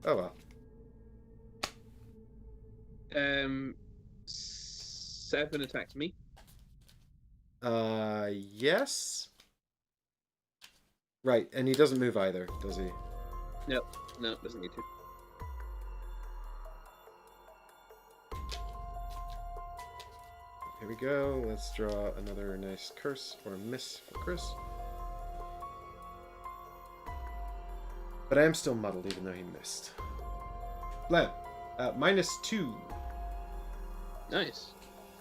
Oh well. 7 attacks me. Yes. Right, and he doesn't move either, does he? No, doesn't need to. Here we go. Let's draw another nice curse or miss for Chris. But I am still muddled, even though he missed. Blam. -2. Nice.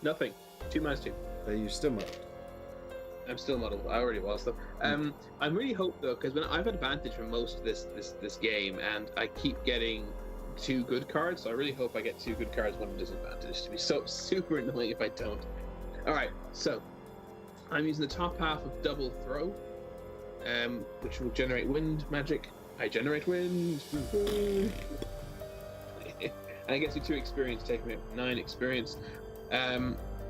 Nothing. 2 -2. You're still muddled. I'm still muddled. I already was though. I'm really hope though, because when I've had advantage for most of this game, and I keep getting 2 good cards. So I really hope I get 2 good cards, 1 disadvantage. To be so super annoying if I don't. All right, so I'm using the top half of double throw, which will generate wind magic. I generate wind. And I get you 2 experience, taking me up 9 experience.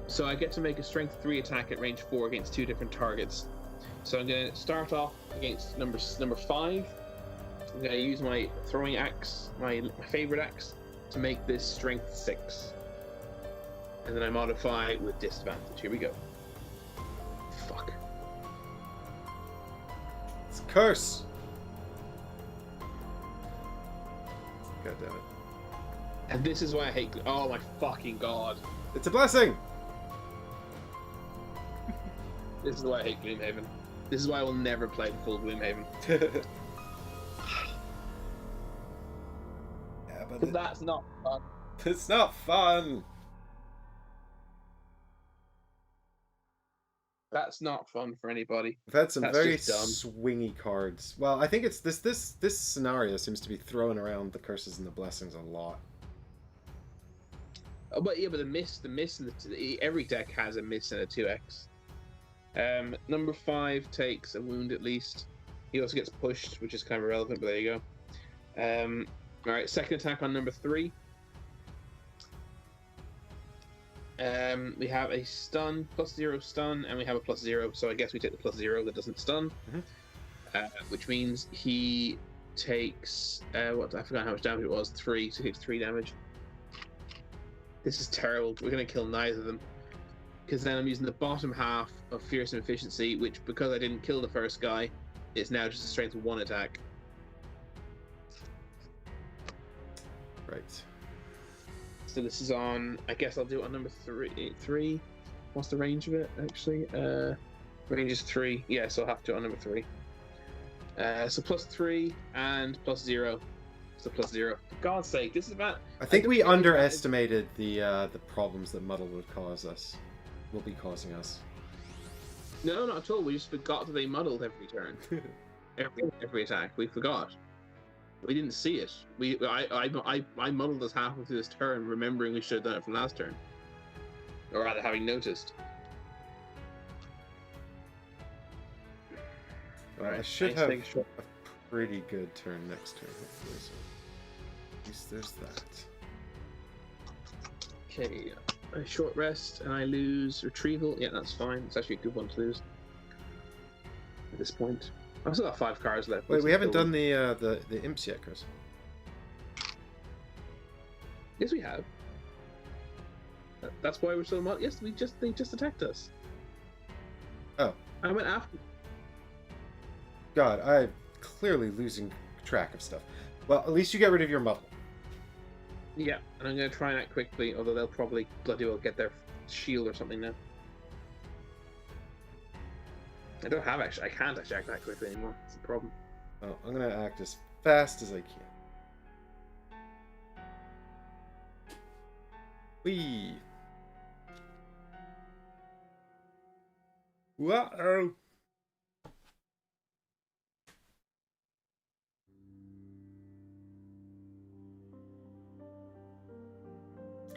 So I get to make a strength 3 attack at range 4 against 2 different targets. So I'm going to start off against number 5. I'm going to use my throwing axe, my favorite axe, to make this strength 6. And then I modify with disadvantage. Here we go. Fuck. It's a curse. God damn it. And this is why I hate. Oh my fucking god. It's a blessing. This is why I hate Gloomhaven. This is why I will never play full Gloomhaven. Yeah, but That's not fun. it's not fun. That's not fun for anybody. We've had some That's very just dumb. swingy cards. Well, I think it's this scenario seems to be throwing around the curses and the blessings a lot. Oh, but yeah, but the miss, and every deck has a miss and a 2x. Number 5 takes a wound at least. He also gets pushed, which is kind of irrelevant, but there you go. All right, second attack on number 3. We have a stun, +0 stun, and we have a +0, so I guess we take the +0 that doesn't stun. Which means he takes, I forgot how much damage it was, 3, so he takes 3 damage. This is terrible. We're going to kill neither of them. Because then I'm using the bottom half of Fearsome Efficiency, which, because I didn't kill the first guy, is now just a strength 1 attack. Right. So this is on, I guess I'll do it on number 3. What's the range of it, actually? Range is 3. Yeah, so I'll have to do it on number 3. So +3 and +0. So +0. For God's sake, this is about... I think we underestimated the problems that Muddle will be causing us. No, not at all. We just forgot that they muddled every turn. every attack. We forgot. We didn't see it. I muddled us halfway through this turn, remembering we should have done it from last turn, or rather, having noticed. Well, I should have a pretty good turn next turn, hopefully. So at least there's that. Okay, a short rest and I lose retrieval. Yeah, that's fine. It's actually a good one to lose at this point. I've still got 5 cards left. Wait, we haven't done the imps yet, Chris. Yes, we have. That's why we're still not. Yes, they just attacked us. Oh. I went after. God, I'm clearly losing track of stuff. Well, at least you get rid of your muddle. Yeah, and I'm going to try and act quickly, although they'll probably bloody well get their shield or something now. I can't actually act that quickly anymore. It's a problem. Well, I'm going to act as fast as I can. Whee! Whoa!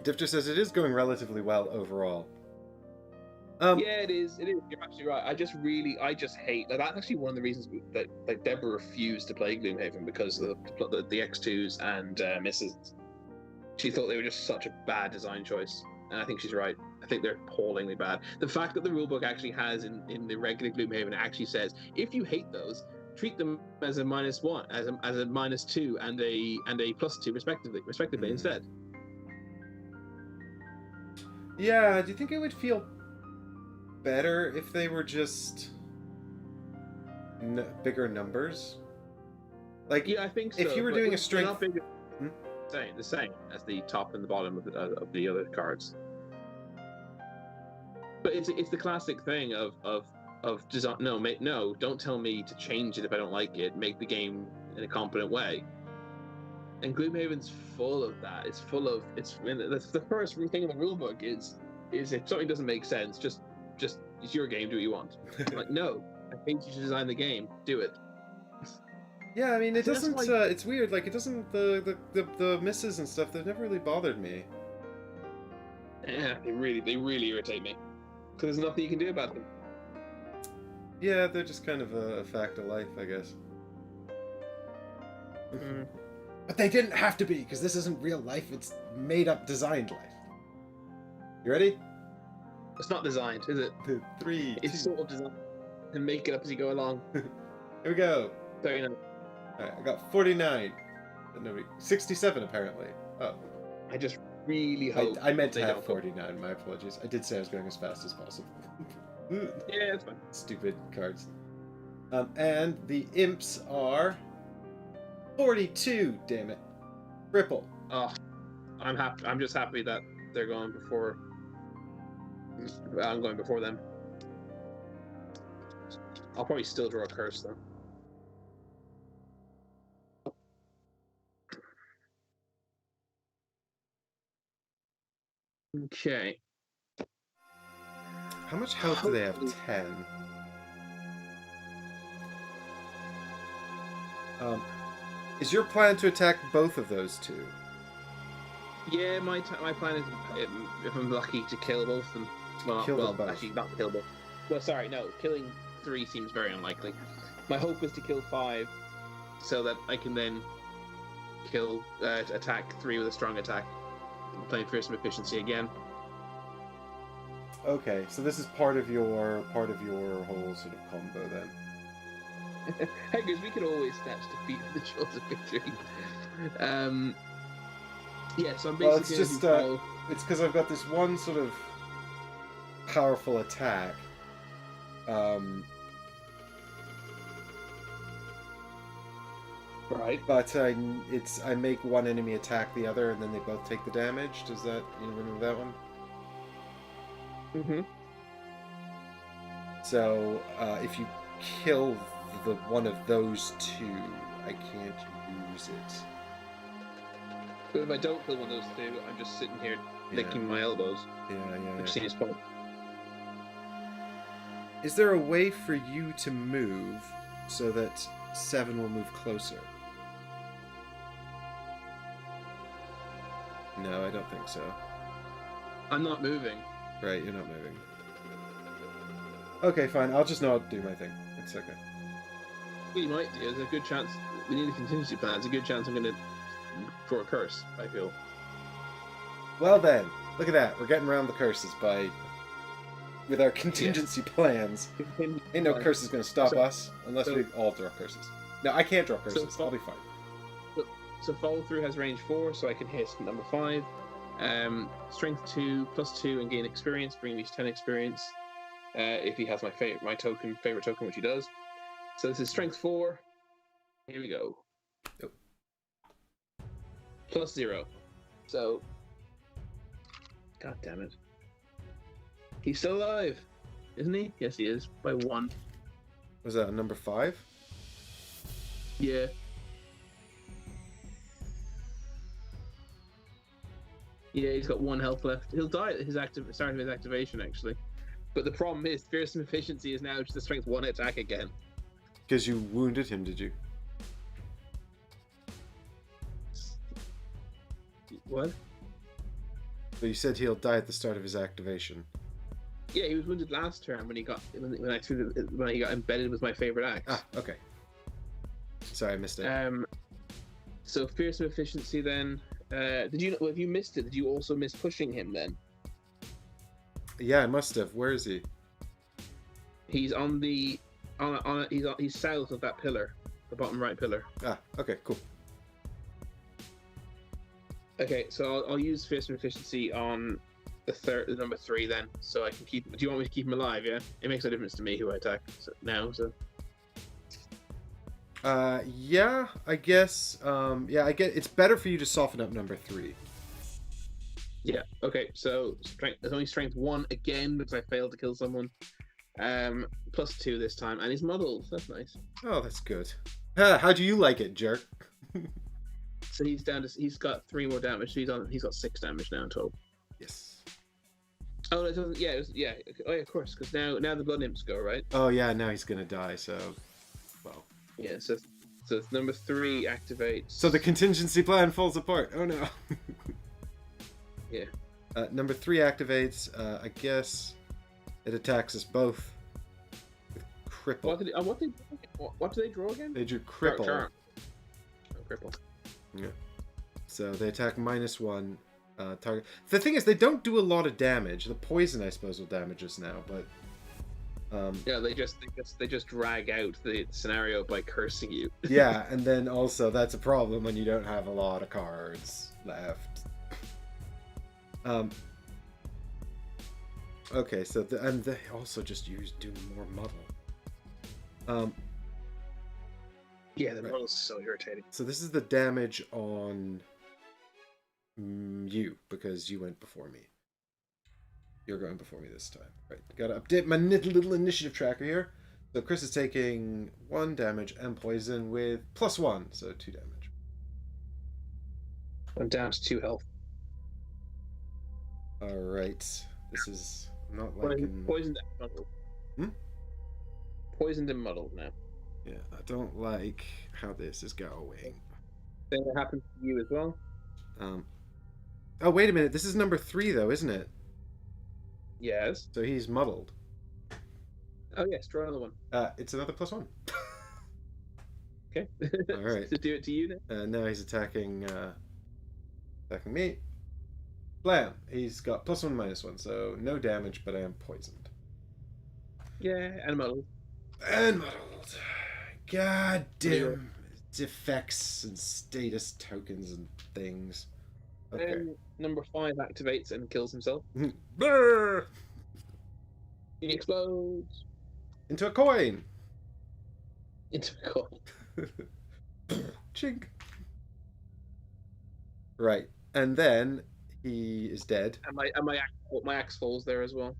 Difter says it is going relatively well overall. Yeah, it is. It is. You're absolutely right. I just hate. Like, that's actually one of the reasons that like Deborah refused to play Gloomhaven, because of the X2s and misses. She thought they were just such a bad design choice, and I think she's right. I think they're appallingly bad. The fact that the rulebook actually has in the regular Gloomhaven, it actually says if you hate those, treat them as a -1, as a -2, and a +2 respectively instead. Yeah, do you think it would feel better if they were just bigger numbers? Like, yeah, I think so. If you were doing a strength, the same as the top and the bottom of the other cards. But it's the classic thing of design. No, mate, no, don't tell me to change it if I don't like it. Make the game in a competent way. And Gloomhaven's full of that. It's full of the first thing in the rulebook is if something doesn't make sense, just it's your game. Do what you want. Like, no, I think you should design the game. Do it. Yeah, I mean, it doesn't. It's weird. Like, it doesn't. The misses and stuff. They've never really bothered me. Yeah, they really irritate me, because there's nothing you can do about them. Yeah, they're just kind of a fact of life, I guess. But they didn't have to be, because this isn't real life. It's made-up, designed life. You ready? It's not designed, is it? 3, It's 2. sort of designed, and make it up as you go along. Here we go. 39. Alright, I got 49. 67, apparently. Oh. I just really hope. I meant to have 49, my apologies. I did say I was going as fast as possible. Yeah, it's fine. Stupid cards. And the imps are 42, damn it. Ripple. Oh, I'm happy. I'm just happy that they're going before. I'm going before them. I'll probably still draw a curse though. Okay. How much health do they have? 10. Is your plan to attack both of those two? Yeah, my plan is, if I'm lucky, to kill both of them. Actually, not kill both. Well, sorry, no. Killing 3 seems very unlikely. My hope is to kill 5, so that I can then attack 3 with a strong attack, playing fearsome efficiency again. Okay, so this is part of your whole sort of combo then. Hey, because we could always snatch defeat for the jaws of victory. Yeah, so I'm basically. Well, it's just it's because I've got this one sort of powerful attack. Right. But I make one enemy attack the other, and then they both take the damage. Does that, you remember that one? Mm-hmm. So if you kill the one of those two, I can't use it. But if I don't kill one of those 2, I'm just sitting here licking my elbows. Which seems fun. Is there a way for you to move so that 7 will move closer? No, I don't think so. I'm not moving. Right, you're not moving. Okay, fine. I'll just not do my thing. It's okay. What you might do, there's a good chance, we need a contingency plan, there's a good chance I'm going to draw a curse, I feel. Well then, look at that. We're getting around the curses with our contingency plans. Ain't no curse going to stop us unless we all draw curses. No, I can't draw curses. I'll be fine. So follow through has range 4, so I can hit number 5. Strength 2, +2, and gain experience, bring me to 10 experience. If he has my favorite token, which he does. So this is strength 4. Here we go. Yep. +0. So, god damn it, he's still alive, isn't he? Yes, he is, by 1. Was that a number 5? Yeah. Yeah, he's got 1 health left. He'll die at his start of his activation, actually. But the problem is, fearsome efficiency is now just a strength 1 attack again. Because you wounded him, did you? What? But you said he'll die at the start of his activation. Yeah, he was wounded last turn when he got embedded with my favorite axe. Ah, okay. Sorry, I missed it. So fearsome efficiency then. If you missed it, did you also miss pushing him then? Yeah, I must have. Where is he? He's on the he's south of that pillar, the bottom right pillar. Ah, okay, cool. Okay, so I'll use fearsome efficiency on the number 3 then, so I can keep. Do you want me to keep him alive? Yeah, it makes no difference to me who I attack now. So. Yeah, I guess. Yeah, I get. It's better for you to soften up number 3. Yeah. Okay. So there's only strength 1 again because I failed to kill someone. +2 this time, and he's muddled. That's nice. Oh, that's good. How do you like it, jerk? So he's down to. He's got 3 more damage. So he's got 6 damage now in total. Yes. Oh, it doesn't. Yeah. Yeah. Oh, yeah. Of course, because now the blood imps go right. Oh yeah, now he's gonna die. So, well. Yeah. So number 3 activates. So the contingency plan falls apart. Oh no. Yeah. Number 3 activates. I guess it attacks us both with cripple. What do they draw again? They drew cripple. Charm. Oh, cripple. Yeah. So they attack -1 target. The thing is, they don't do a lot of damage. The poison, I suppose, will damage us now, but. Yeah, they just drag out the scenario by cursing you. Yeah, and then also that's a problem when you don't have a lot of cards left. Okay, so and they also just do more muddle. Yeah, the muddle's so irritating. So this is the damage on you because you went before me. You're going before me this time. Right, gotta update my little initiative tracker here. So Chris is taking 1 damage and poison with +1, so 2 damage. I'm down to 2 health. Alright. This is not liking... Poisoned and muddled. Poisoned and muddled now. Yeah, I don't like how this is going. Thing that happens to you as well. Oh, wait a minute. This is number 3, though, isn't it? Yes. So he's muddled. Oh, yes. Draw another one. It's another +1. Okay. All right. To do it to you now. Now he's attacking me. Blam! He's got +1, -1, so no damage, but I am poisoned. Yeah, and muddled. And muddled. God damn. Effects and status tokens and things. Okay. And number 5 activates and kills himself. Brrr! He explodes. Into a coin! Into a coin. Chink. Right. And then he is dead. And my axe falls there as well.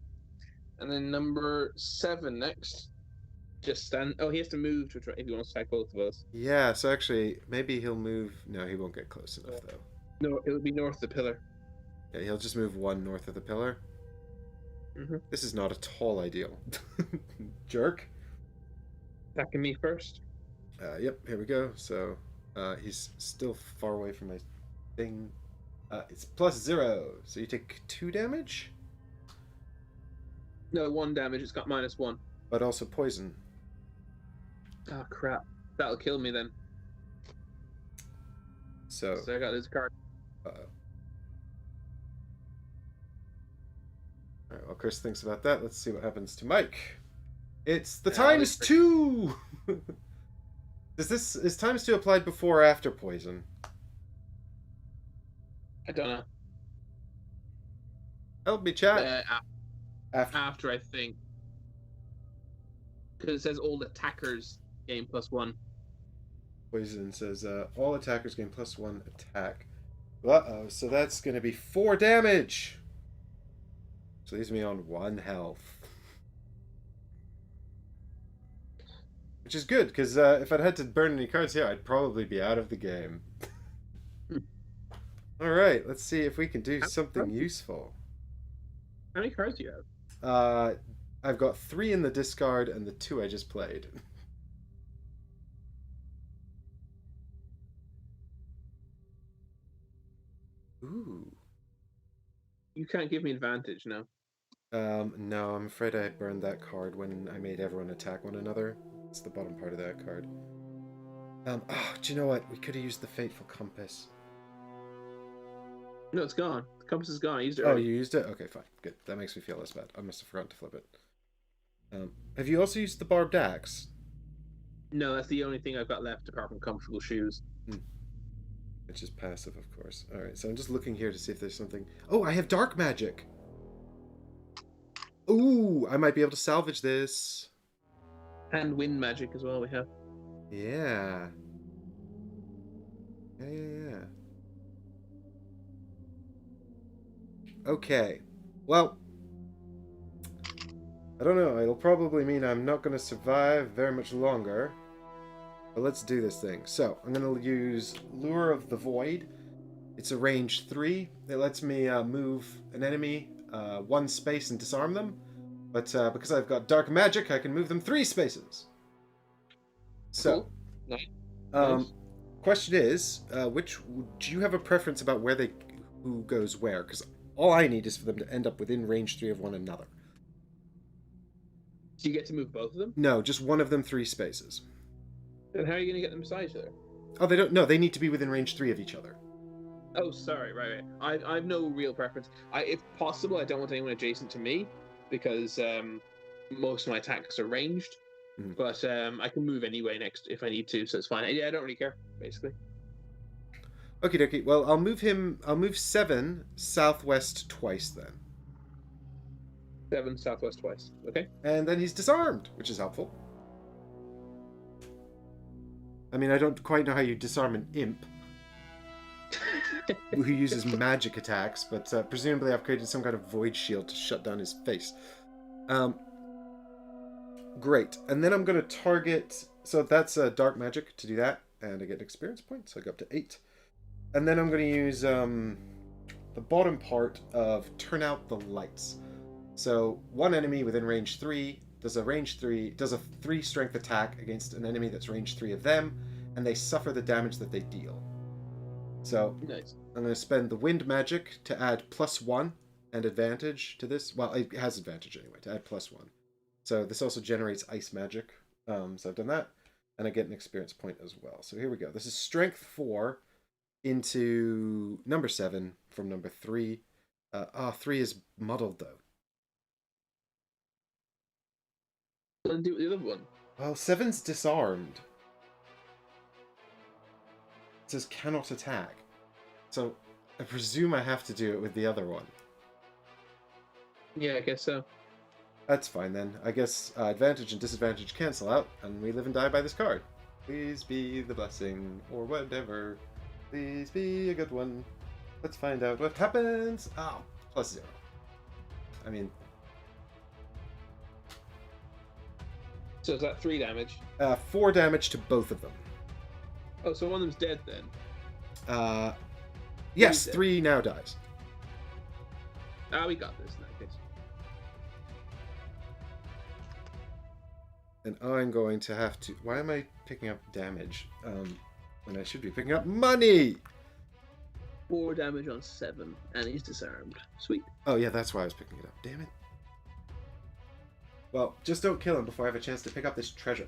And then number 7 next. Just stand. Oh, he has to move to try if he wants to attack both of us. Yeah, so actually, maybe he'll move. No, he won't get close enough, though. No, it would be north of the pillar. Yeah, he'll just move 1 north of the pillar. Mm-hmm. This is not at all ideal. Jerk. Attacking me first. Yep, here we go. So, he's still far away from my thing. It's +0, so you take 2 damage, No, 1 damage. It's got -1. but also poison. Oh crap! That'll kill me then. So, So I got this card. Alright, while Chris thinks about that, let's see what happens to Mike. It's the ×2! Is ×2 applied before or after poison? I don't know. Help me, chat. After I think, because it says all attackers gain +1. Poison says all attackers gain +1 attack. Uh-oh, so that's going to be 4 damage. So leaves me on 1 health. Which is good, because if I'd had to burn any cards here, I'd probably be out of the game. Alright, let's see if we can do something useful. How many cards do you have? I've got 3 in the discard and the 2 I just played. Ooh. You can't give me advantage, no. No, I'm afraid I burned that card when I made everyone attack one another. It's the bottom part of that card. Oh, do you know what? We could have used the Fateful Compass. No, it's gone. The compass is gone. I used it Oh, already. you used it? Okay, fine. Good. That makes me feel less bad. I must have forgotten to flip it. Have you also used the Barbed Axe? No, that's the only thing I've got left apart from comfortable shoes. Which is passive, of course. Alright, so I'm just looking here to see if there's something... Oh, I have Dark Magic! Ooh, I might be able to salvage this. And wind magic as well we have. Yeah. Yeah. Okay. Well, I don't know. It'll probably mean I'm not going to survive very much longer. But let's do this thing. So, I'm going to use Lure of the Void. It's a range 3. It lets me move an enemy 1 space and disarm them. But because I've got Dark Magic, I can move them 3 spaces. So, cool. Nice. Question is, do you have a preference about who goes where? Because all I need is for them to end up within range 3 of one another. Do you get to move both of them? No, just one of them 3 spaces. Then how are you going to get them beside each other? Oh, they don't. No, they need to be within range 3 of each other. Oh, sorry. Right. I've no real preference. If possible, I don't want anyone adjacent to me because most of my attacks are ranged. Mm-hmm. But I can move anyway next if I need to, so it's fine. Yeah, I don't really care, basically. Okie dokie. Well, I'll move 7 southwest twice then. 7 southwest twice. Okay. And then he's disarmed, which is helpful. I mean, I don't quite know how you disarm an imp who uses magic attacks, but presumably I've created some kind of void shield to shut down his face. Great. And then I'm going to target... So that's dark magic to do that, and I get an experience point, so I go up to 8. And then I'm going to use the bottom part of Turn Out the Lights. So one enemy within range 3 does a 3 strength attack against an enemy that's range 3 of them, and they suffer the damage that they deal. So nice. I'm going to spend the wind magic to add +1 and advantage to this. Well, it has advantage anyway, to add +1. So this also generates ice magic. So I've done that, and I get an experience point as well. So here we go. This is strength 4 into number 7 from number 3. 3 is muddled though. Then do the other one. Well, 7's disarmed. It says cannot attack. So I presume I have to do it with the other one. Yeah, I guess so. That's fine then. I guess advantage and disadvantage cancel out, and we live and die by this card. Please be the blessing, or whatever. Please be a good one. Let's find out what happens. Oh, +0. I mean... So is that 3 damage? 4 damage to both of them. Oh, so one of them's dead then? Yes, dead. 3 now dies. We got this in that case. And I'm going to have to... Why am I picking up damage when I should be picking up money? 4 damage on 7, and he's disarmed. Sweet. Oh yeah, that's why I was picking it up. Damn it. Well, just don't kill him before I have a chance to pick up this treasure.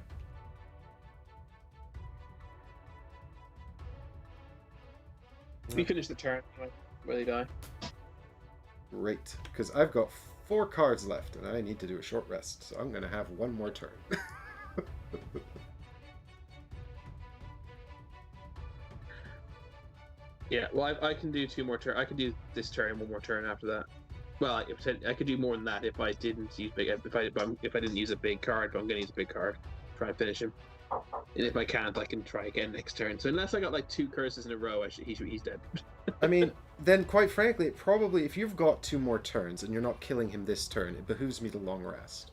We finish the turn, where they die. Great, because I've got 4 cards left, and I need to do a short rest, so I'm going to have 1 more turn. Yeah, well, I can do 2 more turns. I can do this turn and 1 more turn after that. Well, I could do more than that if I didn't use if I didn't use a big card, but I'm going to use a big card. Try and finish him. And if I can't, I can try again next turn. So unless I got like 2 curses in a row, he's dead. I mean, then quite frankly, it probably, if you've got 2 more turns and you're not killing him this turn, it behooves me to long rest.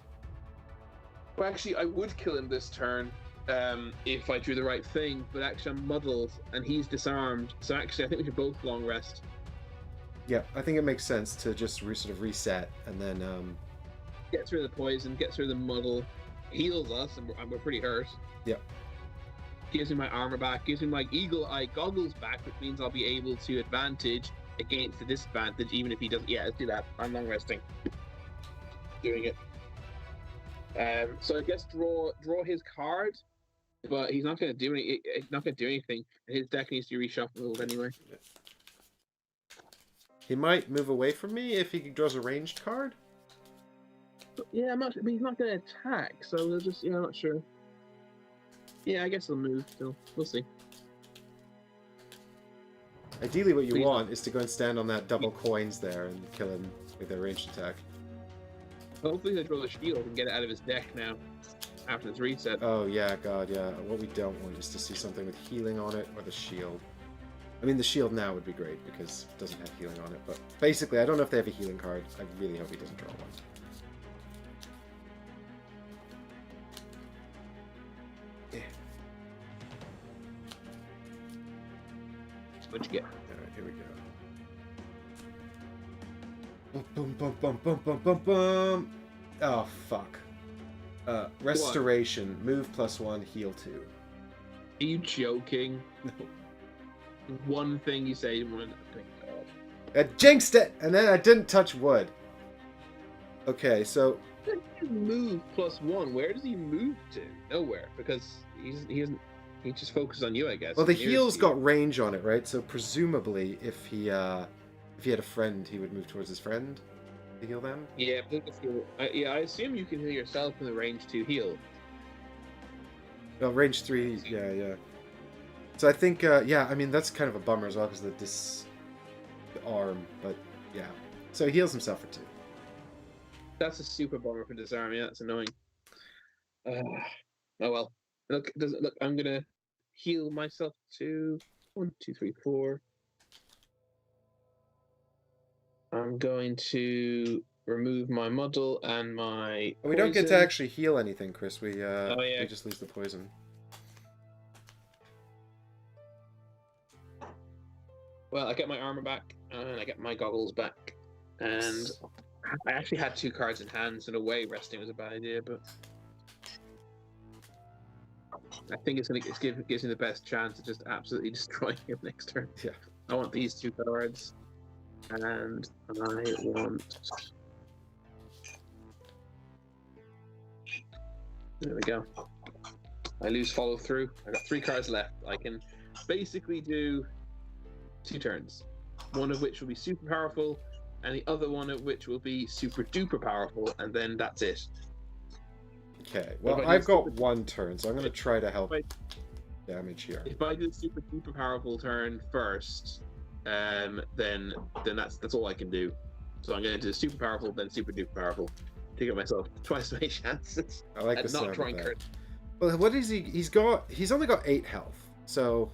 Well, actually, I would kill him this turn if I drew the right thing, but actually I'm muddled and he's disarmed. So actually, I think we should both long rest. Yeah, I think it makes sense to just sort of reset and then... Get through the poison, get through the muddle, heals us, and we're pretty hurt. Yeah. Gives me my armor back, gives me my eagle eye goggles back, which means I'll be able to advantage against the disadvantage, even if he doesn't. Yeah, let's do that. I'm long resting. Doing it. So I guess draw his card, but he's not going to do anything. His deck needs to be reshuffled anyway. He might move away from me if he draws a ranged card. But yeah, but he's not going to attack, so they'll just. I'm not sure. Yeah, I guess he'll move still. We'll see. Ideally, what you want is to go and stand on that double coins there and kill him with a ranged attack. Hopefully he'll draw the shield and get it out of his deck now, after this reset. Oh yeah, god, yeah. What we don't want is to see something with healing on it or the shield. I mean, the shield now would be great because it doesn't have healing on it, but basically, I don't know if they have a healing card. I really hope he doesn't draw one. Yeah. What'd you get? Alright, here we go. Boom, boom, boom, boom, boom, boom, boom. Oh, fuck. Restoration. Move +1, heal 2. Are you joking? No. One thing you say, one thing. I jinxed it, and then I didn't touch wood. Okay, so Move +1. Where does he move to? Nowhere, because he just focuses on you, I guess. well, the heal's got range on it, right? So presumably, if he had a friend, he would move towards his friend to heal them. Yeah, I assume you can heal yourself in the range 2 heal. Well, range 3, yeah. So I think, yeah, I mean, that's kind of a bummer as well, because the arm, but yeah. So he heals himself for 2. That's a super bummer for disarm. Yeah, that's annoying. Oh well. Look, I'm gonna heal myself to 1, 2, 3, 4. I'm going to remove my muddle and my. We don't get to poison. actually heal anything, Chris. We yeah. we just lose the poison. Well, I get my armor back and I get my goggles back, and I actually had 2 cards in hand, so in a way, resting was a bad idea, but I think it gives me the best chance of just absolutely destroying him next turn. Yeah. I want these 2 cards, and I want. There we go. I lose follow through. I got 3 cards left. I can basically do 2 turns, one of which will be super powerful, and the other one of which will be super duper powerful, and then that's it. Okay, well, I've got 1 turn, so I'm going to try to help damage here. If I do the super duper powerful turn first, then that's all I can do. So I'm going to do super powerful, then super duper powerful, to give myself twice my chances. I like the at sound not drawing of that. cards. Well, what is he? He's only got 8 health, so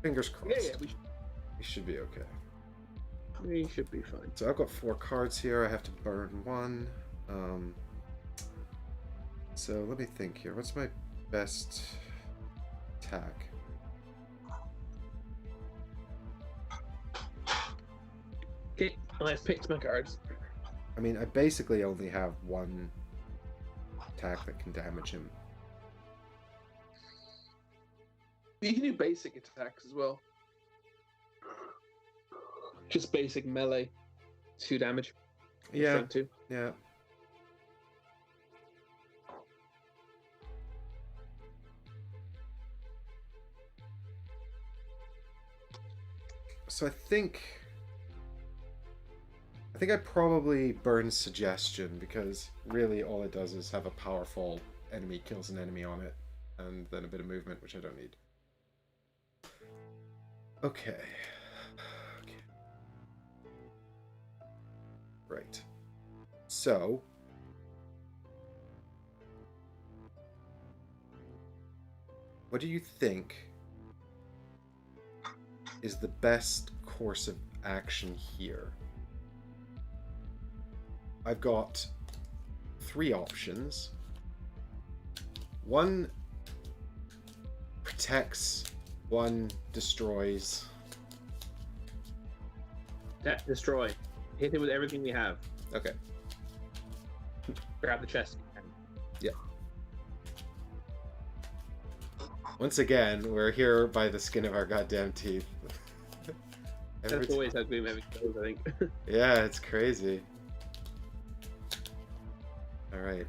fingers crossed. Yeah, He should be okay. we should be fine. So I've got 4 cards here. I have to burn 1. So let me think here. What's my best attack? Okay, I've picked my cards. I mean, I basically only have 1 attack that can damage him. You can do basic attacks as well. Just basic melee, 2 damage. Yeah, Front 2. yeah. So I think I probably burn Suggestion, because really all it does is have a powerful enemy kills an enemy on it, and then a bit of movement, which I don't need. Okay. Right. So what do you think is the best course of action here? I've got 3 options. One protects, one destroys. Destroy. Hit it with everything we have. Okay. Grab the chest. Yeah. Once again, we're here by the skin of our goddamn teeth. That's always how Gloomhaven goes, I think. Yeah, it's crazy. Alright,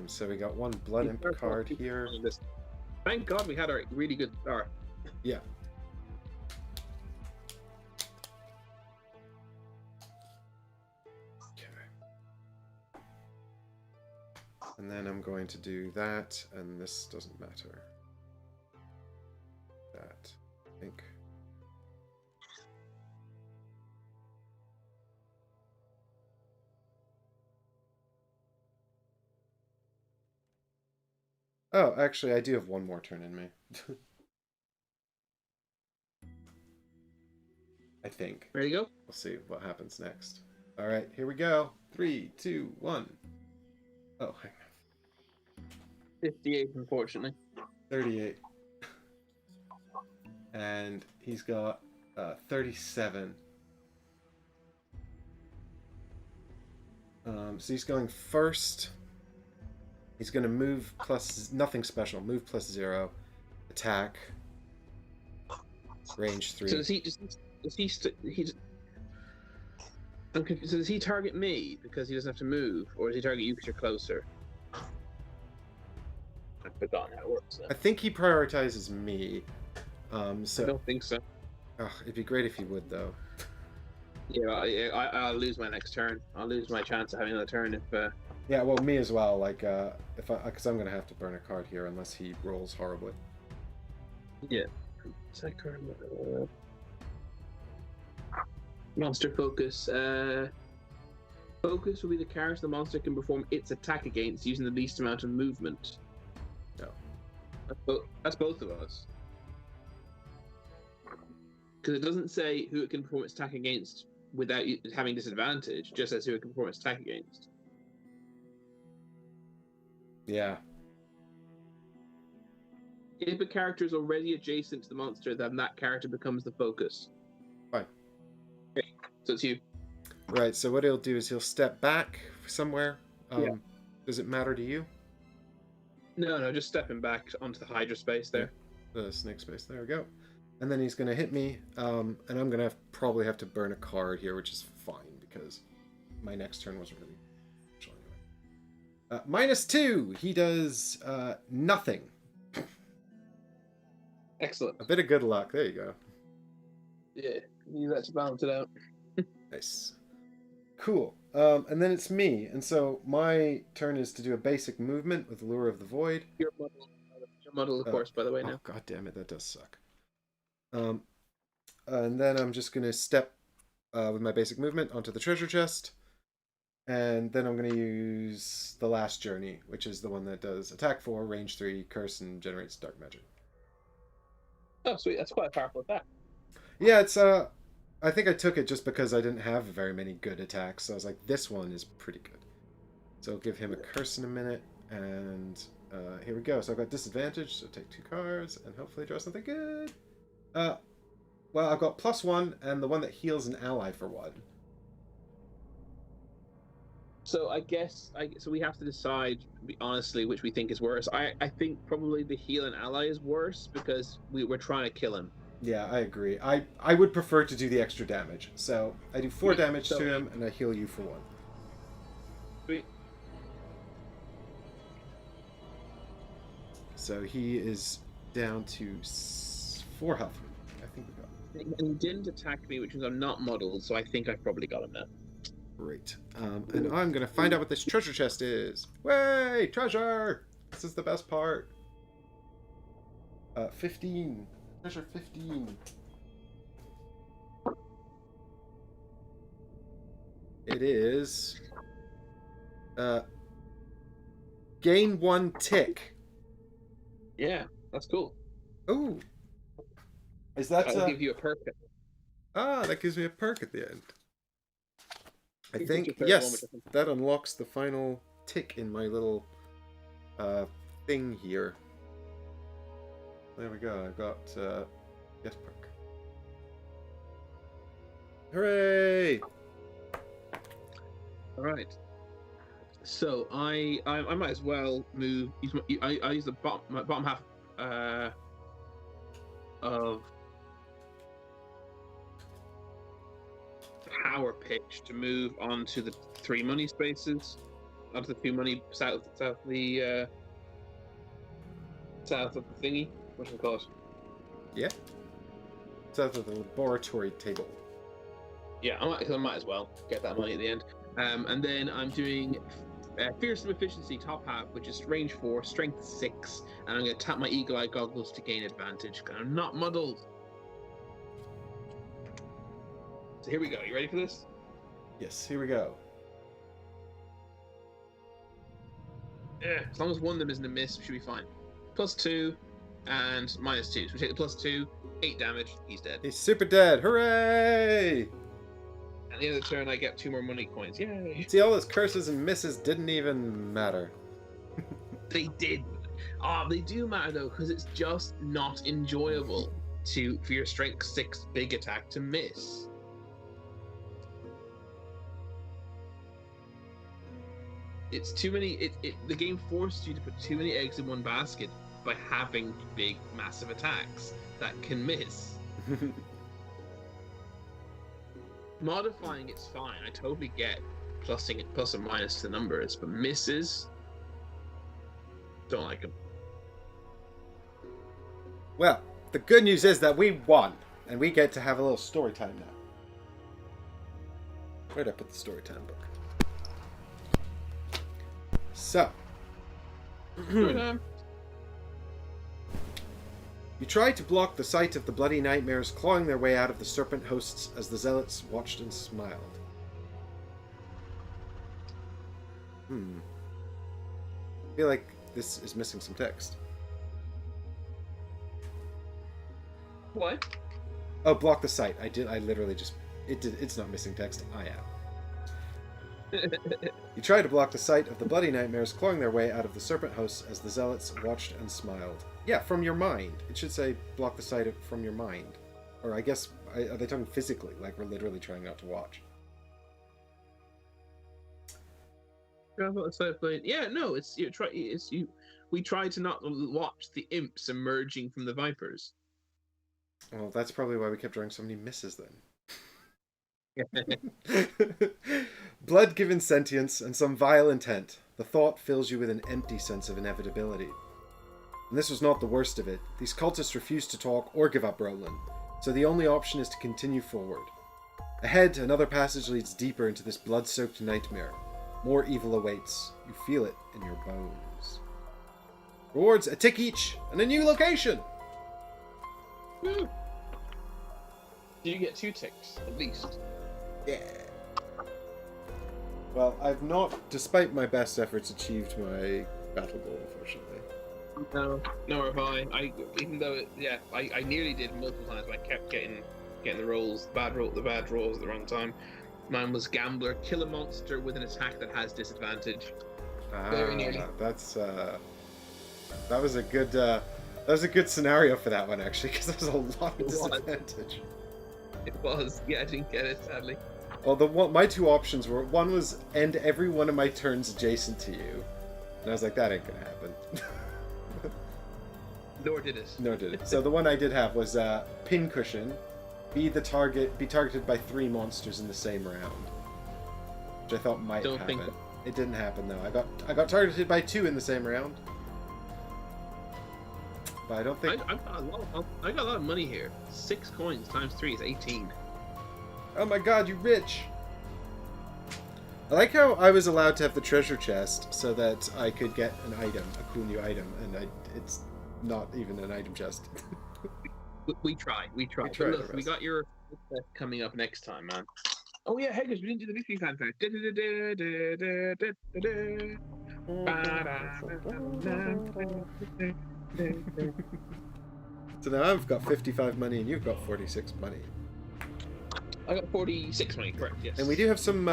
so we got one Blood Imp card here. Thank God we had our really good start. Yeah. Okay. And then I'm going to do that, and this doesn't matter. That, I think. Oh, actually, I do have one more turn in me. I think. There you go. We'll see what happens next. All right, here we go. 3, 2, 1. Oh, hang on. 58, unfortunately. 38. And he's got 37. So he's going first. He's going to move plus nothing special. Move plus 0. Attack. Range 3. So I'm confused. So does he target me because he doesn't have to move, or does he target you because you're closer? I've forgotten how it works. I think he prioritizes me. So I don't think so. oh, it'd be great if he would, though. Yeah, I'll lose my next turn. I'll lose my chance of having another turn if. Yeah, well, me as well. Like, because I'm gonna have to burn a card here unless he rolls horribly. Yeah. Monster focus. Focus will be the character the monster can perform its attack against using the least amount of movement. No. That's both of us. Because it doesn't say who it can perform its attack against without having disadvantage, just says who it can perform its attack against. Yeah. If a character is already adjacent to the monster, then that character becomes the focus. Fine. Okay, so it's you. Right, so what he'll do is he'll step back somewhere. Yeah. Does it matter to you? No, just stepping back onto the Hydra space there. The snake space. There we go. And then he's going to hit me, and I'm going to probably have to burn a card here, which is fine, because my next turn wasn't really... Anyway. -2! He does nothing. Excellent. A bit of good luck. There you go. Yeah, use that to balance it out. Nice. Cool. And then it's me, and so my turn is to do a basic movement with Lure of the Void. Your model, of course, by the way, now. Oh, god damn it, that does suck. And then I'm just going to step with my basic movement onto the treasure chest. And then I'm going to use the last journey, which is the one that does attack 4, range 3, curse, and generates dark magic. Oh, sweet. That's quite a powerful attack. Yeah, it's I think I took it just because I didn't have very many good attacks. So I was like, this one is pretty good. So I'll give him a curse in a minute. And here we go. So I've got disadvantage, so take 2 cards and hopefully draw something good. Well, I've got +1 and the one that heals an ally for 1. So I guess so we have to decide, honestly, which we think is worse. I think probably the heal an ally is worse because we're trying to kill him. Yeah, I agree. I would prefer to do the extra damage. So I do 4 damage So, to him, and I heal you for 1. sweet. So he is down to 4 health. I think we got him. And he didn't attack me, which means I'm not muddled, so I think I've probably got him now. Great. And I'm going to find out what this treasure chest is. Way! Treasure! This is the best part. 15. Treasure 15. It is... gain 1 tick. Yeah, that's cool. Ooh. Is that... I'll give you a perk. that gives me a perk at the end. I It's think, your third yes, one, that unlocks the final tick in my little thing here. There we go, I've got yes perk. Hooray! Alright. So I might as well move. I use the bottom half of power pitch to move onto the 3 money spaces, onto the 2 money south of the thingy. What should we call it? Yeah. South of the laboratory table. Yeah, I might as well get that money at the end. And then I'm doing fearsome efficiency top half, which is range 4, strength 6, and I'm going to tap my eagle eye goggles to gain advantage because I'm not muddled. So here we go. You ready for this? Yes, here we go. Yeah. As long as one of them isn't a miss, we should be fine. +2 and -2. So we take the +2, 8 damage. He's dead. He's super dead. Hooray! At the end of the turn, I get 2 more money coins. Yay! See, all those curses and misses didn't even matter. They did. They do matter though, because it's just not enjoyable for your strength 6 big attack to miss. It's too many. The game forced you to put too many eggs in one basket by having big, massive attacks that can miss. Modifying it's fine. I totally get plus and minus to the numbers, but misses, don't like them. Well, the good news is that we won, and we get to have a little story time now. Where'd I put the story time book? So, Good. you tried to block the sight of the bloody nightmares clawing their way out of the serpent hosts as the zealots watched and smiled. I feel like this is missing some text. What? Oh, block the sight. I literally just... It's not missing text. I am. You tried to block the sight of the bloody nightmares clawing their way out of the serpent hosts as the zealots watched and smiled. Yeah, from your mind. It should say block the sight from your mind. Or I guess, are they talking physically? Like we're literally trying not to watch. Yeah, no, we try to not watch the imps emerging from the vipers. Well, that's probably why we kept drawing so many misses then. Blood given sentience and some vile intent, the thought fills you with an empty sense of inevitability. And this was not the worst of it. These cultists refused to talk or give up Roland, so the only option is to continue forward. Ahead, another passage leads deeper into this blood-soaked nightmare. More evil awaits. You feel it in your bones. Rewards a tick each and a new location! Woo. Do you get 2 ticks, at least? Yeah. Well, I've not, despite my best efforts, achieved my battle goal, unfortunately. No, nor have I. Even though I nearly did multiple times, but I kept getting the rolls, the bad rolls at the wrong time. Mine was gambler, kill a monster with an attack that has disadvantage. Very nearly. That was a good scenario for that one actually, because there's a lot of disadvantage. It was. Yeah, I didn't get it sadly. Well, my 2 options were, one was end every one of my turns adjacent to you, and I was like, that ain't gonna happen. Nor did it. No, it didn't. So the one I did have was pincushion. Be targeted by 3 monsters in the same round, which I thought might happen. It didn't happen though. I got targeted by 2 in the same round, but I don't think I got a lot of money here. 6 coins times 3 is 18. Oh my god, you rich! I like how I was allowed to have the treasure chest so that I could get an item, a cool new item, and it's not even an item chest. We tried. But look, we got your coming up next time, man. Oh yeah, Heggers, we didn't do the victory fanfare. So now I've got 55 money and you've got 46 money. I got 46 money, correct? Yes. And we do have some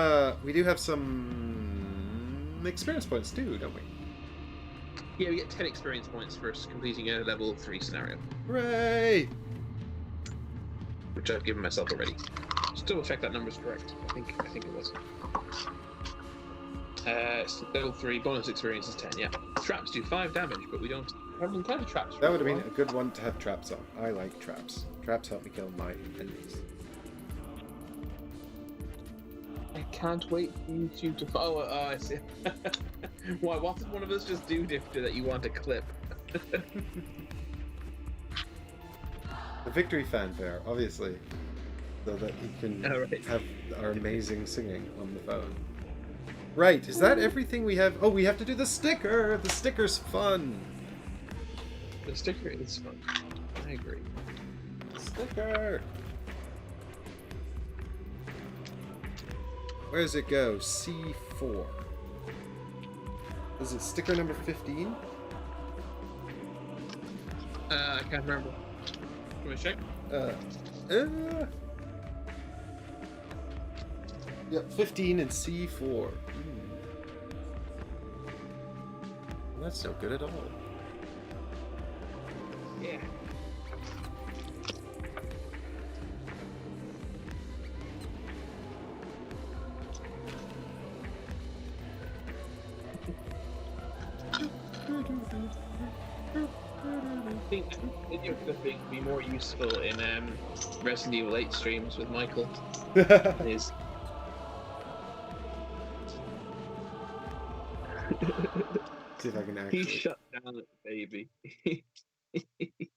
experience points too, don't we? Yeah, we get 10 experience points for completing a level 3 scenario. Hooray! Which I've given myself already. Just double check that number's correct. I think it was. Level 3 bonus experience is 10. Yeah. Traps do 5 damage, but we haven't encountered traps. That would have been a good one to have traps on. I like traps. Traps help me kill my enemies. I can't wait for you two to follow. Oh, I see. Why? What did one of us just do, Difter, that you want to clip? The victory fanfare, obviously, so that he can have our amazing singing on the phone. Right, is that everything we have? Oh, we have to do the sticker! The sticker's fun! The sticker is fun. I agree. The sticker! Where does it go? C4. Is it sticker number 15? I can't remember. Can we check? Yep, 15 and C4. Well, that's no good at all. Yeah. I think video clipping would be more useful in Resident Evil 8 streams with Michael. Is see if I can actually. He shut down the baby. He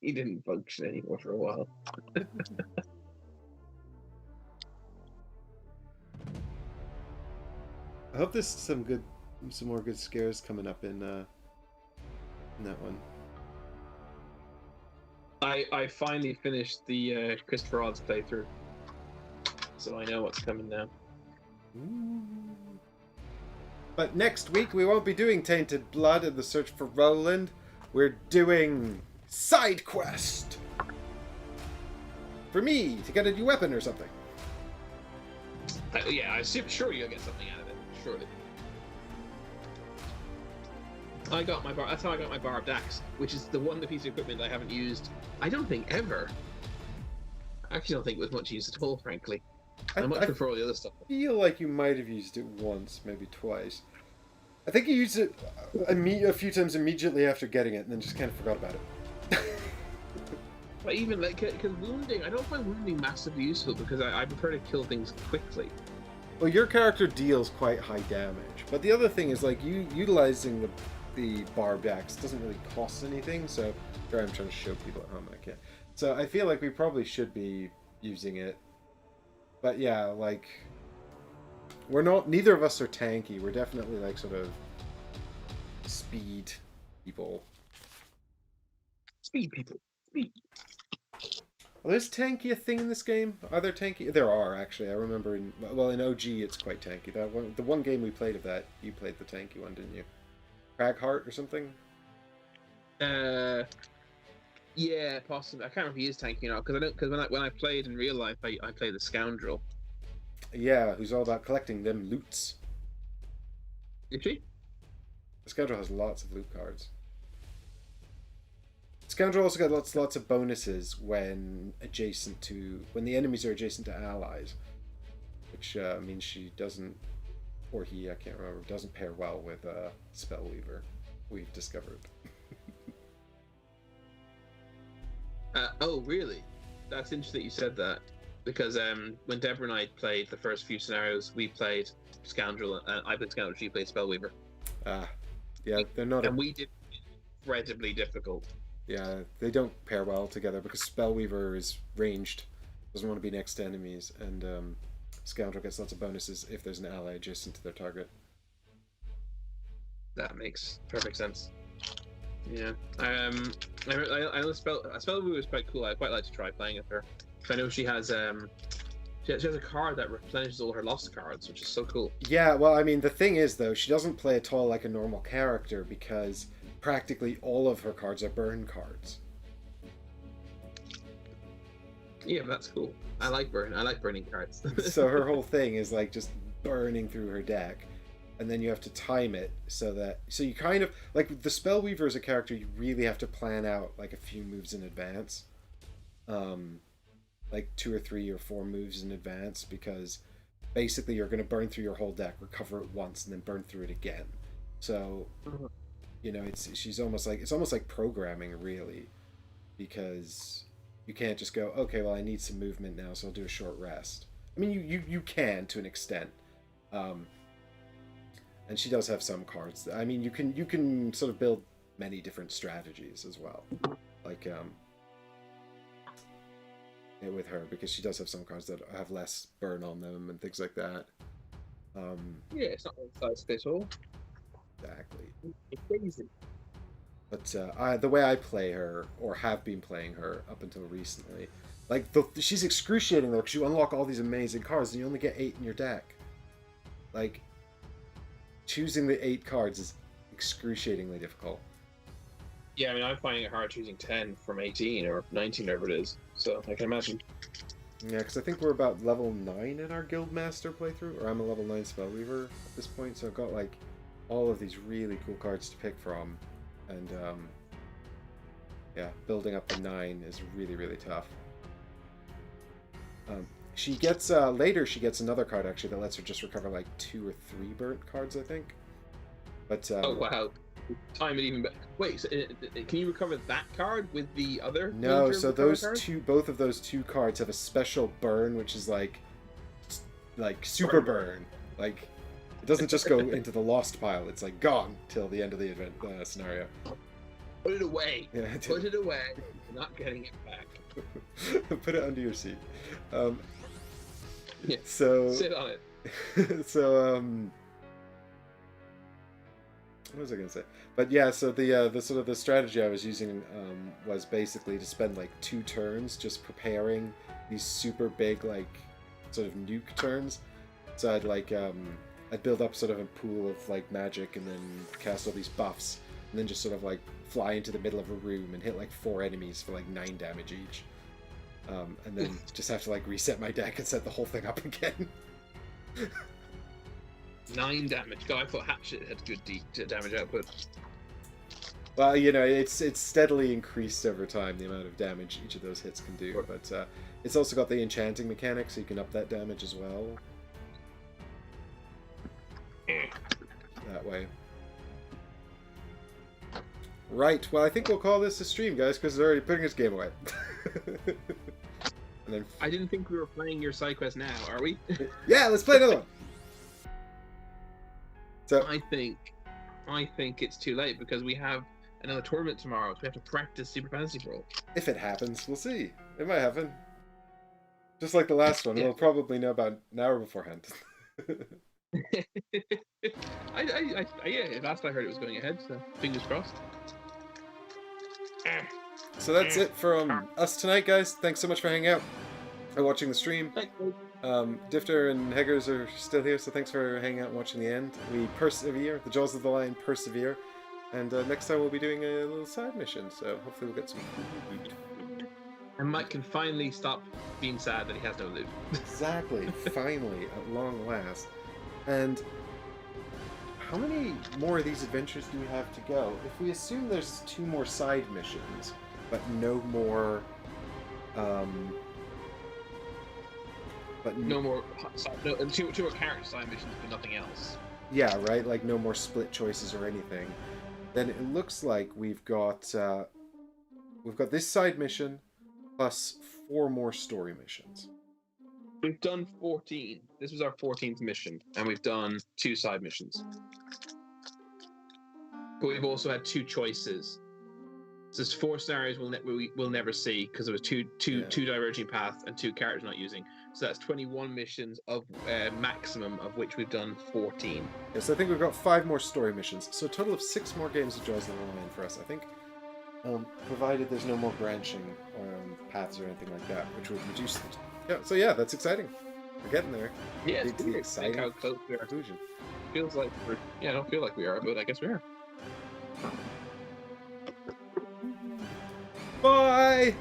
didn't function anymore for a while. I hope there's some more good scares coming up in that one. I finally finished the Christopher Odds playthrough, so I know what's coming now. Ooh. But next week we won't be doing Tainted Blood and the Search for Roland. We're doing Side Quest for me to get a new weapon or something. Yeah, I'm sure you'll get something out of it. Surely. That's how I got my barbed axe, which is the one piece of equipment I haven't used. I don't think ever. I actually don't think it was much use at all, frankly. I much prefer all the other stuff. I feel like you might have used it once, maybe twice. I think you used it a few times immediately after getting it, and then just kind of forgot about it. But even because wounding, I don't find wounding massively useful because I prefer to kill things quickly. Well, your character deals quite high damage, but the other thing is like you utilizing the barbed axe doesn't really cost anything. So here I'm trying to show people at home I can't. So I feel like we probably should be using it. But yeah, like neither of us are tanky. We're definitely like sort of speed people. Speed people. Speed. Well, is tanky a thing in this game? Are there tanky? There are, actually. I remember in OG it's quite tanky. The one game we played of that, you played the tanky one, didn't you? Cragheart or something? Yeah, possibly. I can't remember if he is tanky or not because when I played in real life, I played the Scoundrel. Yeah, who's all about collecting them loots. Is she? The Scoundrel has lots of loot cards. Scoundrel also got lots of bonuses when the enemies are adjacent to allies, which means she doesn't, or he, I can't remember, doesn't pair well with Spellweaver. We've discovered. Oh, really? That's interesting that you said that. Because when Deborah and I played the first few scenarios, we played Scoundrel, and I played Scoundrel, she played Spellweaver. Ah, yeah, they're not. And we did incredibly difficult. Yeah, they don't pair well together because Spellweaver is ranged, doesn't want to be next to enemies, and Scoundrel gets lots of bonuses if there's an ally adjacent to their target. That makes perfect sense. Yeah. I know Spellweaver was quite cool. I'd quite like to try playing with her. I know she has she has a card that replenishes all her lost cards, which is so cool. Yeah, well, I mean, the thing is, though, she doesn't play at all like a normal character because practically all of her cards are burn cards. Yeah, that's cool. I like burning cards. So her whole thing is like just burning through her deck, and then you have to time it so you kind of like the Spellweaver is a character you really have to plan out like a few moves in advance, like 2 or 3 or 4 moves in advance, because basically you're going to burn through your whole deck, recover it once, and then burn through it again. So you know, it's almost like programming, really, because you can't just go, okay, well, I need some movement now, so I'll do a short rest. I mean, you can to an extent, and she does have some cards. I mean, you can sort of build many different strategies as well, like with her, because she does have some cards that have less burn on them and things like that. Yeah, it's not one size fits all. Exactly. It's crazy. But the way I play her, or have been playing her up until recently, like she's excruciating though, because you unlock all these amazing cards and you only get 8 in your deck. Like, choosing the 8 cards is excruciatingly difficult. Yeah, I mean, I'm finding it hard choosing 10 from 18 or 19, whatever it is. So I can imagine. Yeah, because I think we're about level 9 in our Guildmaster playthrough, or I'm a level 9 Spellweaver at this point, so I've got like all of these really cool cards to pick from, and yeah, building up to 9 is really, really tough. She gets later. She gets another card actually that lets her just recover like 2 or 3 burnt cards, I think. But oh wow, time it even better. Wait, so, can you recover that card with the other? no. So those card? both of those 2 cards have a special burn, which is like super burn. Like, it doesn't just go into the lost pile. It's like gone till the end of the event scenario. Put it away. Yeah, put it away. You're not getting it back. Put it under your seat. Yeah. So sit on it. So what was I gonna say? But yeah, so the sort of the strategy I was using was basically to spend like 2 turns just preparing these super big like sort of nuke turns. So I'd like I'd build up sort of a pool of like magic and then cast all these buffs, and then just sort of like fly into the middle of a room and hit like 4 enemies for like 9 damage each. And then just have to like reset my deck and set the whole thing up again. 9 damage. God, I thought Hatchet had good damage output. Well, you know, it's steadily increased over time, the amount of damage each of those hits can do. But it's also got the enchanting mechanic, so you can up that damage as well. That way. Right, well, I think we'll call this a stream, guys, because they're already putting this game away. And then... I didn't think we were playing your side quest now, are we? Yeah, let's play another one! So I think it's too late, because we have another tournament tomorrow, so we have to practice Super Fantasy Brawl. if it happens, we'll see. It might happen. Just like the last one, we'll probably know about an hour beforehand. Yeah, last I heard it was going ahead, so fingers crossed. So that's it from us tonight, guys. Thanks so much for hanging out and watching the stream. Difter and Heggers are still here, so thanks for hanging out and watching the end. We persevere. The Jaws of the Lion persevere. And next time we'll be doing a little side mission, so hopefully we'll get some loot. And Mike can finally stop being sad that he has no loot. Exactly. Finally, at long last. And how many more of these adventures do we have to go? If we assume there's 2 more side missions, but no more... no more two more character side missions, but nothing else. Yeah, right? Like no more split choices or anything. Then it looks like we've got this side mission, plus 4 more story missions. We've done 14. This was our 14th mission, and we've done 2 side missions. But we've also had 2 choices. So there's 4 scenarios we'll never see because there was two diverging paths and 2 characters not using. So that's 21 missions of maximum, of which we've done 14. Yes, I think we've got 5 more story missions. So a total of 6 more games of Jaws that will remain for us, I think. Provided there's no more branching paths or anything like that, which would reduce the... Yeah, so yeah, that's exciting. We're getting there. Yeah, it's weird exciting how close we are. conclusion. Feels like we're... Yeah, I don't feel like we are, but I guess we are. Bye!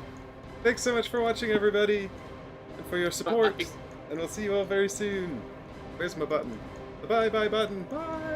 Thanks so much for watching, everybody, and for your support. Bye. And we'll see you all very soon. Where's my button? The bye-bye button. Bye!